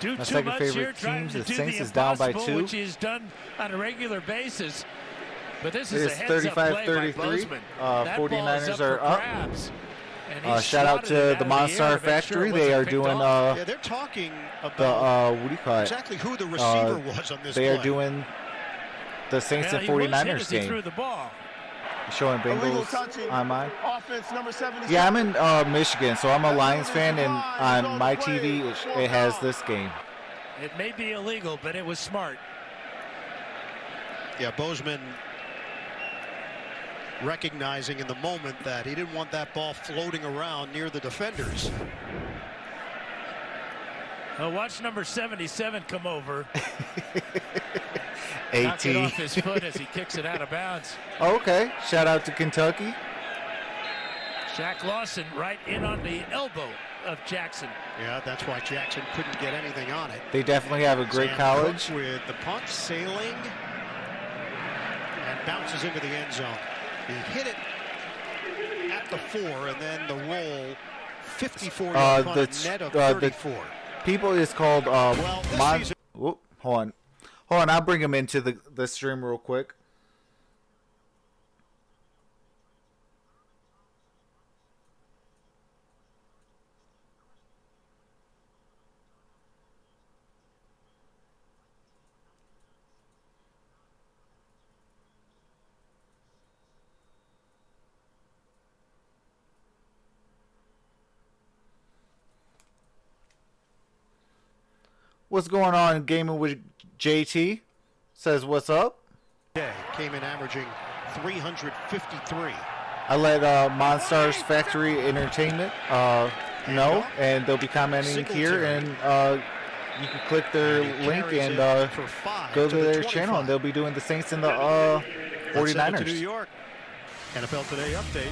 do My too second much favorite here, trying teams, to the do Saints the is down by impossible, 2. which he's done on a regular basis. But this is It a is heads-up play by 35-33. Bozeman. That ball is 49ers up are for up. grabs. And he Shout out swatted to it the out of the air Monstar to make sure Factory. it They wasn't are picked doing off. Yeah, they're talking the about what do you call it? exactly who the receiver was on this They play. are doing the Saints Well, and he was hit 49ers as he threw game. the ball. Showing Illegal Bengals touching. on mine. Offense number 77. Yeah, I'm in Michigan, so I'm a Lions fan, and on my TV it has this game. It may be illegal, but it was smart. Yeah, Bozeman recognizing in the moment that he didn't want that ball floating around near the defenders. Well, watch number 77 come over. Knock 18. it off his foot as he kicks it out of bounds. Okay, shout out to Kentucky. Shaq Lawson right in on the elbow of Jackson. Yeah, that's why Jackson couldn't get anything on it. They definitely have a great Sam college. Cook with the punt sailing and bounces into the end zone. He hit it at the 4, and then the roll 54-yard punt, a net of 34. People is called this season- Whoop, hold on, I'll bring him into the stream real quick. What's going on in Gaming with JT? Says what's up. Came in averaging 353. I let Monstars Factory Entertainment know, and they'll be commenting here, and you can click their link and go to their channel, and they'll be doing the Saints and the 49ers. To New York. NFL Today update.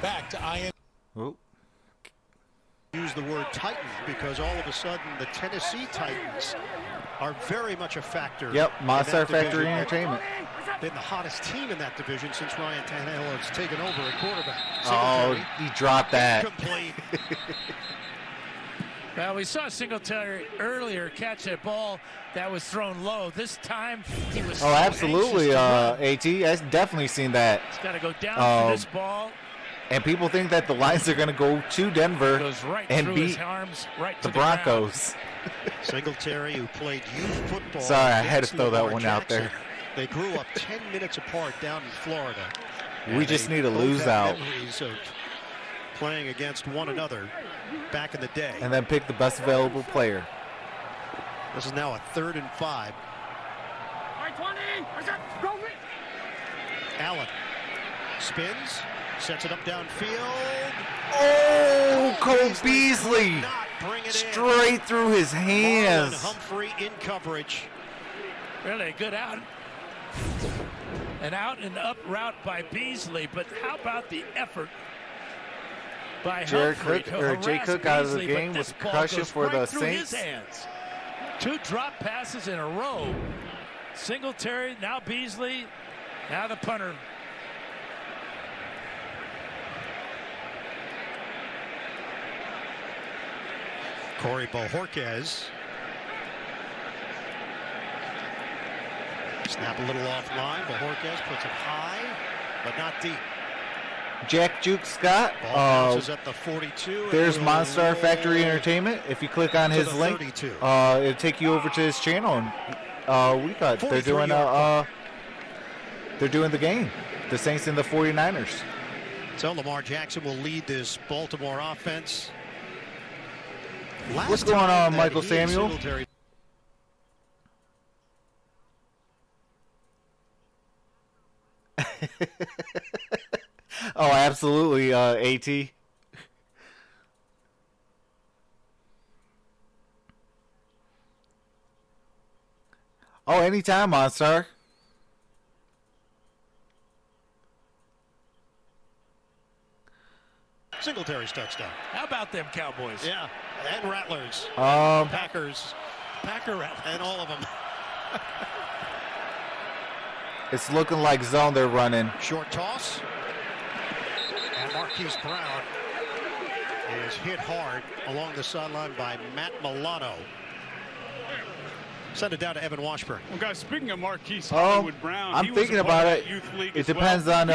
Back to Ian. Oh. Use the word Titan because all of a sudden the Tennessee Titans are very much a factor. Yep, Monster Factory division. Entertainment. Been the hottest team in that division since Ryan Tannehill has taken over at quarterback. Oh, he dropped that. Incomplete. Well, we saw Singletary earlier catch that ball that was thrown low. This time he was. Oh, absolutely, AT. I've definitely seen that. He's got to go down for this ball. And people think that the Lions are going to go to Denver Goes right and through beat his arms, right the to Broncos. Singletary, who played youth football. Sorry, I had to against throw that Lamar one out Jackson. there. They grew up 10 minutes apart down in Florida. We just need to both lose have out. Memories of playing against one another back in the day. And then pick the best available player. This is now a 3rd and 5. Allen spins, sets it up downfield. Oh, Cole Beasley! Not bring it Straight through his in. hands. Marlon Humphrey in coverage. Really good out. An out and up route by Beasley, but how about the effort by Jared Humphrey Cook, to or Jay harass Cook out of the Beasley, game but with this ball concussion goes for right the through his Saints. hands. 2 drop passes in a row. Singletary, now Beasley, now the punter. Corey Bojorquez. Snap a little offline. Bojorquez puts it high, but not deep. Jack Juke Scott. Ball bounces at the 42. There's and will Monster roll Factory Entertainment. If you click on to his the link, 32. it'll take you over to his channel. And we got they're doing they're doing the game. The Saints and the 49ers. So Lamar Jackson will lead this Baltimore offense. What's going on, Michael Samuel? Oh, absolutely, AT. Oh, anytime, Monster. Singletary's touchdown. How about them Cowboys? Yeah, and Rattlers. Packers. Packer Rattlers. And all of them. It's looking like zone they're running. Short toss. And Marquise Brown is hit hard along the sideline by Matt Milano. Send it down to Evan Washburn. Well, guys, speaking of Marquise Hollywood Brown, I'm thinking about it. It depends on,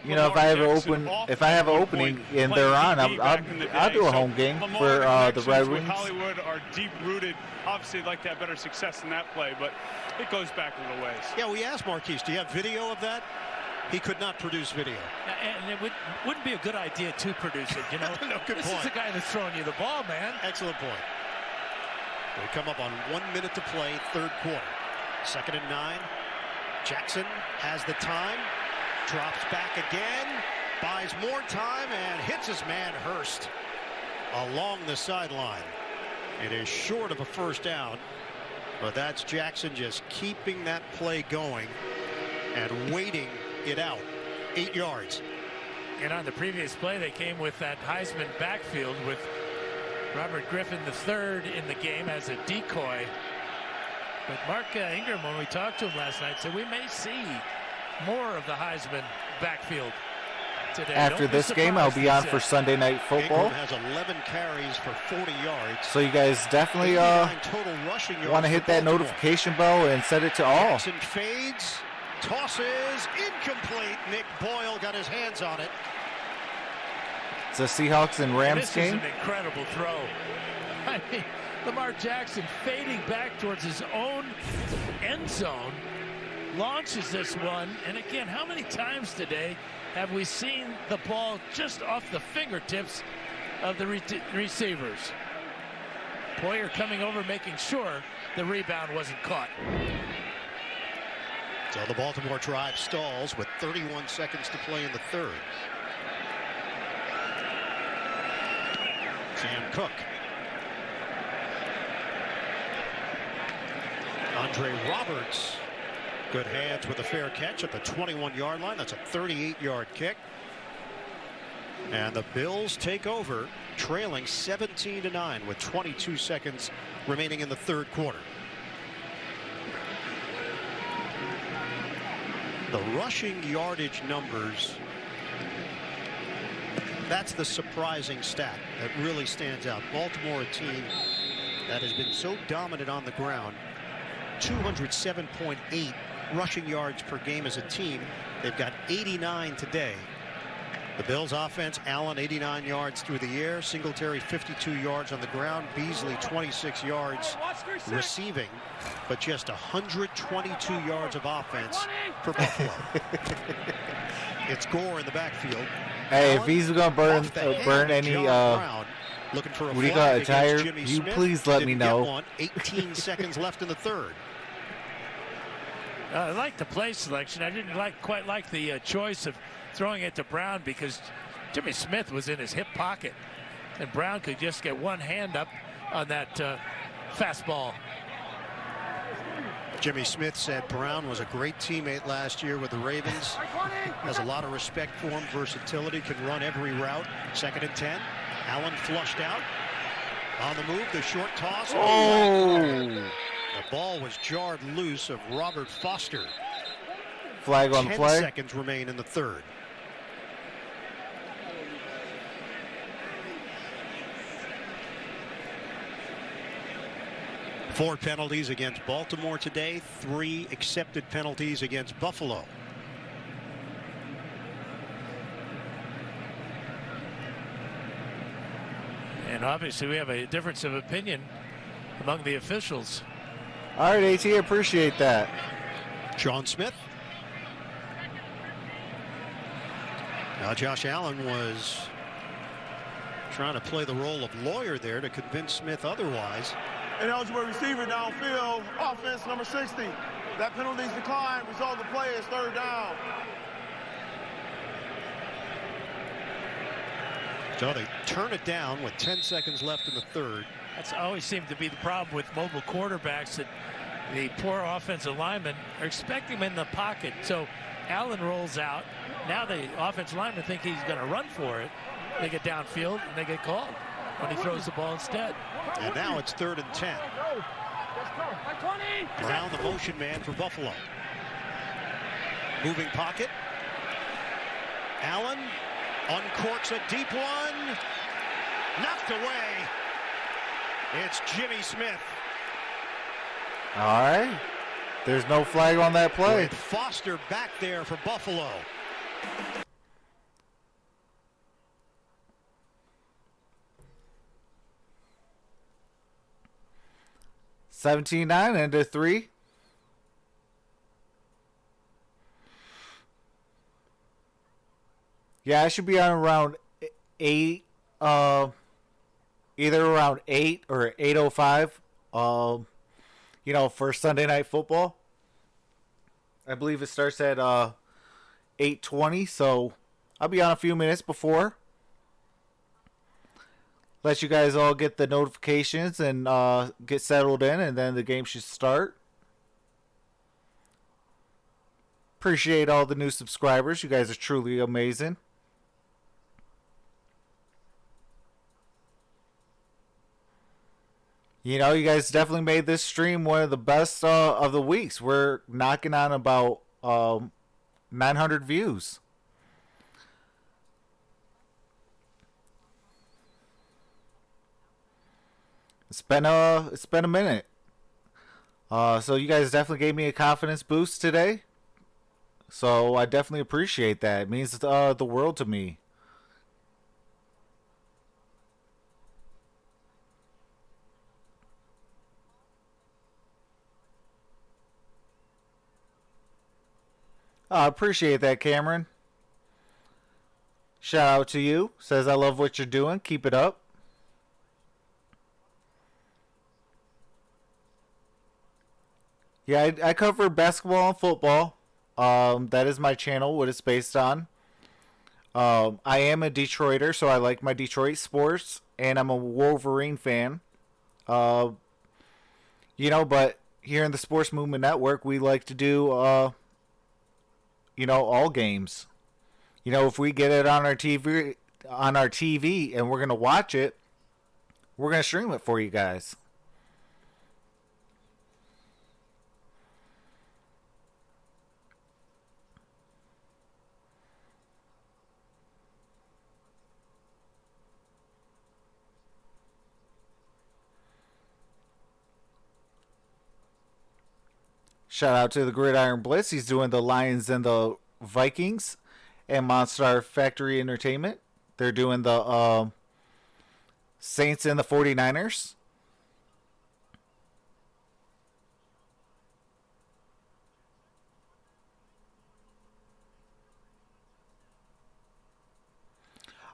you know, if I have an opening and they're on, I'll do a home game for the Red Wings. Hollywood are deep-rooted. Obviously, they'd like to have better success in that play, but it goes back a little ways. Yeah, we asked Marquise, do you have video of that? He could not produce video. And it wouldn't be a good idea to produce it, you know? No, good this point. is the guy that's throwing you the ball, man. Excellent point. They come up on 1 minute to play, 3rd quarter. 2nd and 9. Jackson has the time, drops back again, buys more time, and hits his man Hurst along the sideline. It is short of a first down, but that's Jackson just keeping that play going and waiting it out. 8 yards. And on the previous play, they came with that Heisman backfield with Robert Griffin III in the game as a decoy. But Mark Ingram, when we talked to him last night, said we may see more of the Heisman backfield today. After this game, I'll be on for Sunday Night Football. Ingram has 11 carries for 40 yards. So you guys definitely total rushing yards want to hit that Baltimore. notification bell and set it to all. Jackson fades, tosses, incomplete. Nick Boyle got his hands on it. It's a Seahawks and Rams this game. is an incredible throw. I mean, Lamar Jackson fading back towards his own end zone, launches this one. And again, how many times today have we seen the ball just off the fingertips of the receivers? Poyer coming over, making sure the rebound wasn't caught. So the Baltimore drive stalls with 31 seconds to play in the third. Sam Cook. Andre Roberts. Good hands with a fair catch at the 21-yard line. That's a 38-yard kick. And the Bills take over, trailing 17-9 with 22 seconds remaining in the third quarter. The rushing yardage numbers, that's the surprising stat that really stands out. Baltimore, a team that has been so dominant on the ground, 207.8 rushing yards per game as a team. They've got 89 today. The Bills offense, Allen 89 yards through the air, Singletary 52 yards on the ground, Beasley 26 yards receiving, but just 122 yards of offense for Buffalo. It's Gore in the backfield. Hey, Allen, if he's gonna burn any looking for a what do you got, a flag tire? against Jimmy You Smith. please let me Didn't get know. one. 18 seconds left in the third. I like the play selection. I didn't quite like the choice of throwing it to Brown because Jimmy Smith was in his hip pocket, and Brown could just get one hand up on that fastball. Jimmy Smith said Brown was a great teammate last year with the Ravens. Has a lot of respect for him, versatility, can run every route. 2nd and 10. Allen flushed out. On the move, the short toss. Oh! The ball was jarred loose of Robert Foster. Flag on the 10 play. seconds remain in the third. Four penalties against Baltimore today, 3 accepted penalties against Buffalo. And obviously we have a difference of opinion among the officials. All right, AT, appreciate that. Sean Smith. Now Josh Allen was trying to play the role of lawyer there to convince Smith otherwise. Ineligible receiver downfield, offense number 60. That penalty's declined, result of the play is third down. So they turn it down with 10 seconds left in the third. That's always seemed to be the problem with mobile quarterbacks, that the poor offensive linemen are expecting him in the pocket. So Allen rolls out. Now the offensive linemen think he's going to run for it. They get downfield and they get called when he throws the ball instead. And now it's 3rd and 10. Brown, the motion man for Buffalo. Moving pocket. Allen uncorks a deep one. Knocked away. It's Jimmy Smith. All right. There's no flag on that play. With Foster back there for Buffalo. $17-9 into 3. Yeah, I should be on around 8, either around 8 or 8:05. You know, for Sunday Night Football. I believe it starts at 8:20, so I'll be on a few minutes before. Let you guys all get the notifications and get settled in, and then the game should start. Appreciate all the new subscribers. You guys are truly amazing. You know, you guys definitely made this stream one of the best of the weeks. We're knocking on about 900 views. It's been a minute. So you guys definitely gave me a confidence boost today. So I definitely appreciate that. It means the world to me. Appreciate that, Cameron. Shout out to you. Says, I love what you're doing. Keep it up. Yeah, I cover basketball and football. That is my channel, what it's based on. I am a Detroiter, so I like my Detroit sports, and I'm a Wolverine fan. But here in the Sports Movement Network, we like to do, all games. If we get it on our TV, and we're going to watch it, we're going to stream it for you guys. Shout out to the Gridiron Blitz. He's doing the Lions and the Vikings, and Monster Factory Entertainment. They're doing the Saints and the 49ers.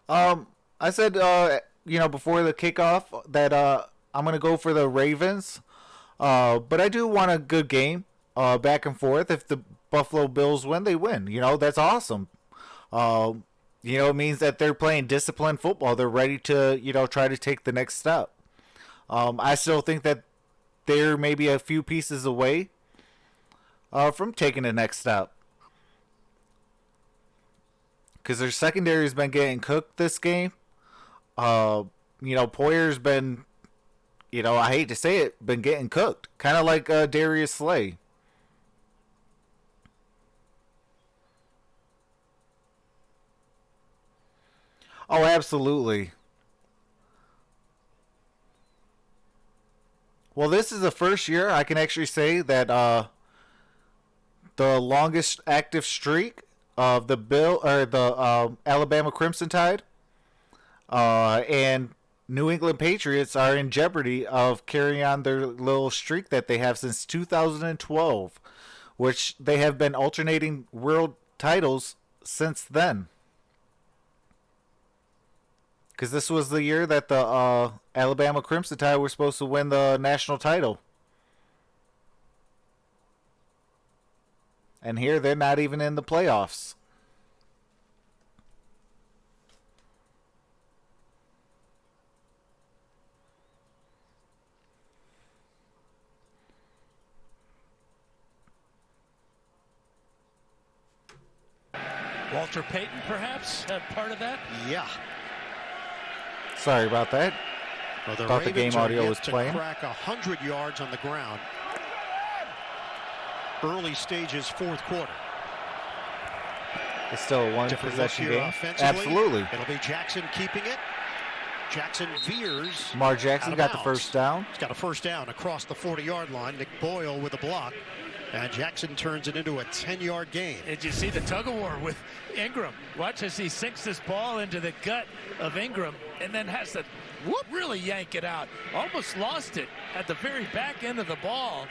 I said, before the kickoff that I'm going to go for the Ravens. But I do want a good game. Back and forth. If the Buffalo Bills win, they win. That's awesome. It means that they're playing disciplined football. They're ready to, try to take the next step. I still think that they're maybe a few pieces away from taking the next step. Because their secondary has been getting cooked this game. Poyer's been, I hate to say it, been getting cooked. Kind of like Darius Slay. Oh, absolutely. Well, this is the first year I can actually say that the longest active streak of the Alabama Crimson Tide and New England Patriots are in jeopardy of carrying on their little streak that they have since 2012, which they have been alternating world titles since then. Because this was the year that the Alabama Crimson Tide were supposed to win the national title. And here they're not even in the playoffs. Walter Payton, perhaps, part of that? Yeah. Sorry about that. Well, the Thought the game audio was playing. Crack 100 yards on the ground. Early stages, fourth quarter. It's still a one-possession game. Absolutely. It'll be Jackson keeping it. Jackson veers. Lamar Jackson got the first down. He's got a first down across the 40-yard line. Nick Boyle with a block. And Jackson turns it into a 10-yard gain. Did you see the tug-of-war with Ingram? Watch as he sinks this ball into the gut of Ingram and then has to really yank it out. Almost lost it at the very back end of the ball.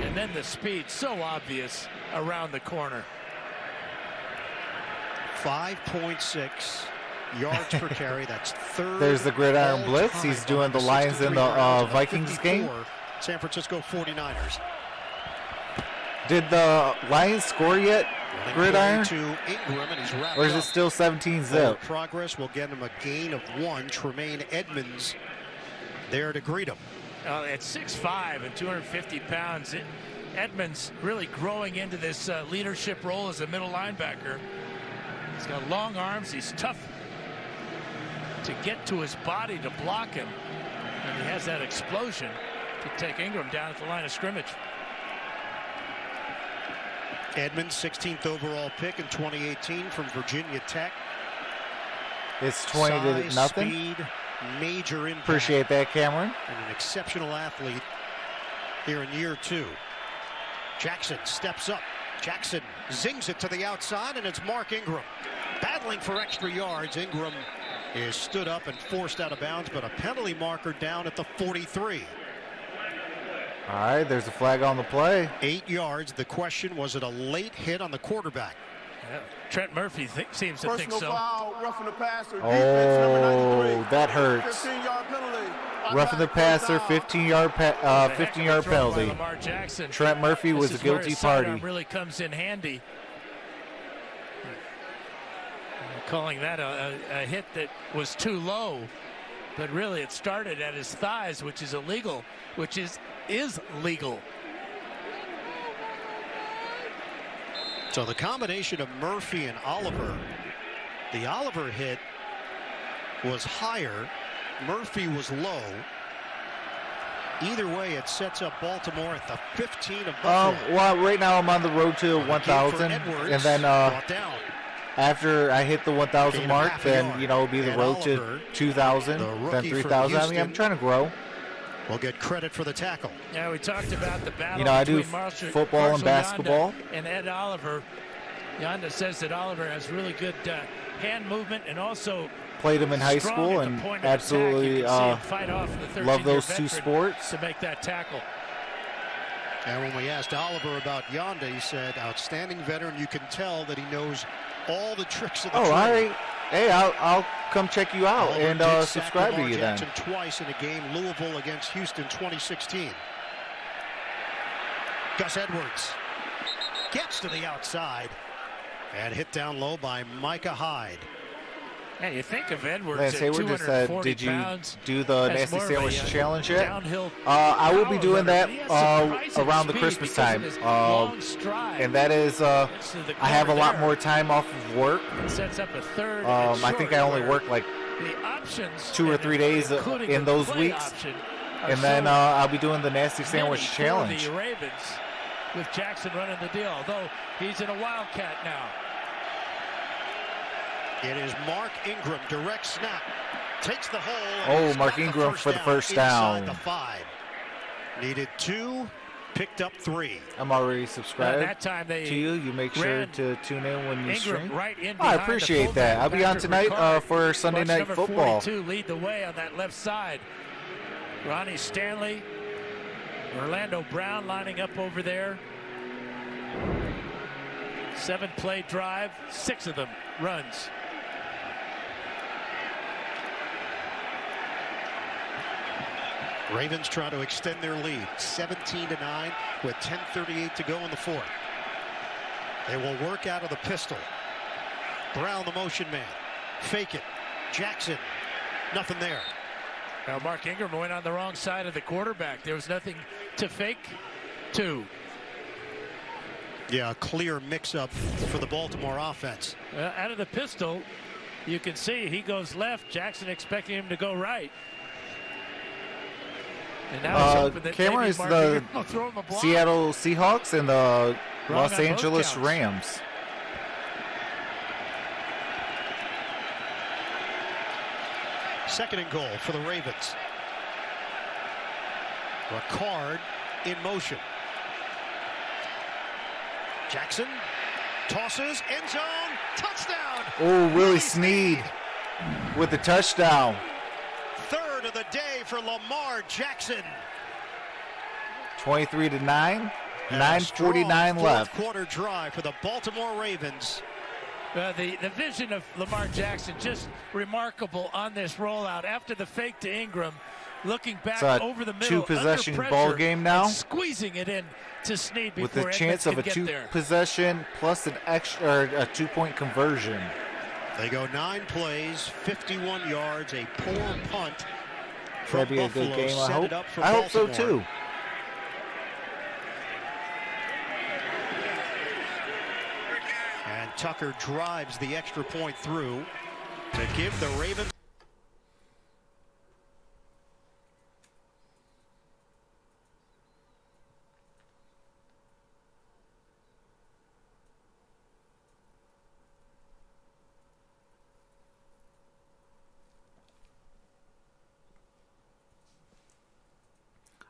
And then the speed, so obvious around the corner. 5.6 yards per carry. That's third. There's the Gridiron Blitz. He's doing the Lions and the Vikings game. San Francisco 49ers. Did the Lions score yet, Gridiron? To Ingram, and he's wrapped or is it up. still 17-zip? Progress will get him a gain of 1. Tremaine Edmonds there to greet him. At 6'5" and 250 pounds, Edmonds really growing into this leadership role as a middle linebacker. He's got long arms. He's tough to get to his body to block him. And he has that explosion to take Ingram down at the line of scrimmage. Edmonds, 16th overall pick in 2018 from Virginia Tech. It's 20-0. Speed, major impact. Appreciate that, Cameron. And an exceptional athlete here in year 2. Jackson steps up. Jackson zings it to the outside, and it's Mark Ingram. Battling for extra yards. Ingram is stood up and forced out of bounds, but a penalty marker down at the 43. All right, there's a flag on the play. 8 yards. The question, was it a late hit on the quarterback? Yeah. Trent Murphy seems to think Personal so. foul, roughing the passer. Defense, number 93. That hurts. 15-yard penalty. Roughing the passer, 15-yard penalty. Lamar Jackson. Trent Murphy was a This is where guilty his sidearm party. really comes in handy. Calling that a hit that was too low, but really it started at his thighs, which is illegal, which is legal. So the combination of Murphy and Oliver, the Oliver hit was higher, Murphy was low. Either way, it sets up Baltimore at the 15 of Buffalo. Well, right now I'm on the road to 1,000, and then after I hit the 1,000 mark, then it'll be the road to 2,000, then 3,000. I mean, I'm trying to grow. We'll get credit for the tackle. Yeah, we talked about the battle I do between football and basketball. Yonda and Ed Oliver. Yonda says that Oliver has really good hand movement and also played him in high school and absolutely love those two sports. To make that tackle. And when we asked Oliver about Yonda, he said, outstanding veteran. You can tell that he knows all the tricks of the trade. All right. Hey, I'll come check you out and subscribe to you then. Twice in a game, Louisville against Houston 2016. Gus Edwards gets to the outside and hit down low by Micah Hyde. Yeah, you think of Edwards Lance at Hayward just said, 240 did you pounds, do the Nasty Sandwich Challenge yet? Downhill I will be doing that around the speed Christmas time. because of his long stride. And that is, I have a lot more time off of work. Sets up a third I think I only work like the options 2 or 3 days in those weeks. And then I'll be doing the Nasty Sandwich Challenge. The Ravens with Jackson running the deal, although he's in a wildcat now. It is Mark Ingram, direct snap, takes the hole. Oh, Mark Ingram for the first down. Inside the 5. Needed 2, picked up 3. I'm already subscribed that time they to you. You make sure to tune in when you Ingram stream. right in I appreciate that. I'll be on tonight for Sunday Night Football. 42 lead the way on that left side. Ronnie Stanley, Orlando Brown lining up over there. 7-play drive, 6 of them runs. Ravens try to extend their lead, 17-9 with 10:38 to go in the 4th. They will work out of the pistol. Brown, the motion man. Fake it. Jackson, nothing there. Now Mark Ingram went on the wrong side of the quarterback. There was nothing to fake to. Yeah, a clear mix-up for the Baltimore offense. Out of the pistol, you can see he goes left. Jackson expecting him to go right. And now he's hoping that Cameron is the Seattle Seahawks and the Los Angeles Rams. Second and goal for the Ravens. Ricard in motion. Jackson tosses, end zone, touchdown. Oh, Willie Snead with the touchdown. Third of the day for Lamar Jackson. 23-9. 9:49 left. Quarter drive for the Baltimore Ravens. The vision of Lamar Jackson just remarkable on this rollout after the fake to Ingram, looking back over the middle, two-possession ball game now, squeezing it in to Snead before with the Edmonds chance of a get there. two-possession plus an extra a 2-point conversion. They go 9 plays, 51 yards, a poor punt. That'd be a good game. I hope so too. And Tucker drives the extra point through to give the Ravens.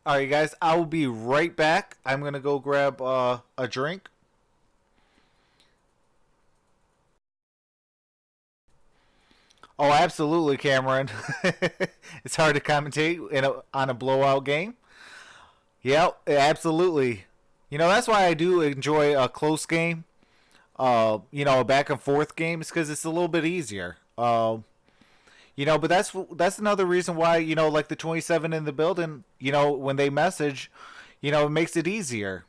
All right, guys, I will be right back. I'm going to go grab a drink. Oh, absolutely, Cameron. It's hard to commentate on a blowout game. Yeah, absolutely. You know, that's why I do enjoy a close game. You know, a back and forth game is because it's a little bit easier. You know, but that's another reason why, you know, like the 27 in the building, you know, when they message, you know, it makes it easier.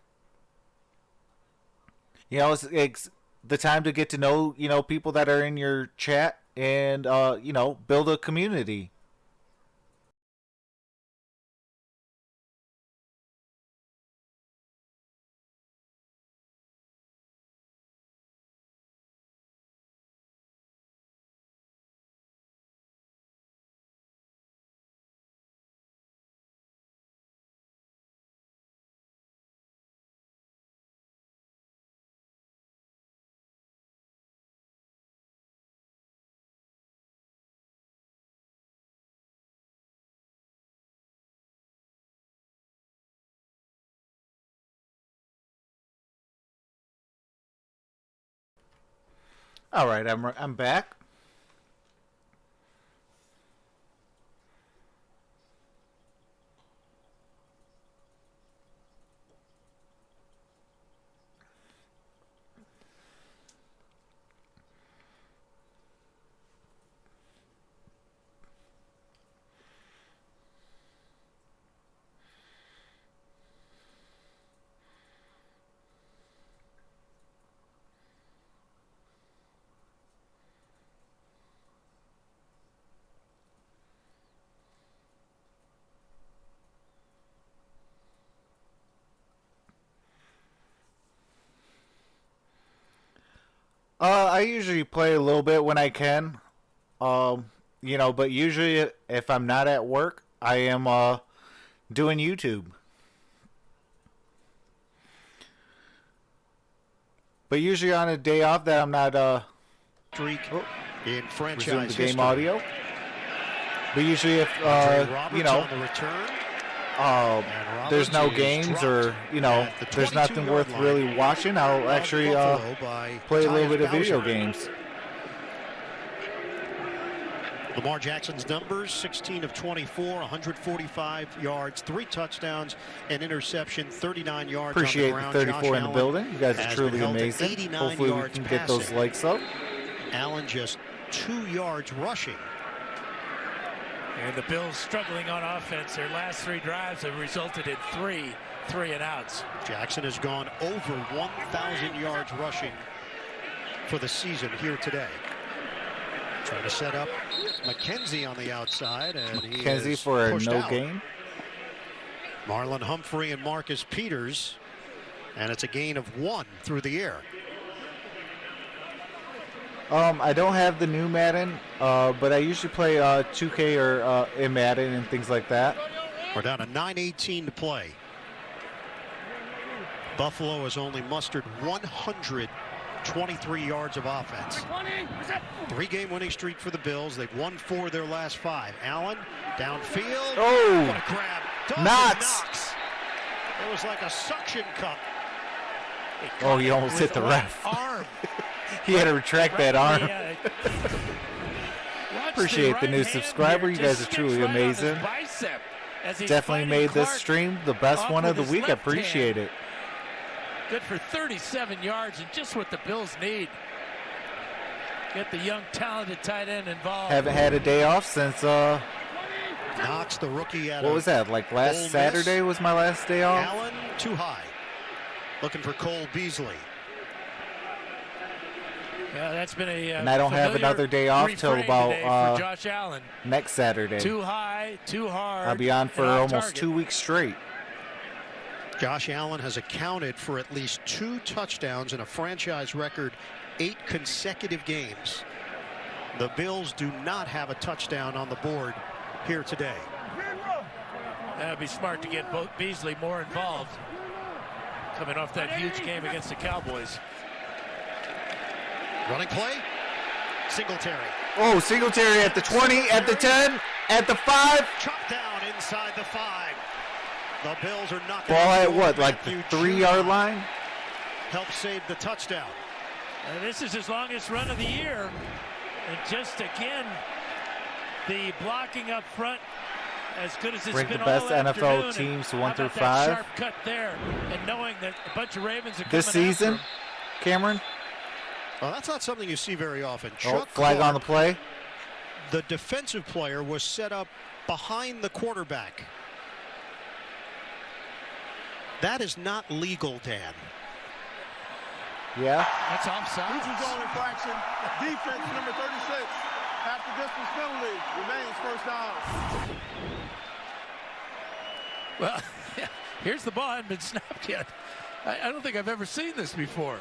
You know, it's the time to get to know, you know, people that are in your chat and, you know, build a community. All right, I'm back. I usually play a little bit when I can. You know, but usually if I'm not at work, I am doing YouTube. But usually on a day off that I'm not Streak in resume franchise the game history. audio. But usually if you know, on the return. there's no Roberts is games dropped or, you know, at the there's nothing 22-yard worth line. really watching, I'll actually Buffalo by play a little Tyus bit of video Bowser. games. Lamar Jackson's numbers, 16 of 24, 145 yards, 3 touchdowns, an interception, 39 yards Appreciate on the the ground. 34 Josh in the Allen building. You guys are has truly been held to amazing. 89 Hopefully we yards can get those passing. likes up. Allen just 2 yards rushing. And the Bills struggling on offense. Their last 3 drives have resulted in 3 and outs. Jackson has gone over 1,000 yards rushing for the season here today. Trying to set up McKenzie on the outside, and he Kenzie is for a pushed no out. gain. Marlon Humphrey and Marcus Peters, and it's a gain of 1 through the air. I don't have the new Madden, but I usually play 2K or in Madden and things like that. We're down to 9:18 to play. Buffalo has only mustered 123 yards of offense. 3-game winning streak for the Bills. They've won 4 of their last 5. Allen downfield. Oh! What a grab. Dawson Knox. It was like a suction cup. Oh, he almost hit the With ref. one arm. He had to retract that arm. Watch Appreciate the right new hand subscriber. here. You guys Just are truly sticks right on his amazing. bicep as he's Definitely fighting made this Clark stream the best off one of with the his week. I left hand. appreciate it. Good for 37 yards and just what the Bills need. Get the young, talented tight end involved. Haven't had a day off since Knox, the rookie, out what of was that? Like Ole last Miss. Saturday was my last day off. Allen too high. Looking for Cole Beasley. Yeah, that's been a And I don't have familiar another day off till refrain about, today for Josh Allen. Next Saturday. Too high, too hard. I'll be on for and off almost target. 2 weeks straight. Josh Allen has accounted for at least 2 touchdowns in a franchise record 8 consecutive games. The Bills do not have a touchdown on the board here today. That'd be smart to get both Beasley more involved. Coming off that huge game against the Cowboys. Running play. Singletary. Oh, Singletary at the 20, at the 10, at the 5. Chopped down inside the 5. The Bills are knocking Ball on the at door. what, like the Matthew 3-yard Judon line? helped save the touchdown. This is his longest run of the year. And just again, the blocking up front as good as it's Rank been the best all NFL afternoon. teams How 1 through about 5 that sharp cut there, and knowing that a bunch of Ravens are this coming after season. him. Cameron, Well, that's not something you see very often. flag on the play. The defensive player was set up behind the quarterback. That is not legal, Dan. Yeah. That's offside. Neutral zone infraction. Defense number 36. Half the distance penalty. Remains first down. Well, here's the ball. Hasn't been snapped yet. I don't think I've ever seen this before.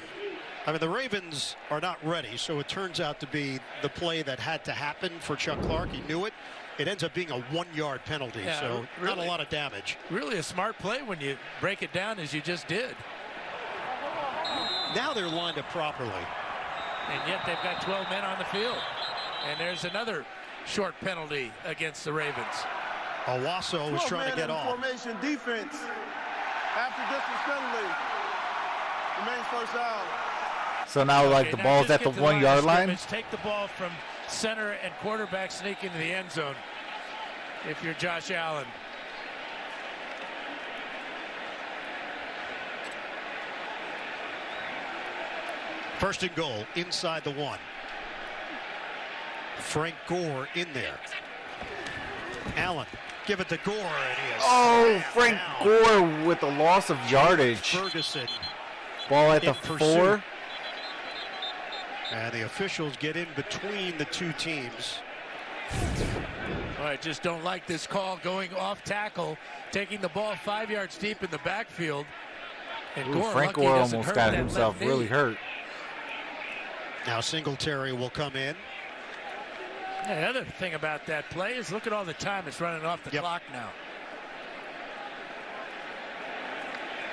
I mean, the Ravens are not ready, so it turns out to be the play that had to happen for Chuck Clark. He knew it. It ends up being a 1-yard penalty, Yeah, so really, not a lot of damage. Really a smart play when you break it down as you just did. Now they're lined up properly. And yet they've got 12 men on the field. And there's another short penalty against the Ravens. Owasso was trying to get off. Formation defense. After distance penalty. Remains first down. So now, like, the now ball's just at the get to 1 yard line. scrimmage, take the ball from center and quarterback sneak into the end zone if you're Josh Allen. First and goal inside the 1. Frank Gore in there. Allen, give it to Gore, and he is Oh, Frank down. Gore with the loss of yardage. Ferguson. Ball at in the pursuit. 4. And the officials get in between the two teams. Well, I just don't like this call going off tackle, taking the ball 5 yards deep in the backfield. And Ooh, Gore, Frank lucky Gore doesn't almost hurt got that himself left knee. really hurt. Now Singletary will come in. Yeah, the other thing about that play is look at all the time it's running off the clock now.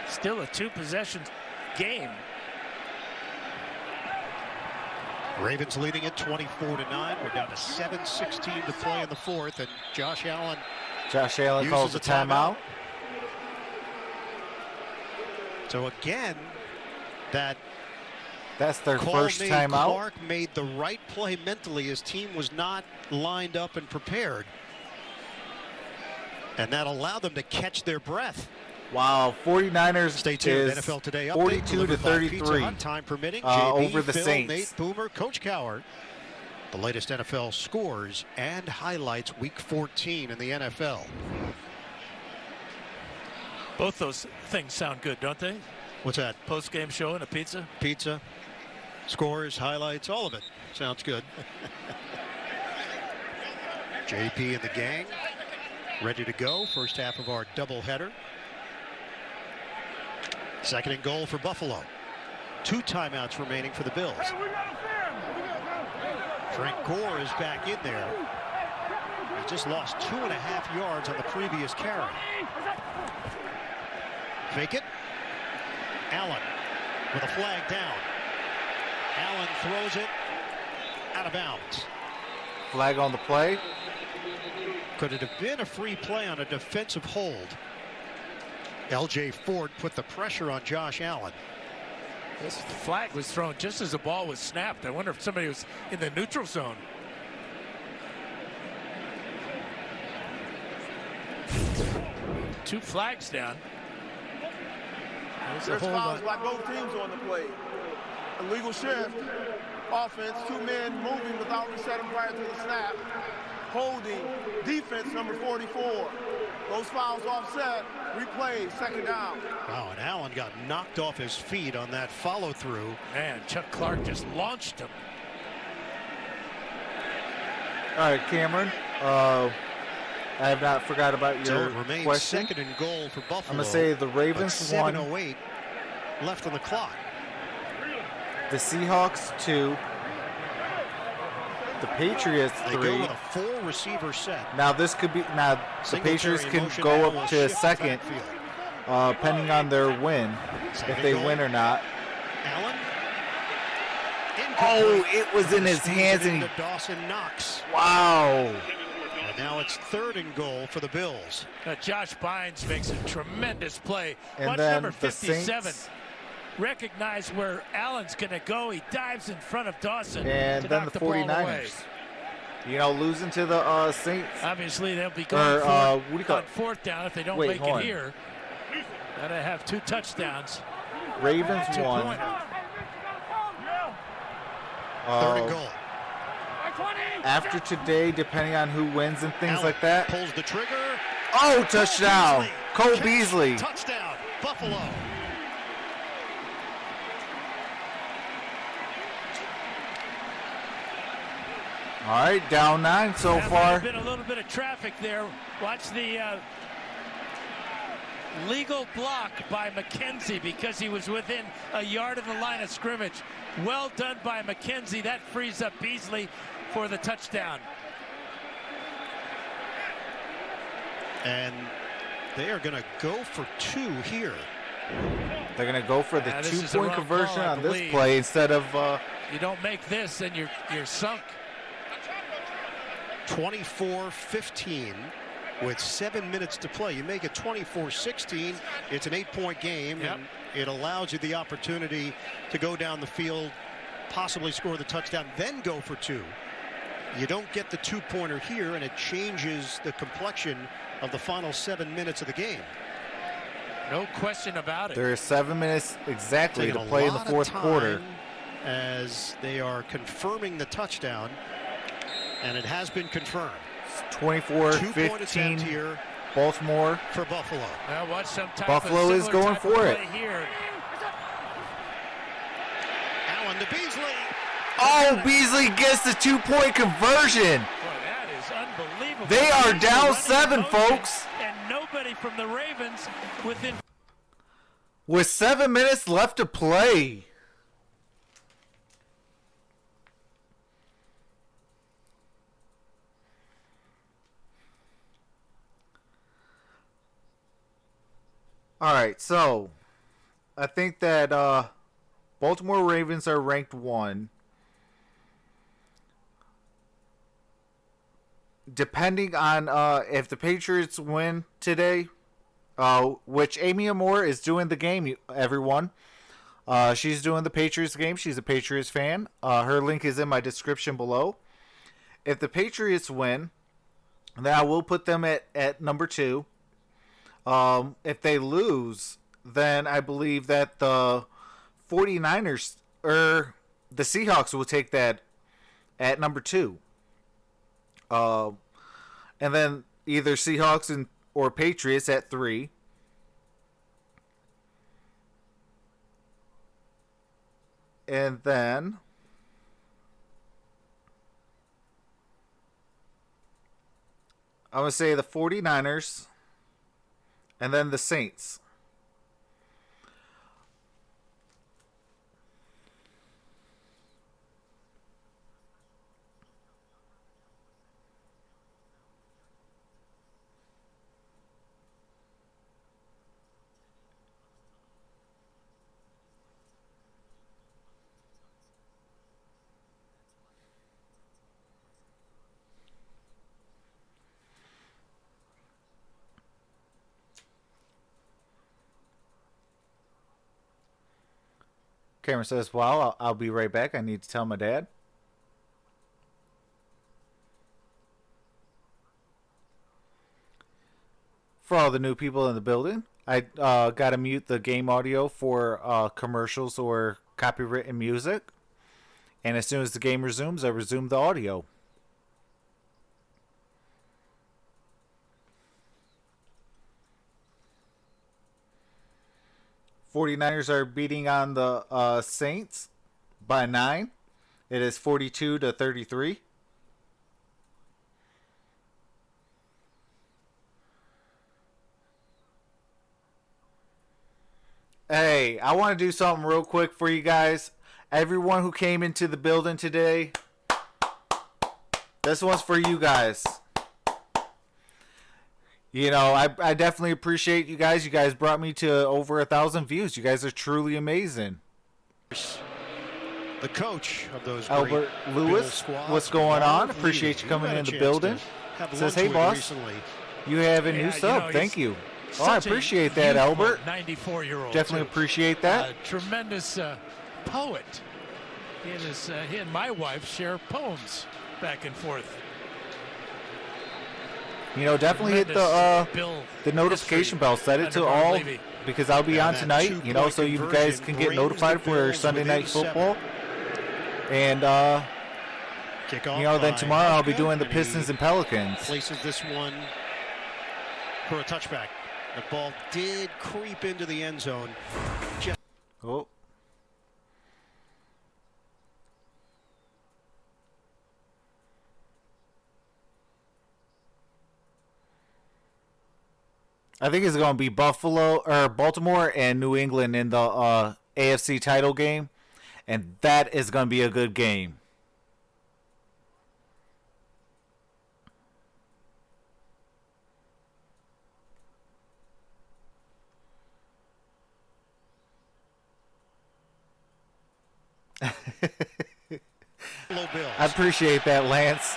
Still a 2-possession game. Ravens leading it 24-9. We're down to 7:16 to play in the fourth, and Josh Allen calls a timeout. So again, That's their call first made. timeout. Clark made the right play mentally. His team was not lined up and prepared, and that allowed them to catch their breath. Wow, 49ers Stay tuned. is NFL Today update 42 to delivered by Pizza 33 Hut, time permitting. over JB, the Phil, Saints. Nate Boomer, Coach Cowher. The latest NFL scores and highlights Week 14 in the NFL. Both those things sound good, don't they? What's that? Post-game show and a pizza? Pizza, scores, highlights, all of it. Sounds good. JP and the gang ready to go. First half of our doubleheader. Second and goal for Buffalo. 2 timeouts remaining for the Bills. Frank Gore is back in there. He just lost 2.5 yards on the previous carry. Fake it. Allen with a flag down. Allen throws it out of bounds. Flag on the play. Could it have been a free play on a defensive hold? LJ Ford put the pressure on Josh Allen. This flag was thrown just as the ball was snapped. I wonder if somebody was in the neutral zone. Two flags down. There's fouls by both teams on the play. Illegal shift. Offense, 2 men moving without resetting prior to the snap. Holding. Defense number 44. Those fouls offset. Replay, second down. Wow, and Allen got knocked off his feet on that follow through. Man, Chuck Clark just launched him. All right, Cameron. I have not forgot about So your it remains question. second and goal for Buffalo. I'm going to say the Ravens But won. 7:08 left on the clock. The Seahawks 2. The Patriots They go 3. with a 4 receiver set. Now this could be the Patriots can motion go now up will to a shift second, backfield. depending on their win, Second if they goal. win or not. Allen. Oh, Incomplete. it was in his Squeezed hands it and into Dawson Knox. wow. And now it's third and goal for the Bills. Josh Bynes makes a tremendous play. And Watch then number the 57. Saints. Recognize where Allen's going to go. He dives in front of Dawson. And to then knock the ball away. 49ers. losing to the Saints. Obviously, they'll be going on fourth down if they don't make hold it on. here. Gotta have 2 touchdowns. Ravens won. 3rd and goal. After today, depending on who wins and things Allen like that. pulls the trigger. Oh, touchdown. Cole Catch, Beasley. Touchdown, Buffalo. All right, down 9 so There might far. have been a little bit of traffic there. Watch the legal block by McKenzie because he was within a yard of the line of scrimmage. Well done by McKenzie. That frees up Beasley for the touchdown. And they are going to go for 2 here. They're going to go for the This is a 2-point wrong conversion call, I on this believe. play instead of... You don't make this, and you're sunk. 24-15 with 7 minutes to play. You make it 24-16. It's an 8-point game, Yep. and it allows you the opportunity to go down the field, possibly score the touchdown, then go for 2. You don't get the 2-pointer here, and it changes the complexion of the final 7 minutes of the game. No question about it. There are 7 minutes exactly Taking to a play in the lot of 4th quarter. time as they are confirming the touchdown, and it has been confirmed. 2-point attempt 24-15 here Baltimore. for Buffalo. Well, watch some type Buffalo of is similar going type of for it. play here. Allen to Beasley. Oh, Beasley gets the 2-point conversion. Boy, that is unbelievable. They are Beasley down running 7, motion, folks. And nobody from the Ravens within. With 7 minutes left to play. All right, so I think that Baltimore Ravens are ranked 1. Depending on if the Patriots win today, which Amy Amor is doing the game, everyone. She's doing the Patriots game. She's a Patriots fan. Her link is in my description below. If the Patriots win, then I will put them at number 2. If they lose, then I believe that the 49ers or the Seahawks will take that at number 2. And then either Seahawks or Patriots at 3. And then I'm going to say the 49ers. And then the Saints. Cameron says, "Wow, I'll be right back. I need to tell my dad." For all the new people in the building, I got to mute the game audio for commercials or copywritten music. And as soon as the game resumes, I resume the audio. '49ers are beating on the Saints by 9. It is 42-33. Hey, I want to do something real quick for you guys. Everyone who came into the building today, this one's for you guys. You know, I definitely appreciate you guys. You guys brought me to over 1,000 views. You guys are truly amazing. The coach of those Albert Lewis, what's going on? Appreciate you coming in the building. Says, hey, boss, recently. you have a new sub. Thank you. Oh, I appreciate that, Albert. 94-year-old. Definitely appreciate that. Tremendous poet. He and my wife share poems back and forth. you know, definitely hit the notification bell. Set it to all because I'll be on tonight, you know, so you guys can get notified for Sunday Night Football. And, you know, then tomorrow I'll be doing the Pistons and Pelicans. Places this one for a touchback. The ball did creep into the end zone. Oh. I think it's going to be Baltimore and New England in the AFC title game, and that is going to be a good game. I appreciate that, Lance.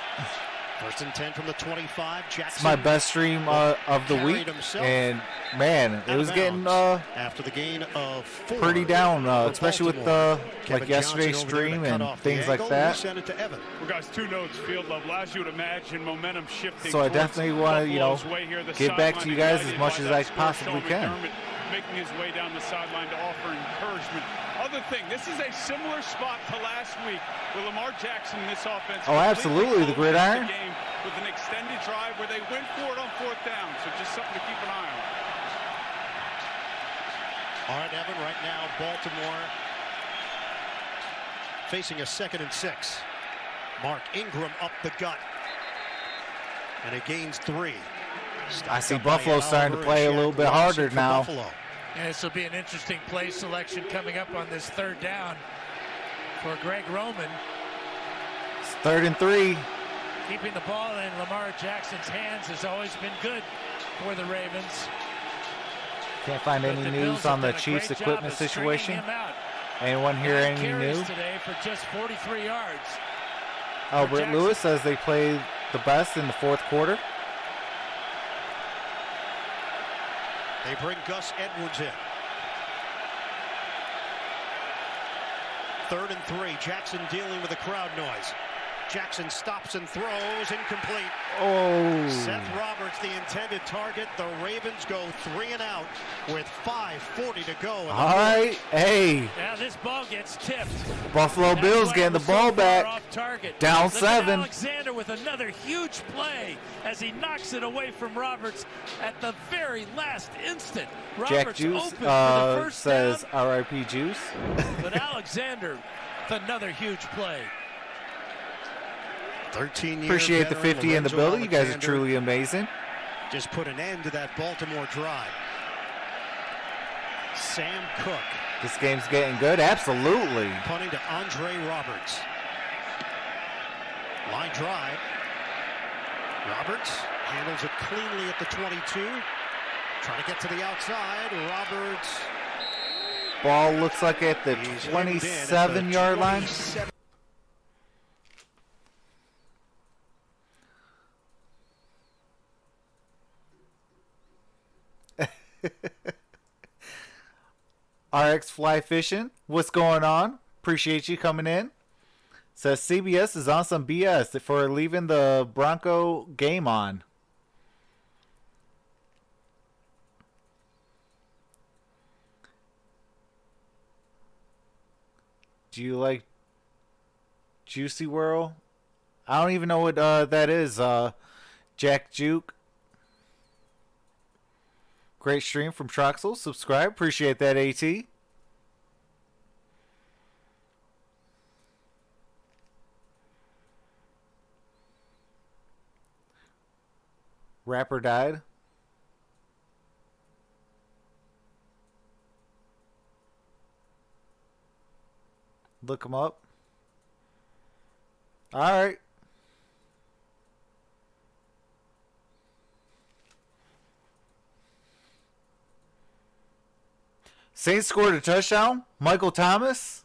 First and 10 from the 25. Jackson. It's my best stream of the week, and man, it was getting after the gain of 4 pretty down, especially with like yesterday's stream and things like that. Well, guys, 2 notes. Field level, as you would imagine, momentum shifting. So I definitely want to, you know, get back to you guys as much as I possibly can. Making his way down the sideline to offer encouragement. Other thing, this is a similar spot to last week with Lamar Jackson in this offense. Oh, absolutely, the gridiron. Game with an extended drive where they went for it on 4th down. So just something to keep an eye on. All right, Evan, right now, Baltimore facing a 2nd and 6. Mark Ingram up the gut. And it gains 3. I see Buffalo starting to play a little bit harder now. And this will be an interesting play selection coming up on this 3rd down for Greg Roman. It's 3rd and 3. Keeping the ball in Lamar Jackson's hands has always been good for the Ravens. Can't find any news on the Chiefs equipment situation. Anyone hear any news today for just 43 yards? Albert Lewis says they played the best in the 4th quarter. They bring Gus Edwards in. 3rd and 3. Jackson dealing with the crowd noise. Jackson stops and throws. Incomplete. Oh. Seth Roberts, the intended target. The Ravens go 3 and out with 5:40 to go. All right. Hey. Now this ball gets tipped. Buffalo Bills getting the ball back. Off target. Down Look 7. at Alexander with another huge play as he knocks it away from Roberts at the very last instant. Roberts Jack Juice open for the first says down, RIP Juice. but Alexander with another huge play. 13 Appreciate the 50 in the building. You guys are truly amazing. Just put an end to that Baltimore drive. Sam Cook. This game's getting good. Absolutely. Punting to Andre Roberts. Line drive. Roberts handles it cleanly at the 22. Trying to get to the outside. Roberts. Ball looks like at the 27-yard line. RX Fly Fishing, what's going on? Appreciate you coming in. Says CBS is on some BS for leaving the Bronco game on. Do you like Juicy Whirl? I don't even know what that is. Jack Juke. Great stream from Troxel. Subscribe. Appreciate that, AT. Rapper died. Look him up. All right. Saints scored a touchdown. Michael Thomas.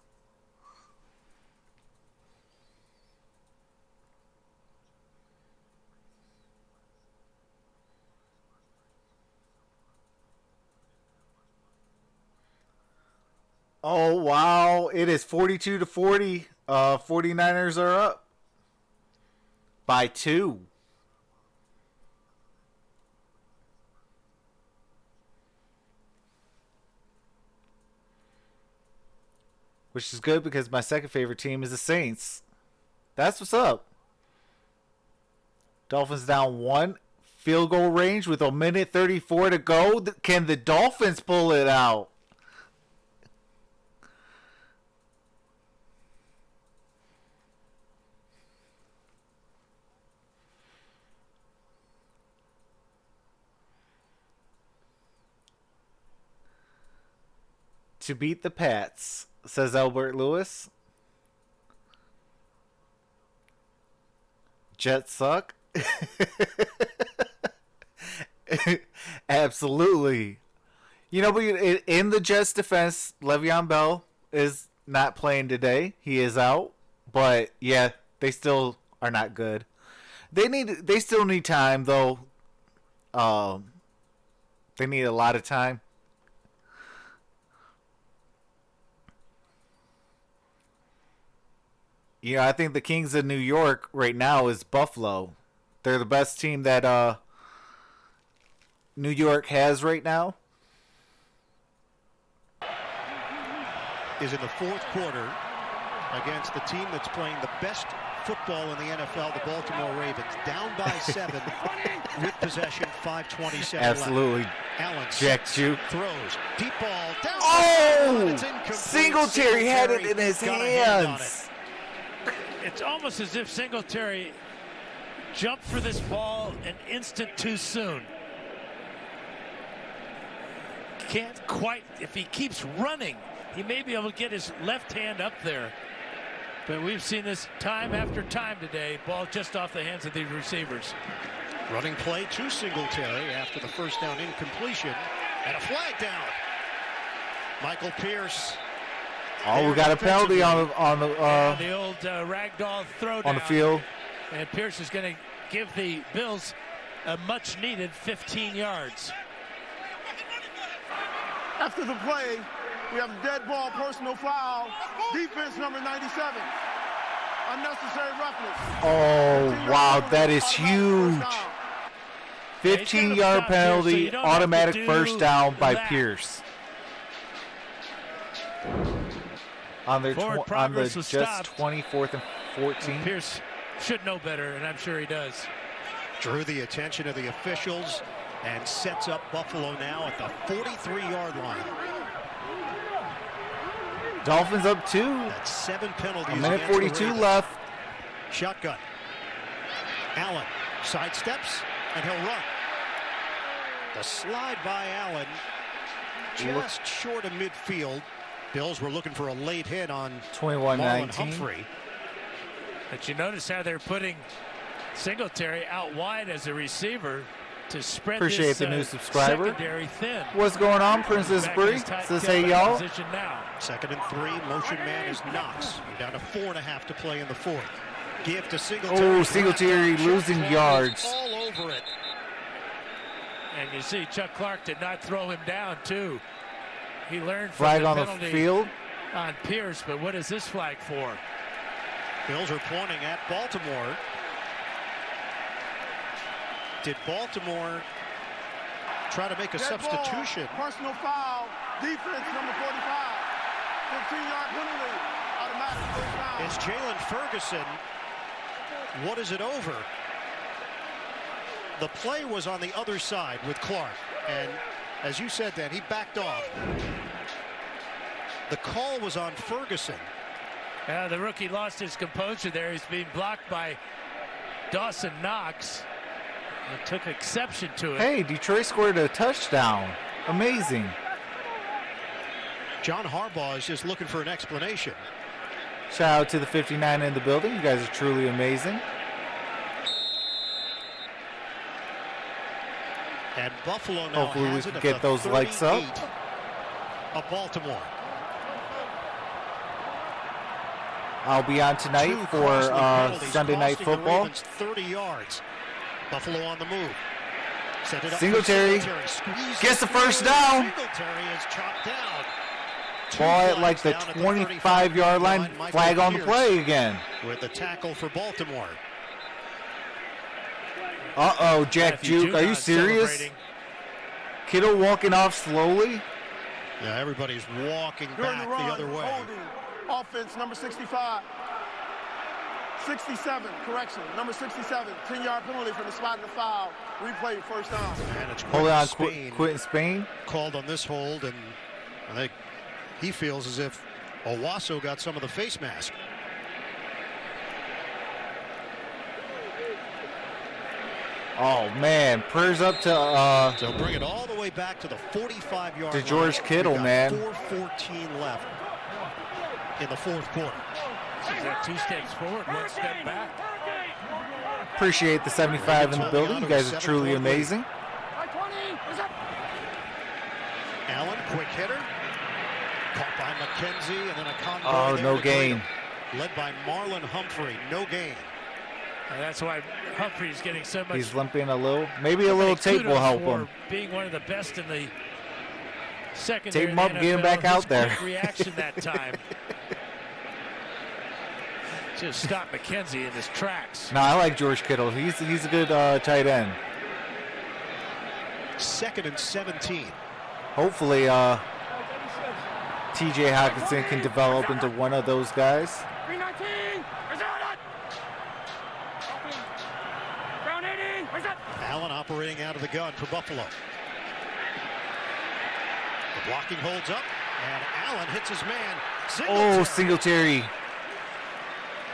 Oh, wow. It is 42-40. 49ers are up by 2. which is good because my second favorite team is the Saints. That's what's up. Dolphins down 1. Field goal range with a minute 34 to go. Can the Dolphins pull it out? To beat the Pats, says Albert Lewis. Jets suck. Absolutely. You know, but in the Jets' defense, Le'Veon Bell is not playing today. He is out. But yeah, they still are not good. They still need time though. They need a lot of time. You know, I think the Kings of New York right now is Buffalo. They're the best team that New York has right now. Is in the fourth quarter against the team that's playing the best football in the NFL, the Baltimore Ravens, down by 7 with possession, 5:27 Absolutely. left. Allen Jack Juke throws deep ball down. Oh! It's incomplete. Singletary had it in his got a hand on hands. It's almost as if Singletary jumped for this ball an instant too soon. Can't quite, if he keeps running, he may be able to get his left hand up there. But we've seen this time after time today. Ball just off the hands of the receivers. Running play to Singletary after the first down incompletion. And a flag down. Michael Pierce. Oh, we got a penalty on the old ragdoll throwdown on the field. And Pierce is going to give the Bills a much-needed 15 yards. After the play, we have a dead ball, personal foul, defense number 97. Unnecessary roughness. Oh, wow, that is huge. 15-yard penalty, automatic first down by Pierce. On the just 24th and 14. Pierce should know better, and I'm sure he does. Drew the attention of the officials and sets up Buffalo now at the 43-yard line. Dolphins up 2. That's 7 penalties. A minute 42 left. Shotgun. Allen sidesteps, and he'll run. The slide by Allen just short of midfield. Bills were looking for a late hit on 21-19. Humphrey. But you notice how they're putting Singletary out wide as a receiver to spread Appreciate this the new subscriber. secondary thin. What's going on, Princess Bree? Says, hey, y'all. 2nd and 3. Motion man is Knox. You're down to 4.5 to play in the fourth. Give to Singletary. Oh, Singletary losing yards. All over it. And you see Chuck Clark did not throw him down, too. He learned from flag the on the penalty field on Pierce, but what is this flag for? Bills are pointing at Baltimore. Did Baltimore try to make a substitution? Ball, personal foul, defense number 45. 15-yard penalty, automatic first down. It's Jalen Ferguson. What is it over? The play was on the other side with Clark, and as you said, Dan, he backed off. The call was on Ferguson. The rookie lost his composure there. He's being blocked by Dawson Knox. And took exception to it. Hey, Detroit scored a touchdown. Amazing. John Harbaugh is just looking for an explanation. Shout out to the 59 in the building. You guys are truly amazing. And Buffalo now Hopefully we has can it get those likes up. Of Baltimore. I'll be on tonight for Sunday Night Football. 30 yards. Buffalo on the move. Set it up Singletary gets the first down. Singletary is chopped down. Ball at like the 25-yard line. Flag on the play again. With the tackle for Baltimore. Uh-oh, Jack Juke. Are you serious? Kittle walking off slowly. Yeah, everybody's walking back the other way. Offense, number 65. 67, correction, number 67. 10-yard penalty for the spot in the foul. Replay, first down. And it's Hold on, Spain Quentin Spain. called on this hold, and I think he feels as if Owasso got some of the face mask. Oh man, prayers up to So bring it all the way back to the 45-yard line. to George Kittle, We've got man. 4:14 left in the fourth quarter. Is that 2 steps forward, 1 step back? Appreciate the 75 in the building. You guys are truly amazing. Allen, quick hitter. Caught by McKenzie, and then a convoy Oh, there no to gain. Green. Led by Marlon Humphrey. No gain. And that's why Humphrey's getting so much. He's limping a little. Maybe a little tape will kudos help for him. being one of the best in the secondary. Tape him up, get him back out there. Quick reaction that time. Just stop McKenzie in his tracks. No, I like George Kittle. He's a good tight end. 2nd and 17. Hopefully, T.J. Hawkinson can develop into one of those guys. Allen operating out of the gun for Buffalo. The blocking holds up, and Allen hits his man. Oh, Singletary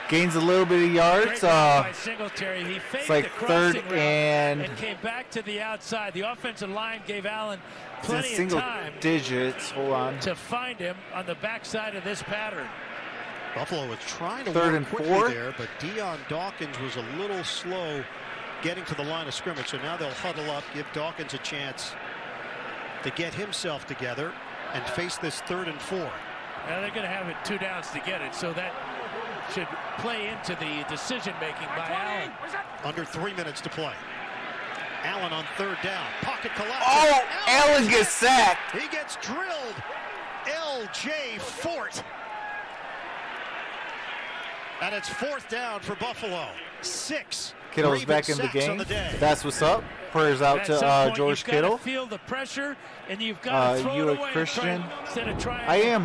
gains a little bit of yards. Great run by Singletary. He faked like the crossing third route and came back to the outside. The offensive line gave Allen it's in plenty of single time digits. Hold on. to find him on the backside of this pattern. Buffalo was trying to Third work and quickly 4. there, but Dion Dawkins was a little slow getting to the line of scrimmage. So now they'll huddle up, give Dawkins a chance to get himself together and face this 3rd and 4. Now they're going to have it 2 downs to get it, so that should play into the decision-making by Allen. Under 3 minutes to play. Allen on 3rd down. Pocket collapse. Oh, Allen gets sacked. He gets drilled. L.J. Fort. And it's 4th down for Buffalo. 6. Kittle's back in the game. That's what's up. Prayers out to George you've Kittle. Feel the pressure, and you've got to throw you it a away Christian? instead of trying I am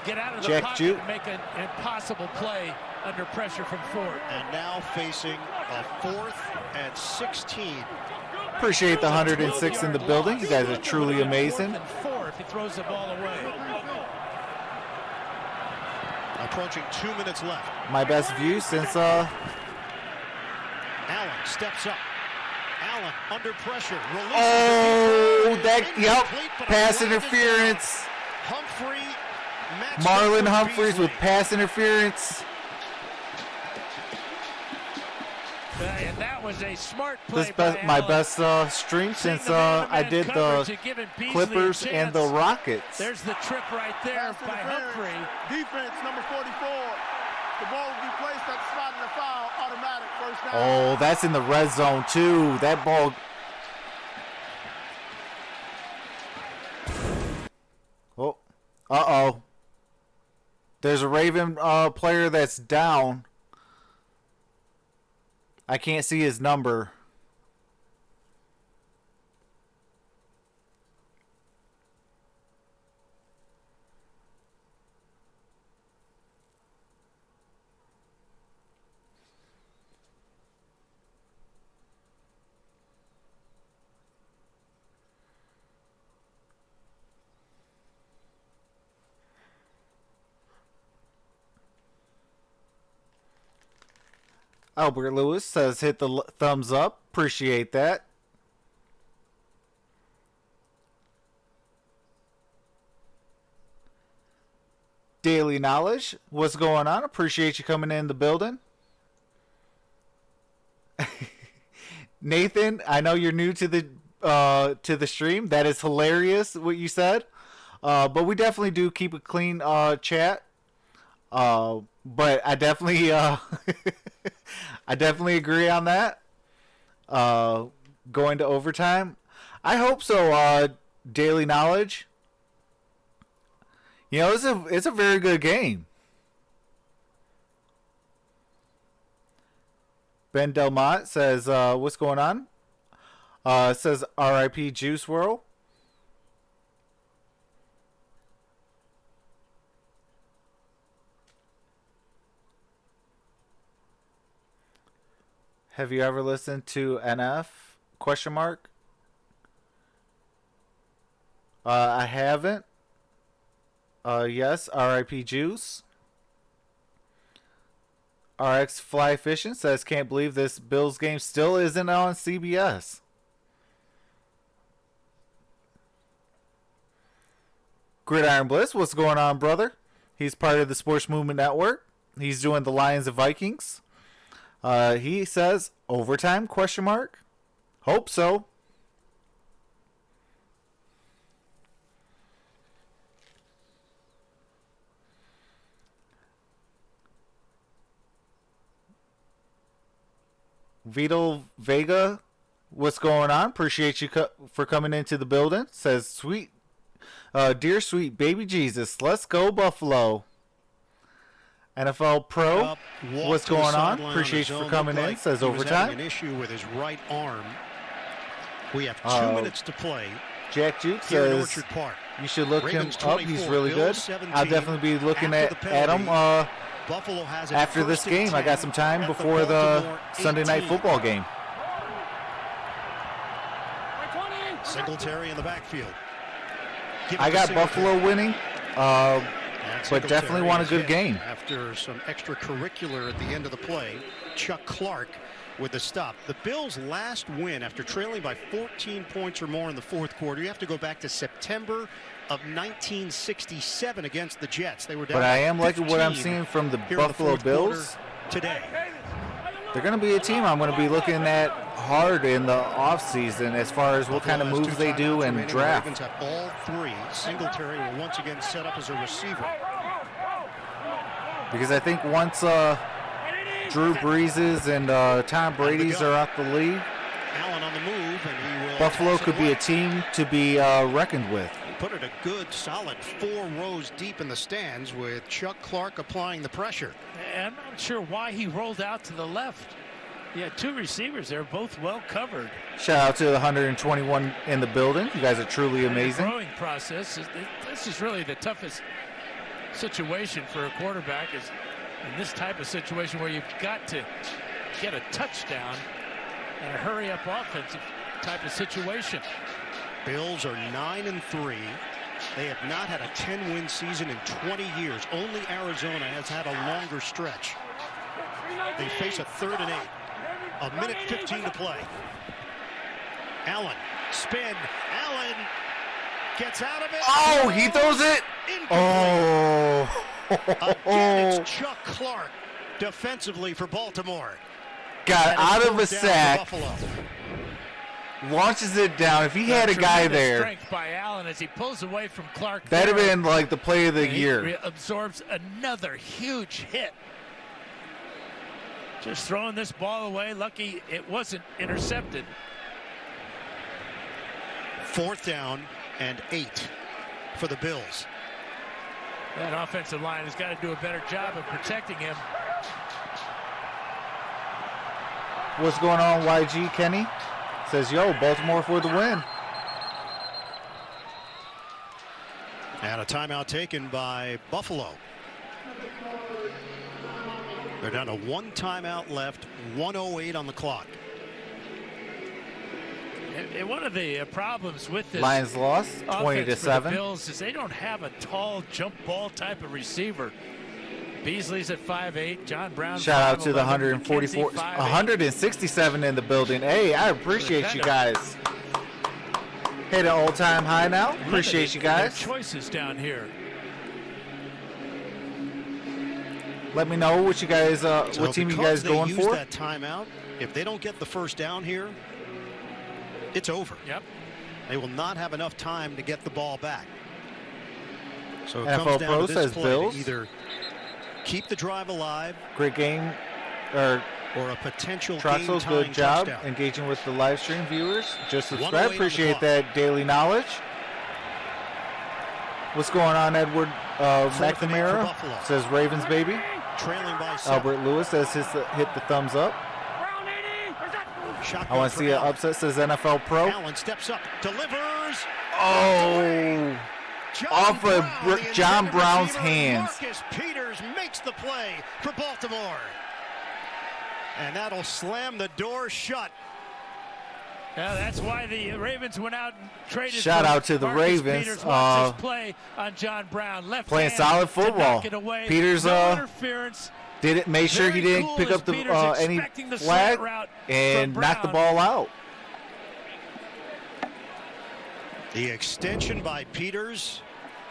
get out of the Jack pocket Jute. and make an impossible play under pressure from Ford. And now facing a 4th and 16. Appreciate the 106 in the building. You guys are truly amazing. 4th and 4 if he throws the ball away. Approaching 2 minutes left. My best view since Allen steps up. Allen under pressure. oh, that pass interference. Humphrey. Marlon Humphreys with pass interference. And that was a smart play My best stream since I did the Clippers and the Rockets. There's the trip right there Pass by interference. Humphrey. Defense, number 44. The ball will be placed at the spot in the foul. Automatic, first down. Oh, that's in the red zone too. That ball. Oh, uh-oh. There's a Raven player that's down. I can't see his number. Albert Lewis says hit the thumbs up. Appreciate that. Daily Knowledge. What's going on? Appreciate you coming in the building. Nathan, I know you're new to the stream. That is hilarious what you said. But we definitely do keep a clean chat. But I definitely I definitely agree on that. Going to overtime. I hope so, Daily Knowledge. You know, it's a very good game. Ben Delmont says, what's going on? Says RIP Juice World. Have you ever listened to NF? Question mark. I haven't. Yes, RIP Juice. RX Fly Fishing says, can't believe this Bills game still isn't on CBS. Gridiron Bliss, what's going on, brother? He's part of the Sports Movement Network. He's doing the Lions and Vikings. He says, overtime, question mark? Hope so. Vito Vega, what's going on? Appreciate you for coming into the building. Says, sweet, dear sweet baby Jesus, let's go Buffalo. NFL Pro, what's going on? Appreciate you for coming in. Says overtime. An issue with his right arm. We have 2 minutes to play. Jack Juke says you should look him up. He's really good. I'll definitely be looking at him Buffalo has after this game. I got some time before the Sunday night football game. Singletary in the backfield. I got Buffalo winning, but definitely want a good game. After some extracurricular at the end of the play, Chuck Clark with the stop. The Bills' last win after trailing by 14 points or more in the fourth quarter. You have to go back to September of 1967 against the Jets. They were down. But I am liking what I'm seeing from the Buffalo Bills today. They're going to be a team I'm going to be looking at hard in the offseason as far as what kind of moves they do and draft. Ravens have all three. Singletary will once again set up as a receiver. Because I think once Drew Breeses and Tom Brady's are out the league, Allen on the move, and he will Buffalo could be a team to be reckoned with. Put it a good solid 4 rows deep in the stands with Chuck Clark applying the pressure. I'm not sure why he rolled out to the left. He had 2 receivers there, both well covered. Shout out to the 121 in the building. You guys are truly amazing. The growing process. This is really the toughest situation for a quarterback, is in this type of situation where you've got to get a touchdown in a hurry-up offensive type of situation. Bills are 9-3. They have not had a 10-win season in 20 years. Only Arizona has had a longer stretch. They face a 3rd and 8. A minute 15 to play. Allen, spin. Allen gets out of it. Oh, he throws it. Oh. Again, it's Chuck Clark defensively for Baltimore. Got out of a sack. Launches it down. If he had a guy there, strength by Allen as he pulls away from Clark. That'd have been like the play of the year. He absorbs another huge hit. Just throwing this ball away. Lucky it wasn't intercepted. 4th down and 8 for the Bills. That offensive line has got to do a better job of protecting him. What's going on, YG Kenny? Says, yo, Baltimore for the win. And a timeout taken by Buffalo. They're down to 1 timeout left, 1:08 on the clock. And one of the problems with this Lions lost 20-7. The Bills is they don't have a tall jump ball type of receiver. Beasley's at 5'8". John Brown. Shout out to the 144, 167 in the building. Hey, I appreciate you guys. Hit an all-time high now. Appreciate you guys. Choices down here. Let me know what you guys, what team you guys going for. That timeout. If they don't get the first down here, it's over. Yep. They will not have enough time to get the ball back. So it NFL comes down Pro to this says play Bills. to either keep the drive alive, great game, or a potential Troxel, game-tying good job touchdown. Engaging with the live stream viewers. Just subscribe. 108 Appreciate that daily knowledge. What's going on, Edward McNamara? Says Ravens, baby. Trailing by 7. Albert Lewis says hit the thumbs up. I want to see an upset, says NFL Pro. Allen steps up, delivers. Oh, off of John Brown's hands. Marcus Peters makes the play for Baltimore. And that'll slam the door shut. Yeah, that's why the Ravens went out and traded. Shout out to the Marcus Ravens. Peters. Watch this play on John Brown. Left playing hand solid to football. knock it away. Peters no interference. did it. Made sure he Very didn't cool pick as up the Peters any expecting the flag slant route and from knocked the Brown. ball out. The extension by Peters.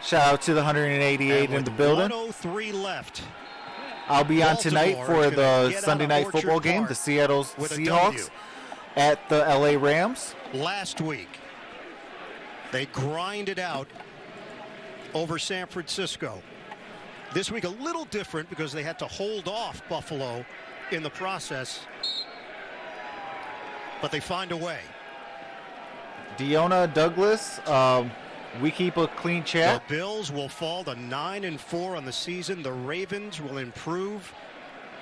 Shout out to the 188 in the building. 1:03 left. I'll be on tonight Baltimore for is gonna the get Sunday out of night Orchard football game, Park the Seattle with a Seahawks W. at the LA Rams. Last week, they grinded out over San Francisco. This week, a little different because they had to hold off Buffalo in the process, but they find a way. Dion Douglas, we keep a clean chat. The Bills will fall to 9-4 on the season. The Ravens will improve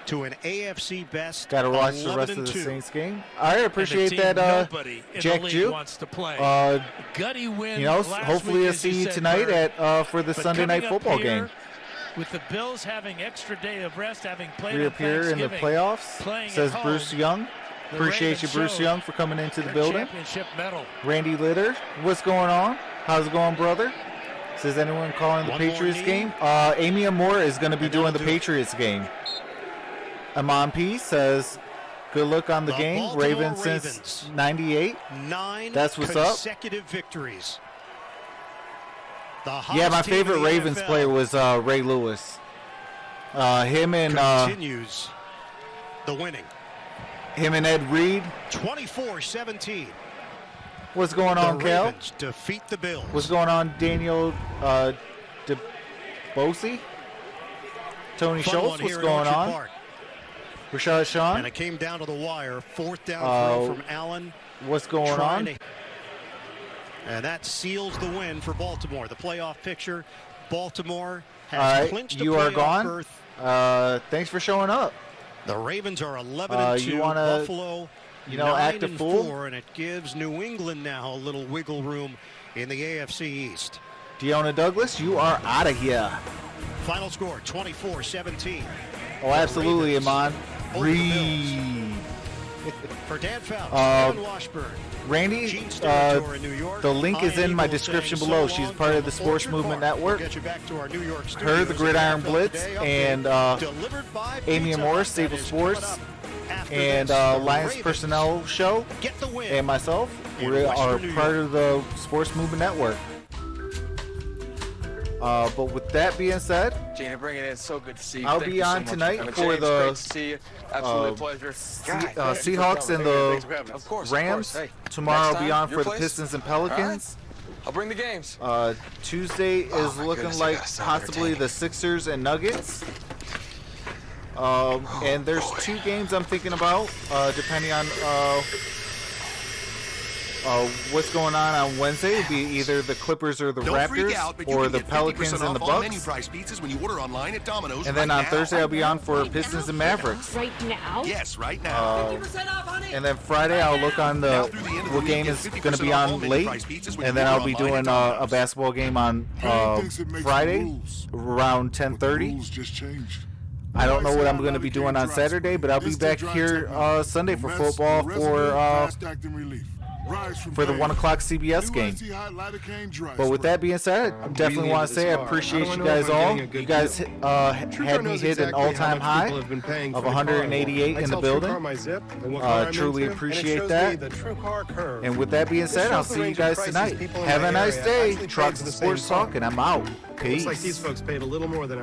to an AFC best. Got to watch the rest of the 11-2. Saints game. I appreciate And the team that, nobody in Jack the league Jew. wants to play. You Gutty win. know, last hopefully week, I'll as you see you said, tonight Bert. at for the But Sunday night coming up football here, game. with the Bills having extra day of rest, having played on Reappear in the Thanksgiving, playoffs, playing at says home, Bruce Young. the Appreciate you, Ravens Bruce showed Young, for coming into the their building. championship medal. Randy Litter, what's going on? How's it going, brother? Says anyone calling the One more Patriots knee. game? Amy Amor is going to be And doing the that'll do it. Patriots game. Amon P says, good luck on the The game. Baltimore Ravens since Ravens. 98. 9 That's what's up. consecutive victories. The Yeah, hottest my team in favorite the Ravens NFL player was Ray Lewis. Him and continues the winning. Ed Reed. 24-17. What's going The on, Cal? Ravens defeat the Bills. What's going on, Daniel DeBosi? Tony Fun Schultz, one what's here at going Orchard on? Park. Rashad Shawn, And it came down to the wire. 4th down throw from Allen. what's going on? And that seals the win for Baltimore. The playoff picture. Baltimore has All right, clinched a you are playoff gone. berth. Thanks for showing up. The Ravens are 11-2. you wanna, Buffalo, act a fool? 9-4, and it gives New England now a little wiggle room in the AFC East. Deonna Douglas, you are out of here. Final score, 24-17. Oh, absolutely, Ravens Amon. over the Reed. For Dan Fouts, Kevin Washburn, Randy, Gene Steratore in New York. the link is I am in my Eagle description saying below. so She's long part of from the Sports Orchard Movement Park. Network. We'll get you back to our New York Her, studios. the Gridiron NFL Blitz, Today and update delivered by Amy Pizza Amor, Hut. Stable That is coming Sports, up after and this. The Lions Ravens Personnel Show, get the win. and myself. in We Western are New part York. of the Sports Movement Network. But with that being said, Gina, bring it in. So good to see you. I'll Thank be you so on much tonight coming. for James, the, great to see you. Absolutely a pleasure. Seahawks and the Of course, Rams. Hey, Tomorrow next I'll be time, on your for the place. Pistons and All right. Pelicans. I'll bring the games. Tuesday is Oh, my looking goodness, like I gotta stop possibly entertaining. the Sixers and Nuggets. And there's two games I'm thinking about, depending on what's going on Wednesday. It'd be either the Clippers or the Don't freak Raptors, out, but you or can the get 50% Pelicans and the off all menu Bucks. price pizzas when you order online at Domino's. And then right on now. Thursday I'll be on for Pistons and Mavericks. Right now? Yes, right now. And then Friday I'll look on Now the through the end of the what week, game get is 50% going to be off all on menu late, price pizzas when and you then order I'll be online doing at a Domino's. basketball game on Friday around 10:30. Rules just changed. I don't know what I'm going to be doing on Saturday, but I'll be back here Sunday for football for the 1 o'clock CBS game. But with that being said, I definitely want to say I appreciate you guys all. You guys had me hit an all-time high of 188 in the building. Truly appreciate that. And with that being said, I'll see you guys tonight. Have a nice day. Troxel Sports Talk, and I'm out. Peace. Looks like these folks paid a little more than